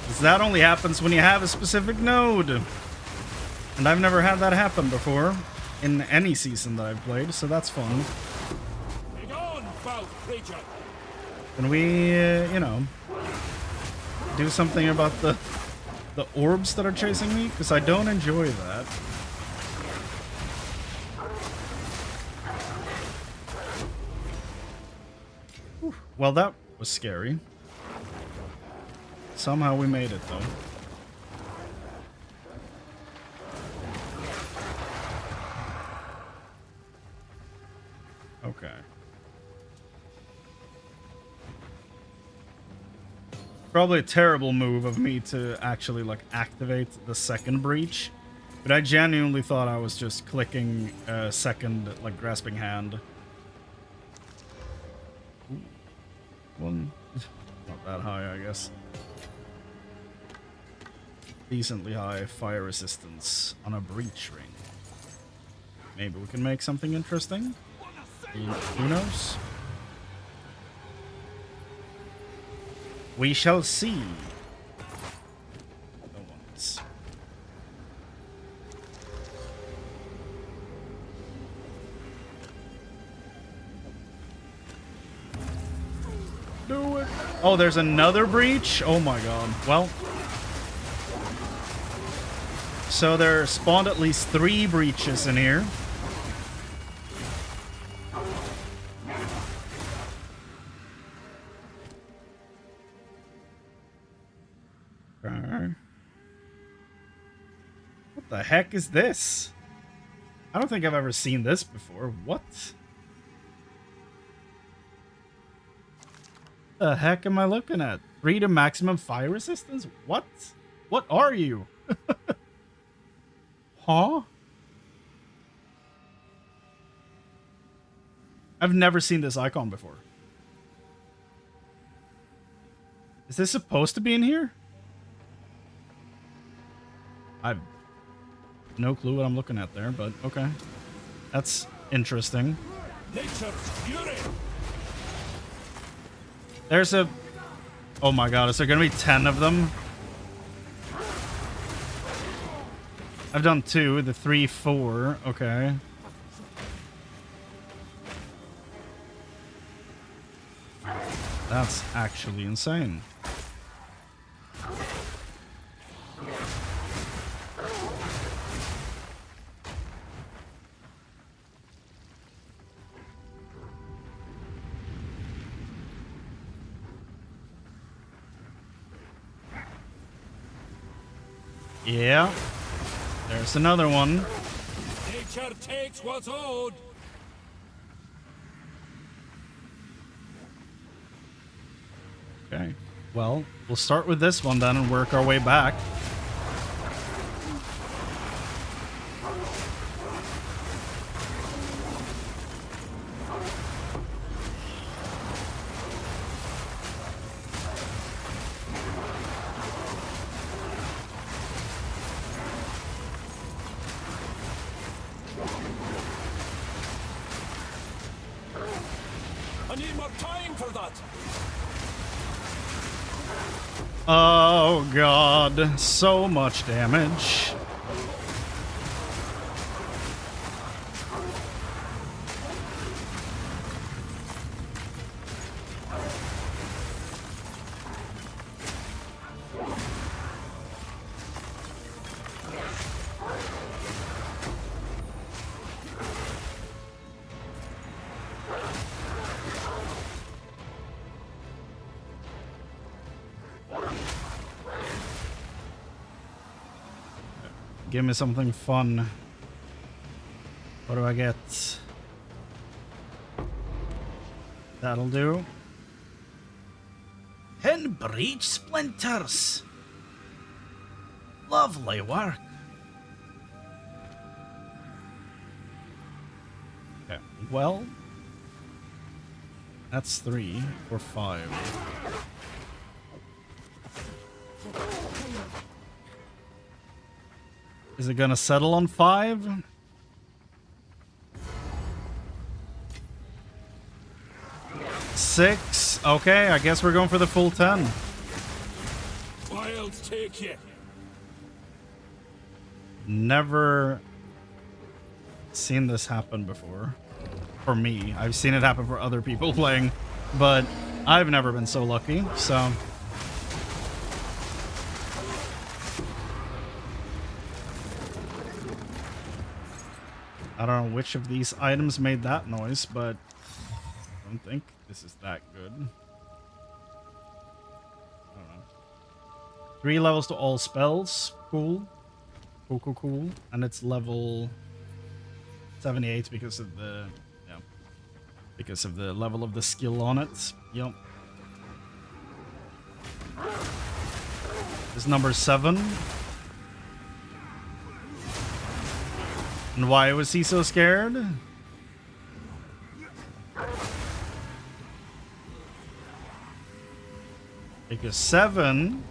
Because that only happens when you have a specific node. And I've never had that happen before in any season that I've played, so that's fun. Begone, foul creature. Can we, you know, do something about the orbs that are chasing me? Because I don't enjoy that. Well, that was scary. Somehow we made it, though. Okay. Probably a terrible move of me to actually, like, activate the second breach But I genuinely thought I was just clicking second, like, grasping hand. Ooh. One. Not that high, I guess. Decently high fire resistance on a breach ring. Maybe we can make something interesting. Who knows? We shall see. No one's. Do it. Oh, there's another breach? Oh my god. Well. So there spawned at least 3 breaches in here. What the heck is this? I don't think I've ever seen this before. What? The heck am I looking at? 3 to maximum fire resistance? What? What are you? Huh? I've never seen this icon before. Is this supposed to be in here? I've no clue what I'm looking at there, but okay. That's interesting. Nature's fury. There's a... Oh my god, is there gonna be 10 of them? I've done 2, the 3, 4. Okay. That's actually insane. Yeah. There's another one. Nature takes what's owed. Okay. Well, we'll start with this one then and work our way back. I need more time for that. Oh god, so much damage. Give me something fun. What do I get? That'll do. 10 breach splinters. Lovely work. Okay, well, that's 3 or 5. Is it gonna settle on 5? Six. Okay, I guess we're going for the full 10. Wild take you. Never seen this happen before. For me. I've seen it happen for other people playing, but I've never been so lucky, so... I don't know which of these items made that noise, but I don't think this is that good. I don't know. 3 levels to all spells. Cool. Cool, cool, cool. And it's level 78 because of the... yeah. Because of the level of the skill on it. Yep. This is number 7. And why was he so scared? Because 7...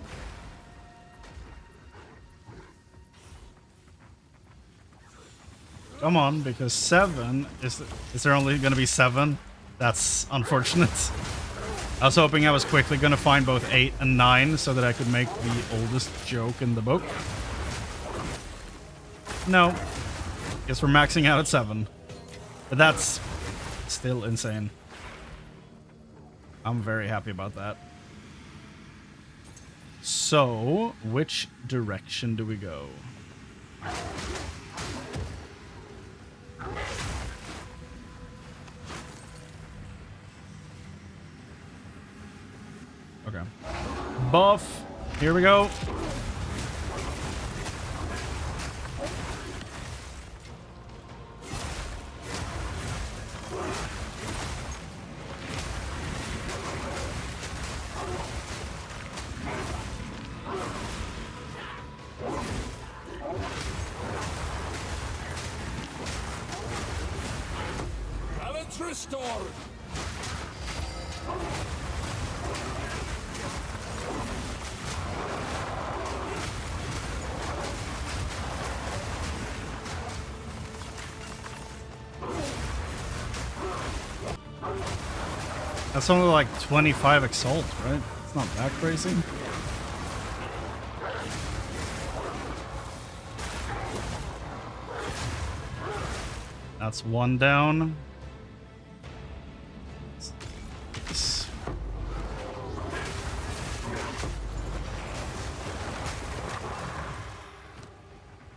Come on, because 7... Is there only going to be 7? That's unfortunate. I was hoping I was quickly going to find both 8 and 9 so that I could make the oldest joke in the book. No. Guess we're maxing out at 7. But that's still insane. I'm very happy about that. So, which direction do we go? Okay. Buff. Here we go. Balance restored. That's only like 25 Exalt, right? It's not that crazy. That's 1 down.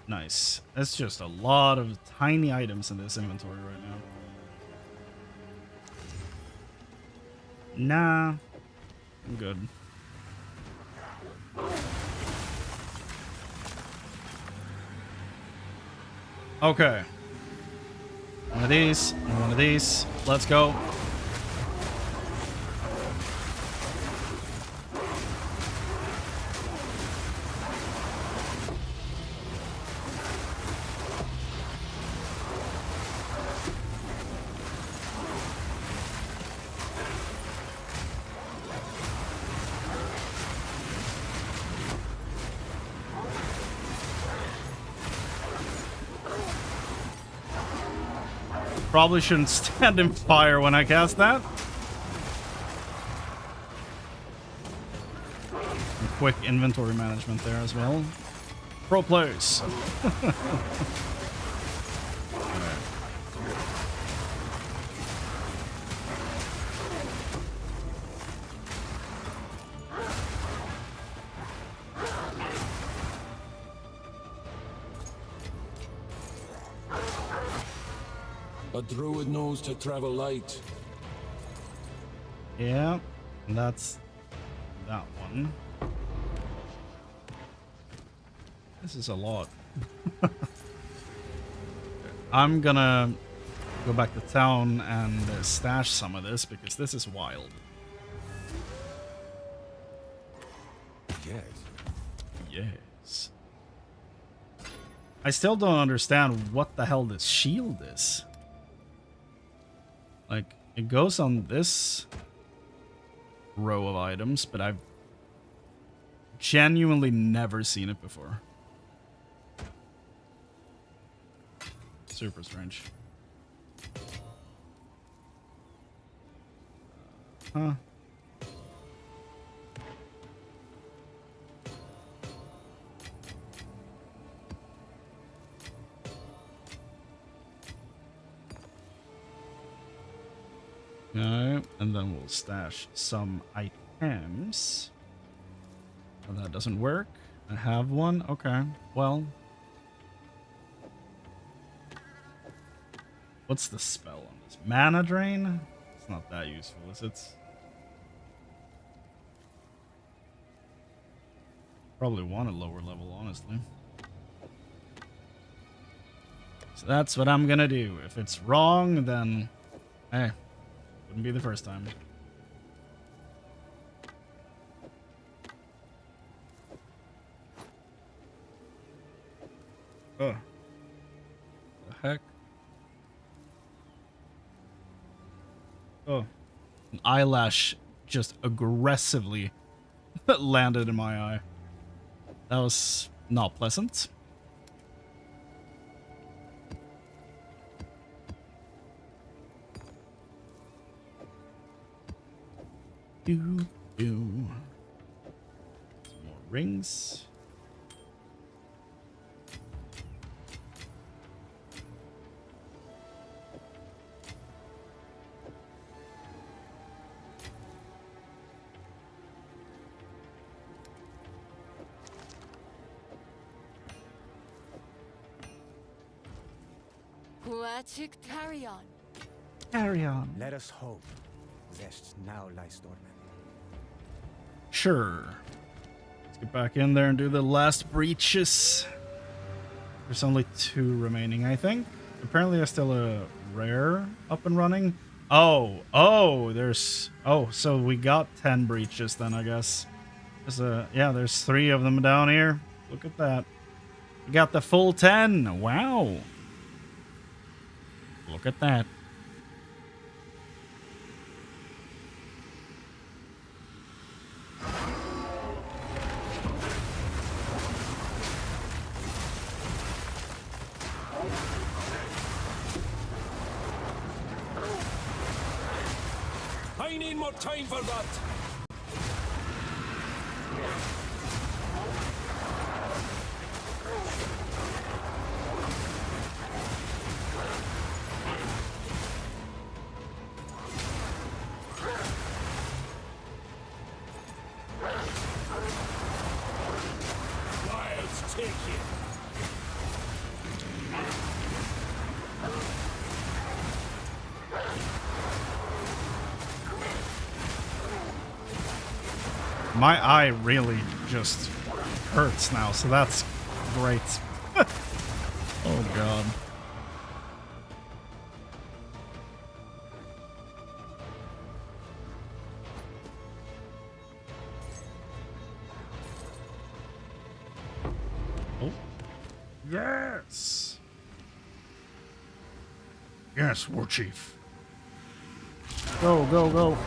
Nice. That's just a lot of tiny items in this inventory right now. Nah, I'm good. Okay. One of these, and one of these. Let's go. Probably shouldn't stand in fire when I cast that. Some quick inventory management there as well. Pro players. A druid knows to travel light. Yeah, that's that one. This is a lot. I'm gonna go back to town and stash some of this because this is wild. Yes. Yes. I still don't understand what the hell this shield is. Like, it goes on this row of items, but I've genuinely never seen it before. Super strange. Huh. No, and then we'll stash some items. Oh, that doesn't work. I have one. Okay. Well, what's the spell on this? Mana drain? It's not that useful, is it? Probably want a lower level, honestly. So that's what I'm gonna do. If it's wrong, then hey. Wouldn't be the first time. The heck? Oh, an eyelash just aggressively landed in my eye. That was not pleasant. Do. Some more rings. Huachik Tarion. Carry on. Let us hope Zest now lies dormant. Sure. Let's get back in there and do the last breaches. There's only 2 remaining, I think. Apparently there's still a rare up and running. So we got 10 breaches then, I guess. There's 3 of them down here. Look at that. We got the full 10. Wow. Look at that. I need more time for that. Wilds take you. My eye really just hurts now, so that's great. Oh god. Oh. Yes. Yes, War Chief. Go, go, go.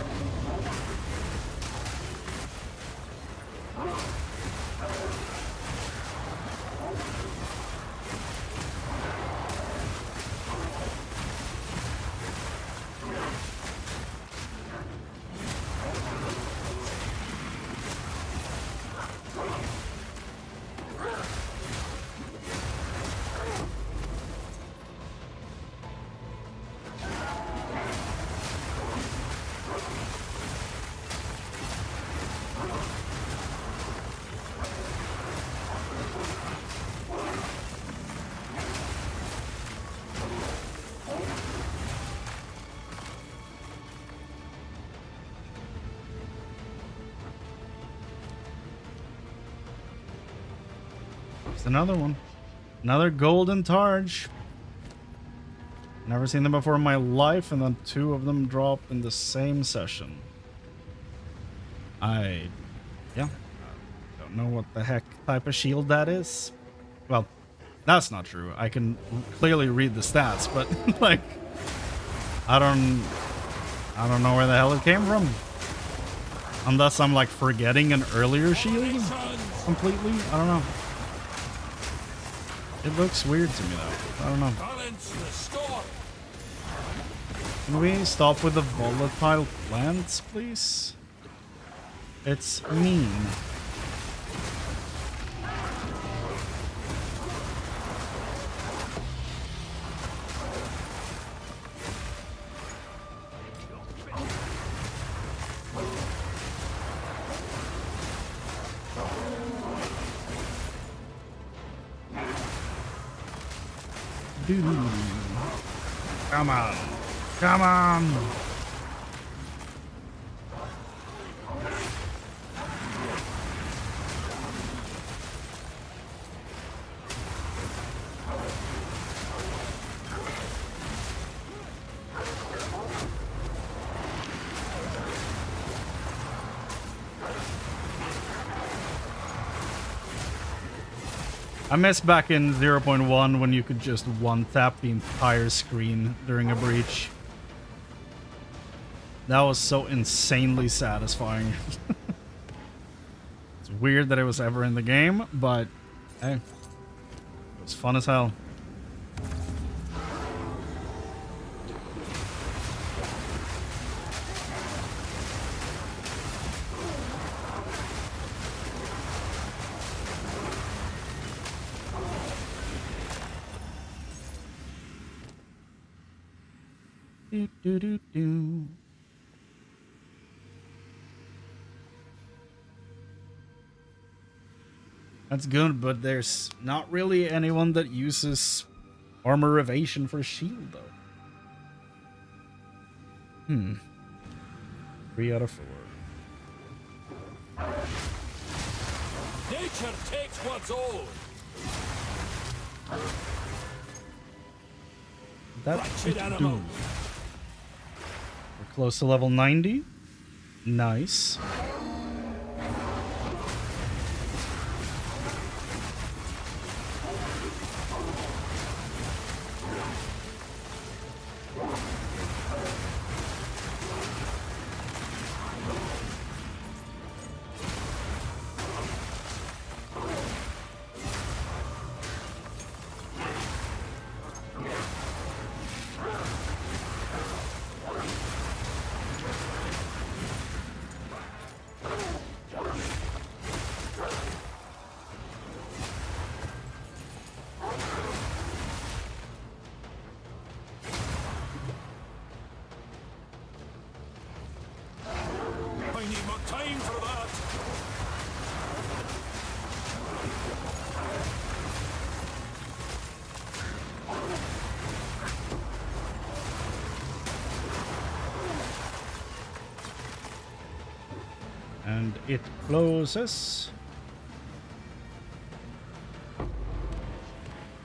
Another one. Another golden targe. Never seen them before in my life, and then 2 of them dropped in the same session. I don't know what the heck type of shield that is. Well, that's not true. I can clearly read the stats, but like I don't know where the hell it came from. Unless I'm like forgetting an earlier shield completely. I don't know. It looks weird to me though. I don't know. Can we stop with the volatile plants, please? It's mean. Dude. Come on. Come on. I miss back in 0.1 when you could just one-tap the entire screen during a breach. That was so insanely satisfying. It's weird that it was ever in the game, but hey, it was fun as hell. Do, do, do, do. That's good, but there's not really anyone that uses armor evasion for shield, though. 3 out of 4. Nature takes what's old. That's Wretched animal. We're close to level 90. Nice. I need more time for that. And it closes.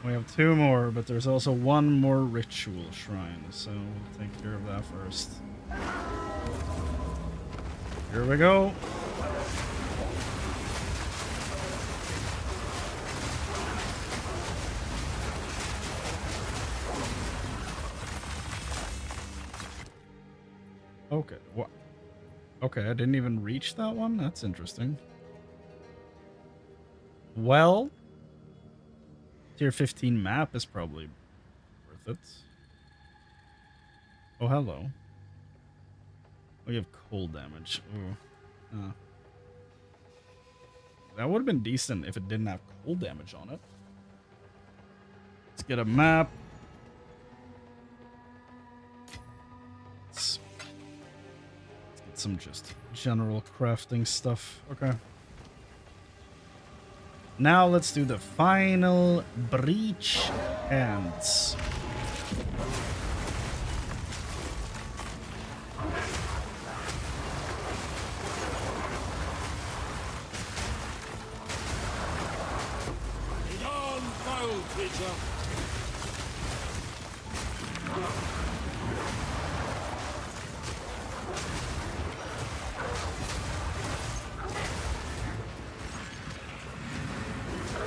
We have 2 more, but there's also 1 more ritual shrine, so we'll take care of that first. Here we go. Okay, what? Okay, I didn't even reach that one? That's interesting. Well, tier 15 map is probably worth it. Oh, hello. Oh, you have cold damage. Ooh. That would have been decent if it didn't have cold damage on it. Let's get a map. Let's get some just general crafting stuff. Okay. Now let's do the final breach hands. Begone, foul creature.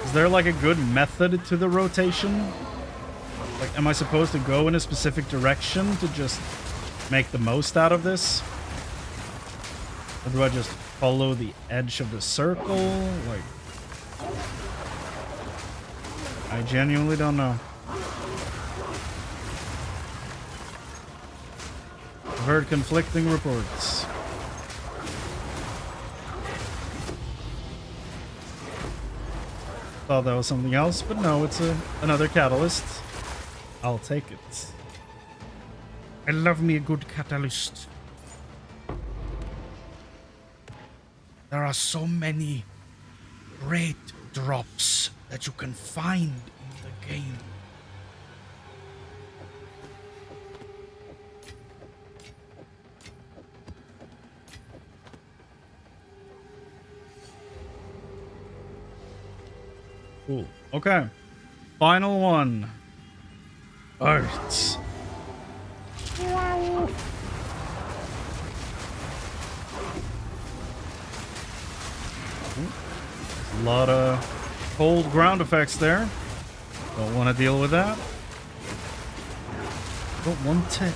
Is there like a good method to the rotation? Like, am I supposed to go in a specific direction to just make the most out of this? Or do I just follow the edge of the circle? Like, I genuinely don't know. I've heard conflicting reports. Thought that was something else, but no, it's another catalyst. I'll take it. I love me a good catalyst. There are so many great drops that you can find in the game. Cool. Okay. Final one. Art. Wow. A lot of Cold ground effects there. Don't want to deal with that. Don't want to.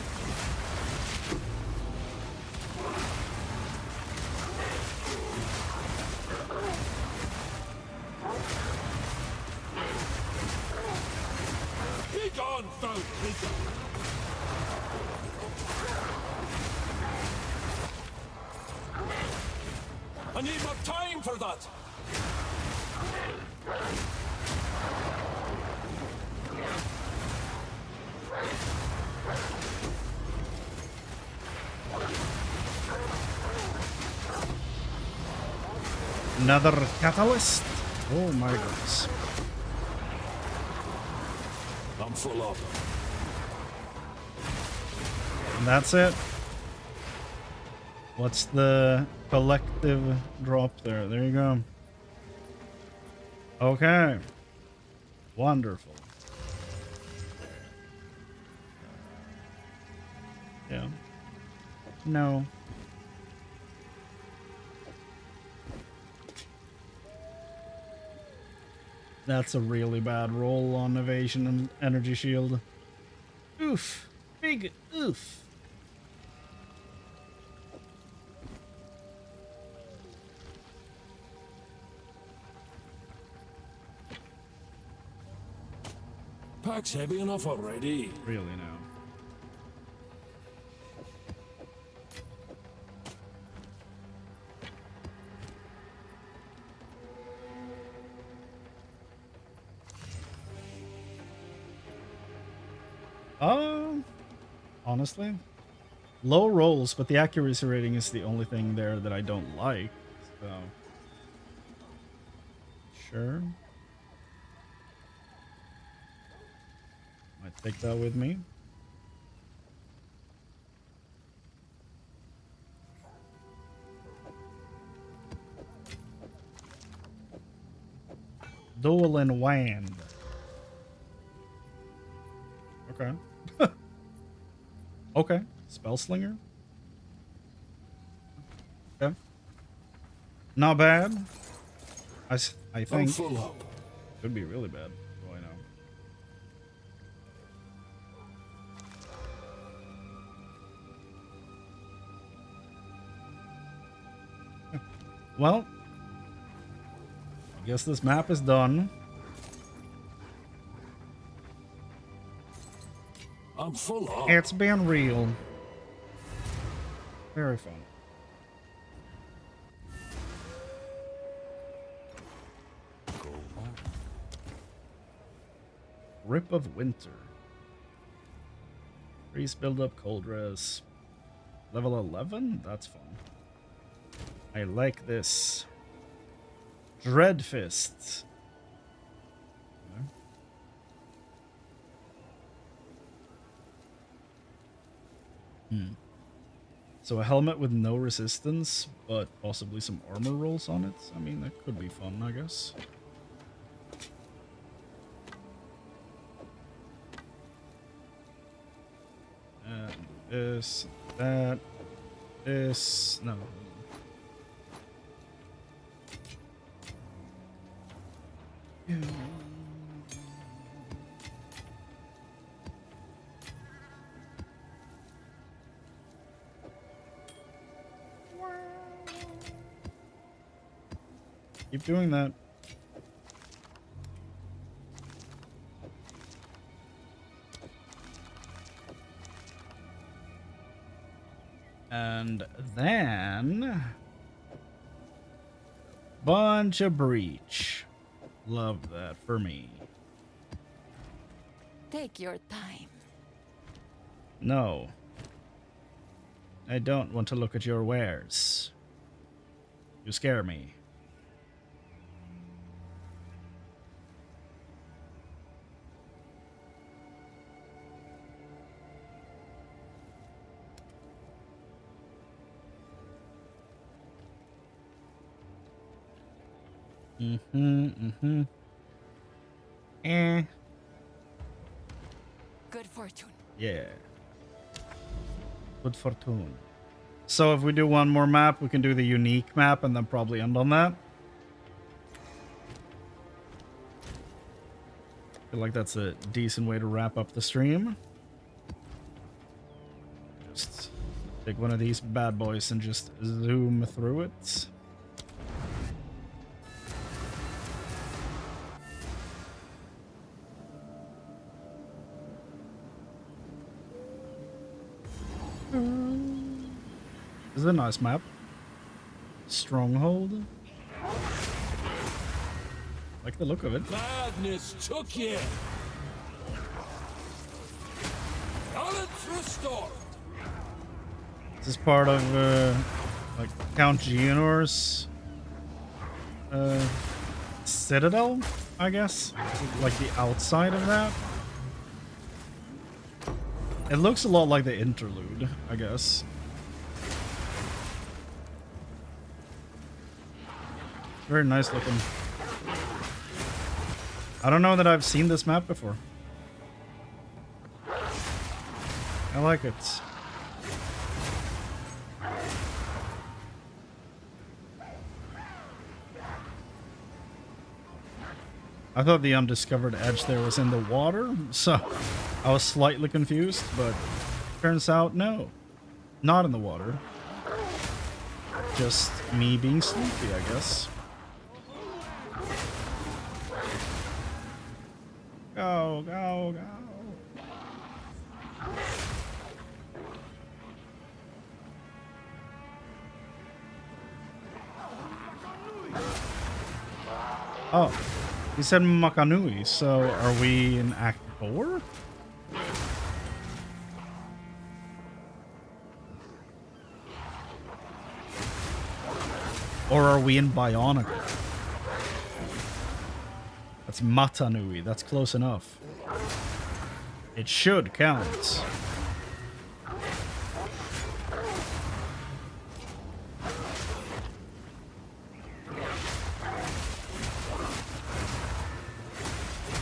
Be gone, foul creature! I need more time for that! Another catalyst. Oh my goodness. I'm full up. And that's it. What's the collective drop there? There you go. Okay. Wonderful. Yeah. No. That's a really bad roll on evasion and energy shield. Oof. Big oof. Pack's heavy enough already. Really now. Honestly, low rolls, but the accuracy rating is the only thing there that I don't like. So, sure, might take that with me. Duel and Wand. Okay. Okay. Spellslinger. Okay. Not bad. I I'm think. full up. Could be really bad. Oh, I know. Well, I guess this map is done. I'm full up. It's been real. Very fun. Rip of Winter. Freeze build up cold res. Level 11? That's fun. I like this. Dread Fists. So a helmet with no resistance, but possibly some armor rolls on it. I mean, that could be fun, I guess. And this, that, this, no. Yeah. Keep doing that. And then bunch of breach. Love that for me. Take your time. No. I don't want to look at your wares. You scare me. Good fortune. Yeah. Good fortune. So if we do one more map, we can do the unique map and then probably end on that. feel like that's a decent way to wrap up the stream. Just take one of these bad boys and just zoom through it. This is a nice map. Stronghold. Like the look of it. Madness took you. Balance restored. This is part of like Count Geonor's citadel, I guess. Like the outside of that. It looks a lot like the interlude, I guess. Very nice looking. I don't know that I've seen this map before. I like it. I thought the undiscovered edge there was in the water, so I was slightly confused, but turns out no. Not in the water. Just me being sleepy, I guess. Go, go, go. Oh, he said Makanui, so are we in Act 4? Or are we in Bionicle? That's Matanui, that's close enough. It should count.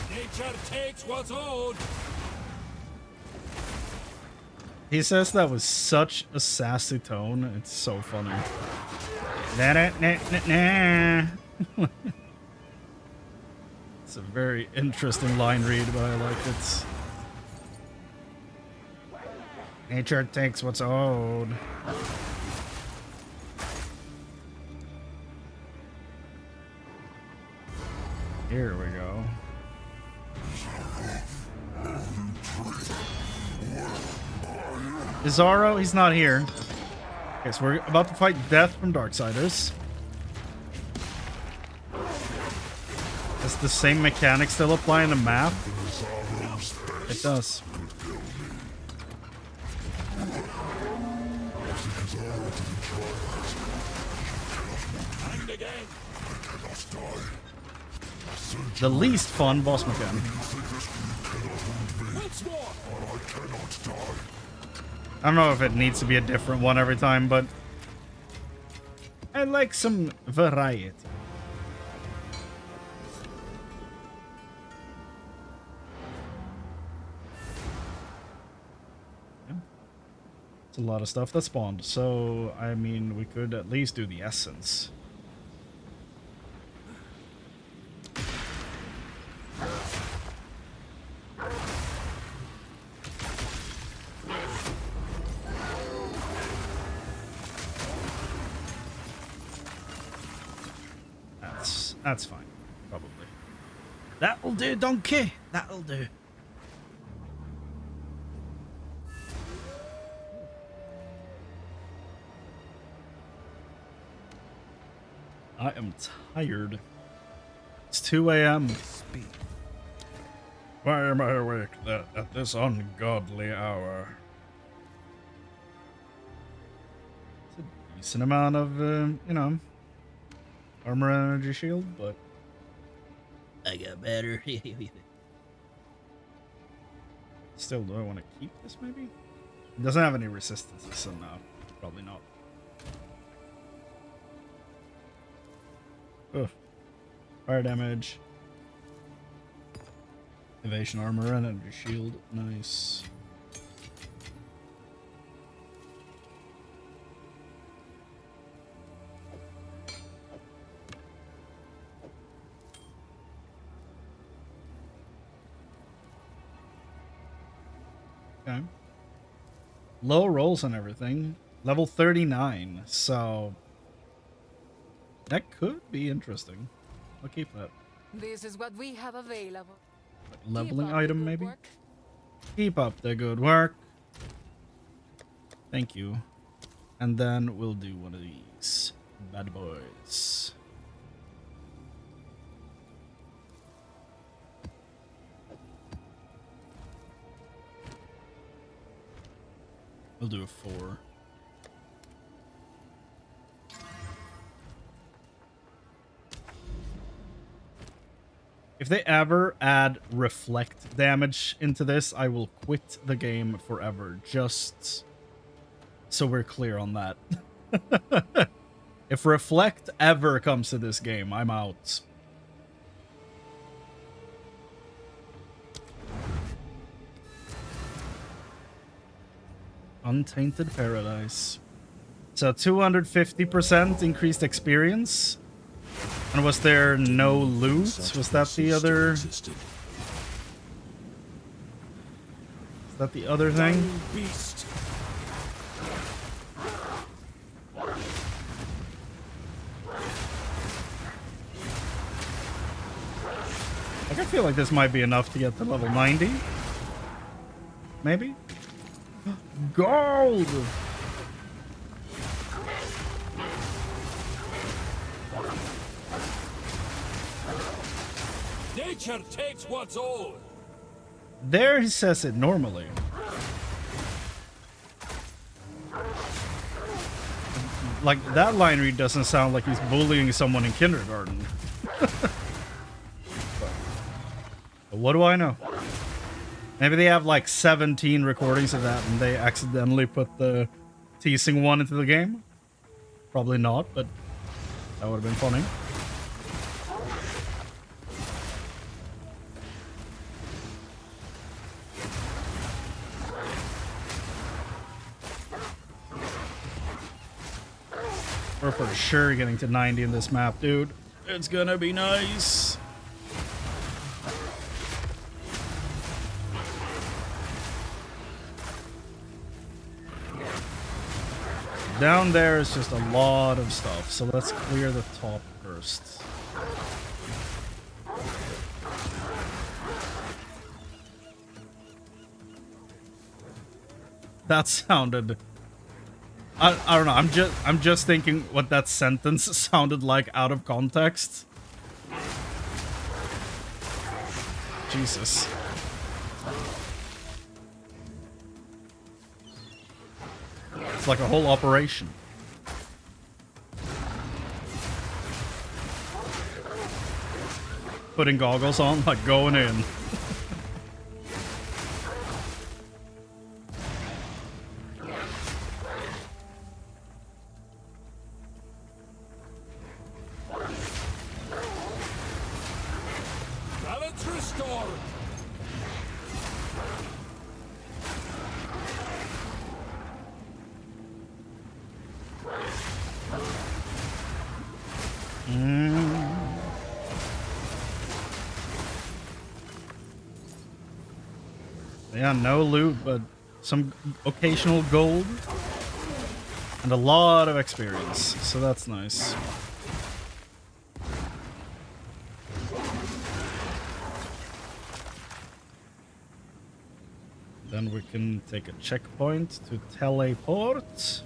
Nature takes what's owed. He says that with such a sassy tone, it's so funny. It's a very interesting line read, but I like it. Nature takes what's owed. Here we go. Is Zaro? He's not here. Okay, so we're about to fight Death from Darksiders. Does the same mechanic still apply in the map? It does. The least fun boss mechanic. I don't know if it needs to be a different one every time, but I like some variety. Yeah. It's a lot of stuff that spawned, so I mean, we could at least do the essence. That's fine, probably. That'll do, donkey. That'll do. I am tired. It's 2 a.m. Why am I awake at this ungodly hour? It's a decent amount of, you know, armor energy shield, but I got better. Still, do I want to keep this maybe? It doesn't have any resistance, so no, probably not. Ugh. Fire damage. Evasion armor and energy shield. Nice. Okay. Low rolls and everything. Level 39. So that could be interesting. I'll keep that. This is what we have available. Like leveling Keep up the item, good maybe? work. Keep up the good work. Thank you. And then we'll do one of these bad boys. We'll do a 4. If they ever add reflect damage into this, I will quit the game forever. Just so we're clear on that. If reflect ever comes to this game, I'm out. Untainted Paradise. So 250% increased experience. And was there no loot? Was that the other? Is that the other thing? Beast. Like, I feel like this might be enough to get to level 90. Maybe? Gold! Nature takes what's old. There he says it normally. Like, that line read doesn't sound like he's bullying someone in kindergarten. But what do I know? Maybe they have like 17 recordings of that and they accidentally put the teasing one into the game. Probably not, but that would have been funny. We're for sure getting to 90 in this map, dude. It's gonna be nice. Down there is just a lot of stuff, so let's clear the top first. That sounded... I don't know, I'm just thinking what that sentence sounded like out of context. Jesus. It's like a whole operation. Putting goggles on, like going in. Balance restored. Yeah, no loot, but some occasional gold. And a lot of experience, so that's nice. Then we can take a checkpoint to teleport.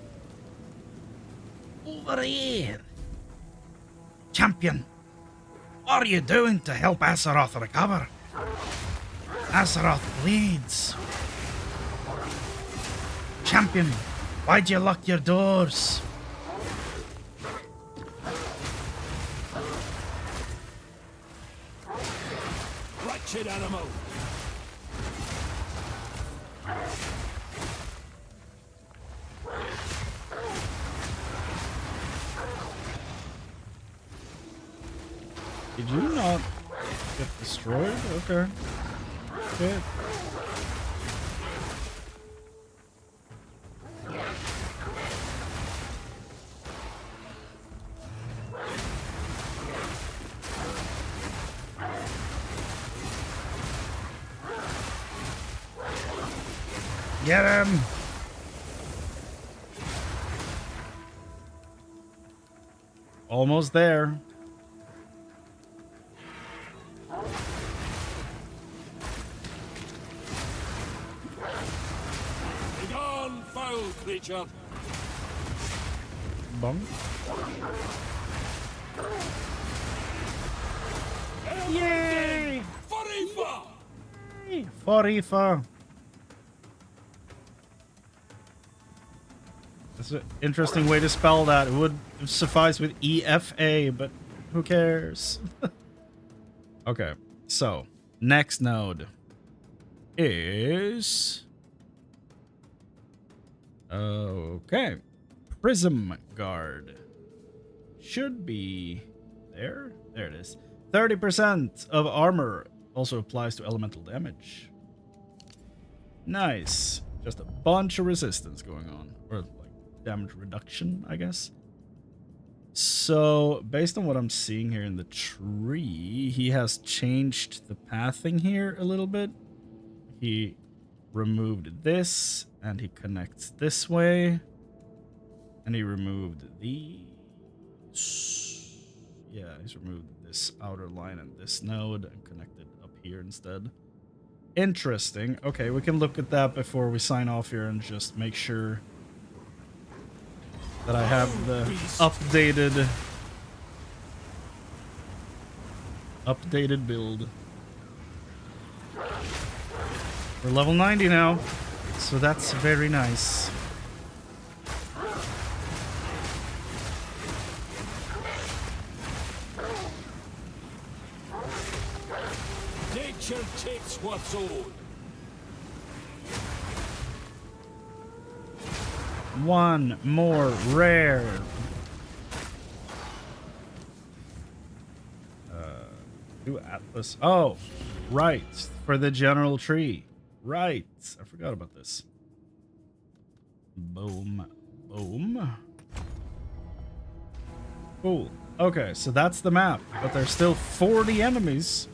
Over here! Champion! What are you doing to help Azeroth recover? Azeroth bleeds. Champion, why'd you lock your doors? Wretched animal. Did you not get destroyed? Okay. Good. Get him! Almost there. Begone, foul creature! Bong. Yay! Farifa! Farifa. That's an interesting way to spell that. It would suffice with EFA, but who cares? Okay, so next node is... Okay. Prism Guard. Should be there. There it is. 30% of armor also applies to elemental damage. Nice. Just a bunch of resistance going on. Or like damage reduction, I guess. So, based on what I'm seeing here in the tree, he has changed the pathing here a little bit. He removed this, and he connects this way. And he removed these. Yeah, he's removed this outer line and this node and connected up here instead. Interesting. Okay, we can look at that before we sign off here and just make sure that I have the updated build. We're level 90 now, so that's very nice. Nature takes what's owed. One more rare. Do Atlas. Oh, right. For the general tree. Right. I forgot about this. Boom. Boom. Cool. Okay, so that's the map. But there's still 40 enemies.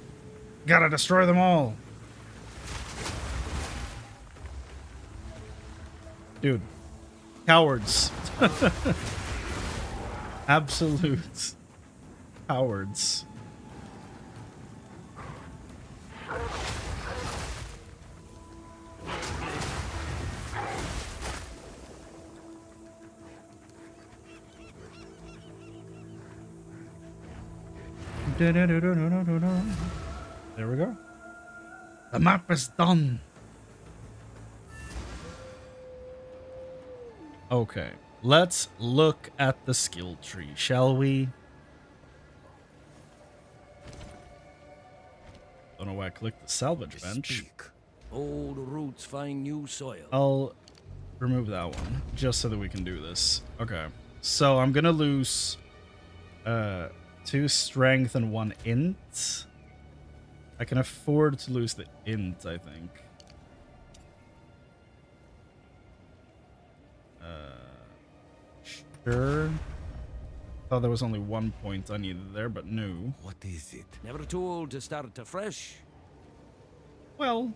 Gotta destroy them all. Dude. Cowards. Absolute cowards. There we go. The map is done. Okay, let's look at the skill tree, shall we? Don't know why I clicked the salvage bench. Speak. Old roots find new soil. I'll remove that one, just so that we can do this. Okay, so I'm gonna lose 2 strength and 1 int. I can afford to lose the int, I think. Sure. Thought there was only 1 point I needed there, but no. What is it? Never too old to start afresh. Well,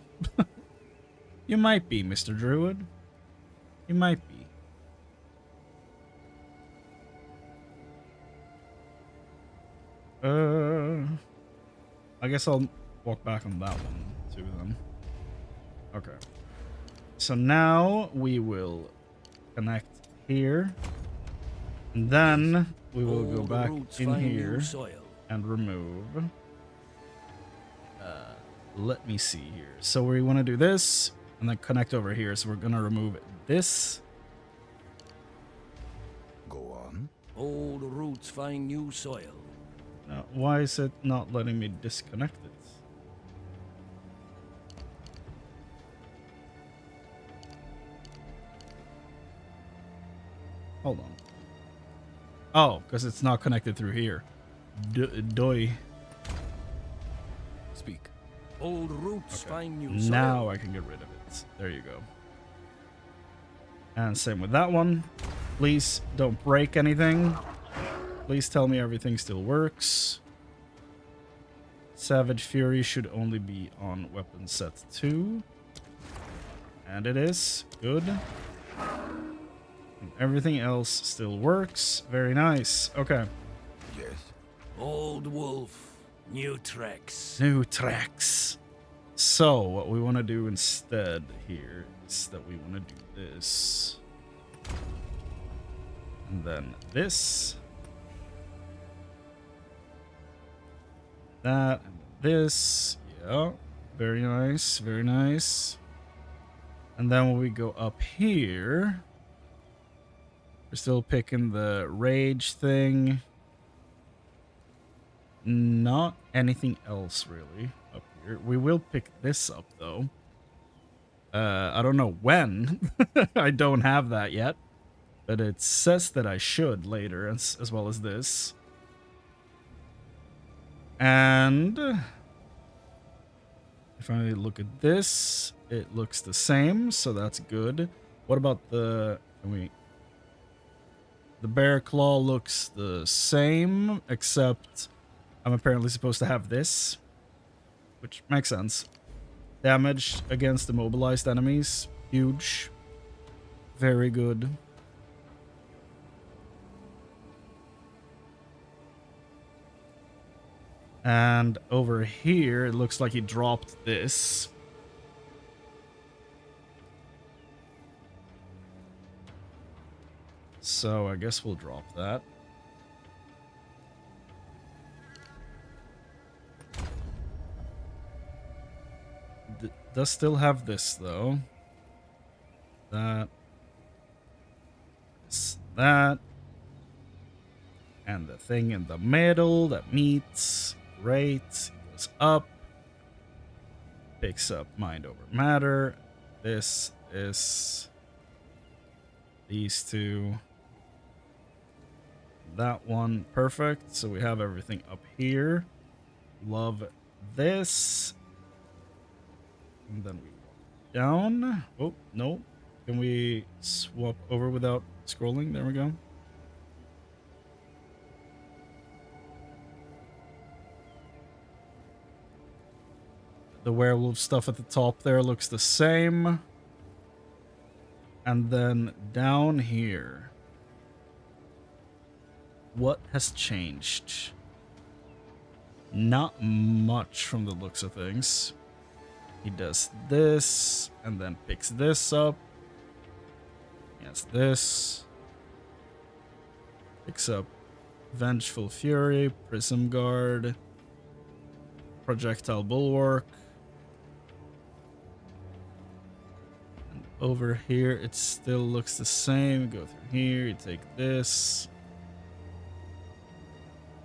you might be, Mr. Druid. You might be. I guess I'll walk back on that one too then. Okay. So now we will connect here. And then we will go back in here and remove. Let me see here. So we want to do this and then connect over here. So we're going to remove this. Go on. Old roots find new soil. Now, why is it not letting me disconnect it? Hold on. Oh, because it's not connected through here. Doi. Speak. Old roots find new soil. Now I can get rid of it. There you go. And same with that one. Please don't break anything. Please tell me everything still works. Savage Fury should only be on weapon set 2. And it is. Good. And everything else still works. Very nice. Okay. Yes. Old wolf, new tracks. New tracks. So, what we want to do instead here is that we want to do this. And then this. That. And this. Yeah. Very nice. Very nice. And then when we go up here, we're still picking the rage thing. Not anything else really up here. We will pick this up though. I don't know when. I don't have that yet. But it says that I should later, as well as this. And if I look at this, it looks the same, so that's good. What about the... The bear claw looks the same, except I'm apparently supposed to have this, which makes sense. Damage against immobilized enemies, huge. Very good. And over here, it looks like he dropped this. So I guess we'll drop that. Does still have this though. That. That. And the thing in the middle that meets. Great. Goes up. Picks up mind over matter. This is these two. That one. Perfect. So we have everything up here. Love this. And then we walk down. Oh, no. Can we swap over without scrolling? There we go. The werewolf stuff at the top there looks the same. And then down here. What has changed? Not much from the looks of things. He does this, and then picks this up. He has this. Picks up Vengeful Fury, Prism Guard, Projectile Bulwark. And over here, it still looks the same. Go through here, you take this.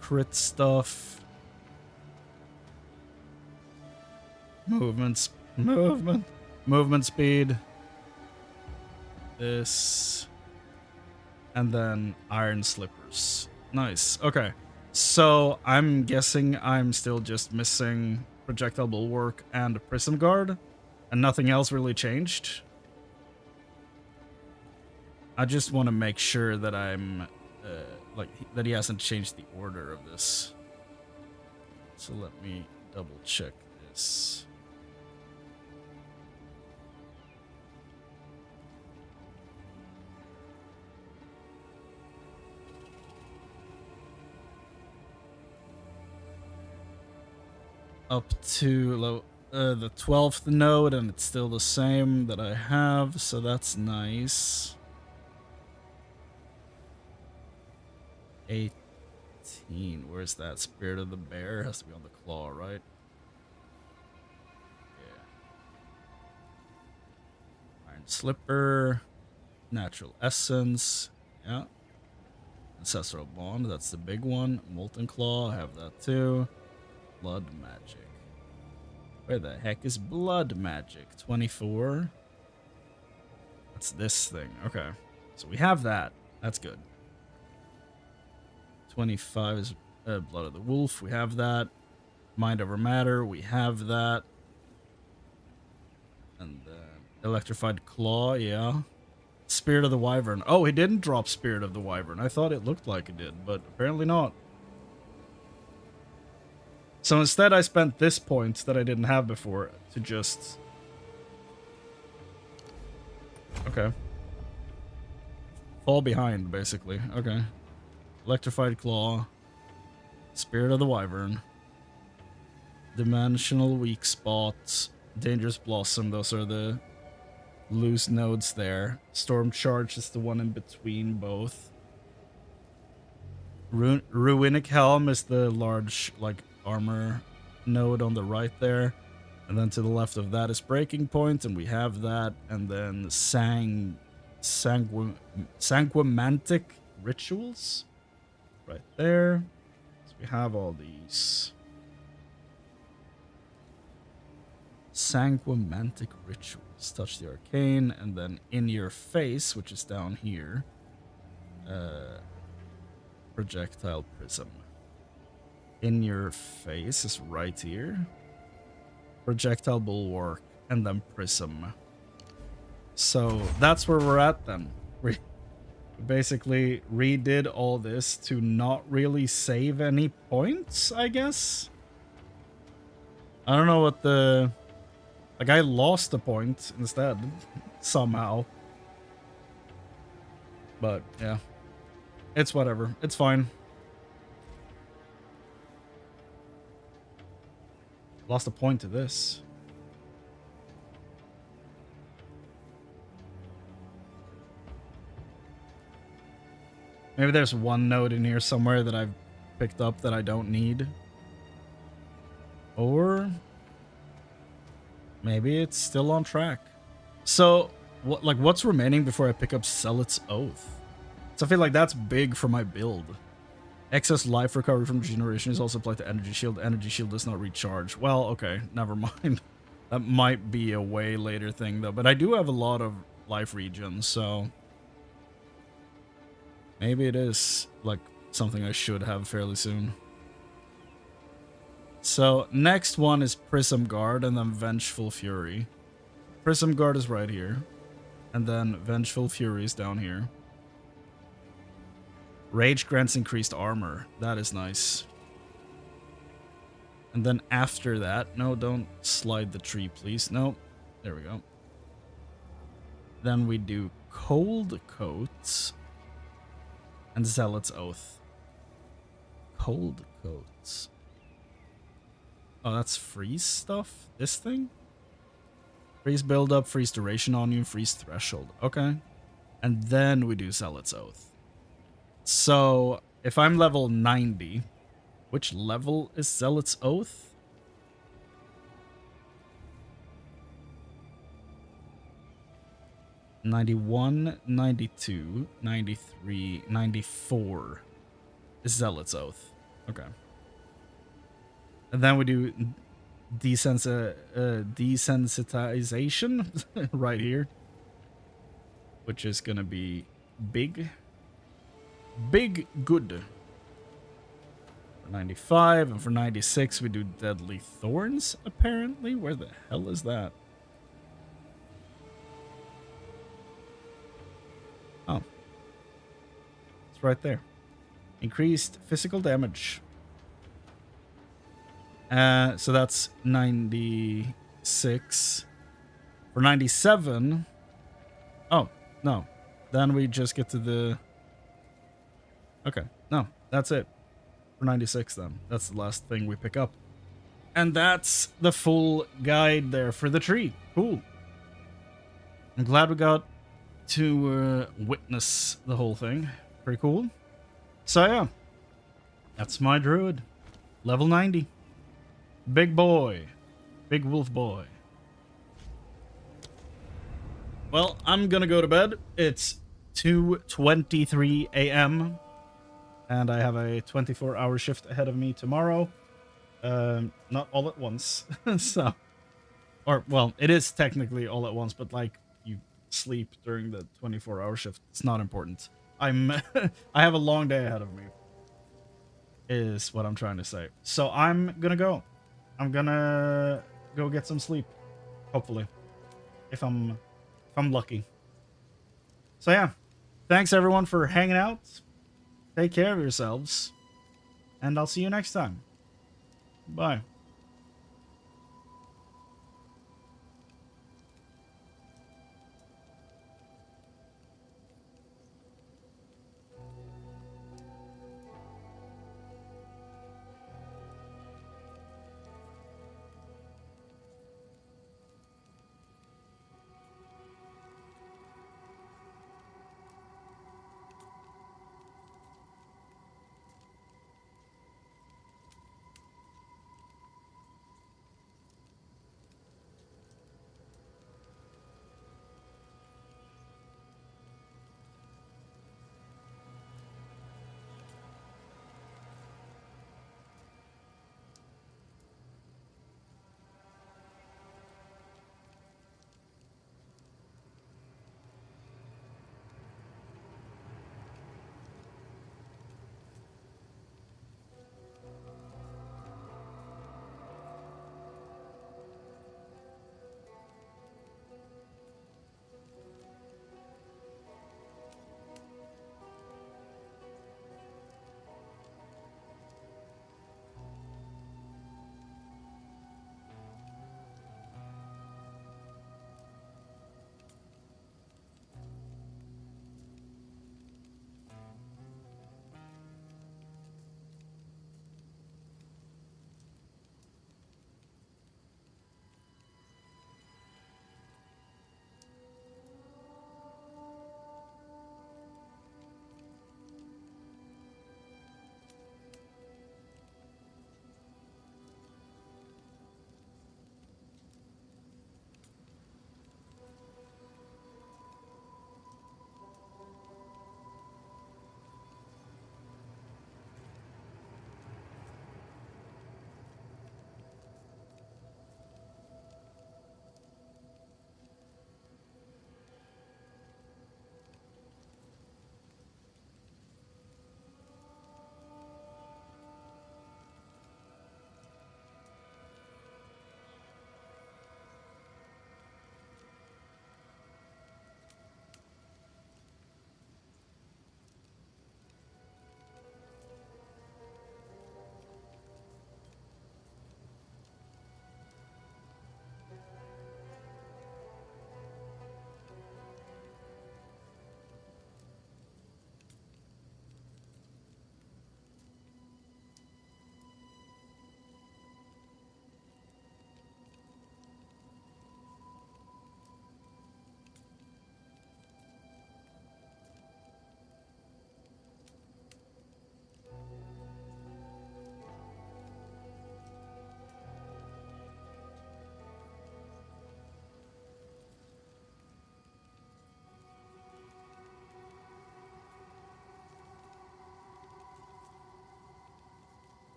Crit stuff. Movement speed. This. And then iron slippers. Nice. Okay. So I'm guessing I'm still just missing projectile bulwark and prism guard, and nothing else really changed. I just want to make sure that I'm that he hasn't changed the order of this. So let me double check this. Up to the 12th node, and it's still the same that I have, so that's nice. 18. Where's that? Spirit of the Bear has to be on the claw, right? Yeah. Iron Slipper. Natural Essence. Yeah. Ancestral Bond, that's the big one. Molten Claw, I have that too. Blood Magic. Where the heck is Blood Magic? 24. That's this thing. Okay. So we have that. That's good. 25 is Blood of the Wolf. We have that. Mind Over Matter. We have that. And Electrified Claw. Yeah. Spirit of the Wyvern. Oh, he didn't drop Spirit of the Wyvern. I thought it looked like it did, but apparently not. So instead I spent this point that I didn't have before to just Okay. Fall behind, basically. Okay. Electrified Claw. Spirit of the Wyvern. Dimensional Weak Spot. Dangerous Blossom. Those are the loose nodes there. Storm Charge is the one in between both. Ruinic Helm is the large, like, armor node on the right there. And then to the left of that is Breaking Point, and we have that. And then Sanguimantic Rituals. Right there. So we have all these. Sanguimantic Rituals. Touch the Arcane, and then In Your Face, which is down here. Projectile Prism. In Your Face is right here. Projectile Bulwark, and then Prism. So that's where we're at then. We basically redid all this to not really save any points, I guess. I don't know what the... Like, I lost a point instead, somehow. But, yeah. It's whatever. It's fine. Lost a point to this. Maybe there's one node in here somewhere that I've picked up that I don't need. Or maybe it's still on track. So, what's remaining before I pick up Zealot's Oath? So I feel like that's big for my build. Excess life recovery from regeneration is also applied to Energy Shield. Energy Shield does not recharge. Well, okay, never mind. That might be a way later thing, though. But I do have a lot of life regen, so... Maybe it is, like, something I should have fairly soon. So, next one is Prism Guard, and then Vengeful Fury. Prism Guard is right here. And then Vengeful Fury is down here. Rage grants increased armor. That is nice. And then after that... No, don't slide the tree, please. No. There we go. Then we do Cold Coats. And Zealot's Oath. Cold Coats. Oh, that's freeze stuff? This thing? Freeze buildup, freeze duration on you, freeze threshold. Okay. And then we do Zealot's Oath. So, if I'm level 90, which level is Zealot's Oath? '91, 92, 93, 94 is Zealot's Oath. Okay. And then we do desensitization right here, which is gonna be big good. For 95, and for 96 we do Deadly Thorns, apparently. Where the hell is that? Oh. It's right there. Increased physical damage. So that's 96. For 97... Oh, no. Then we just get to the... Okay, no, that's it. For 96 then. That's the last thing we pick up. And that's the full guide there for the tree. Cool. I'm glad we got to witness the whole thing. Pretty cool. So yeah, that's my druid. Level 90. Big boy. Big wolf boy. Well, I'm gonna go to bed. It's 2:23 a.m. and I have a 24-hour shift ahead of me tomorrow. Not all at once. So, or, well, it is technically all at once, but like, you sleep during the 24-hour shift. It's not important. I have a long day ahead of me, is what I'm trying to say. So I'm gonna go. I'm gonna go get some sleep, hopefully, if I'm lucky. So yeah, thanks everyone for hanging out. Take care of yourselves, and I'll see you next time. Bye.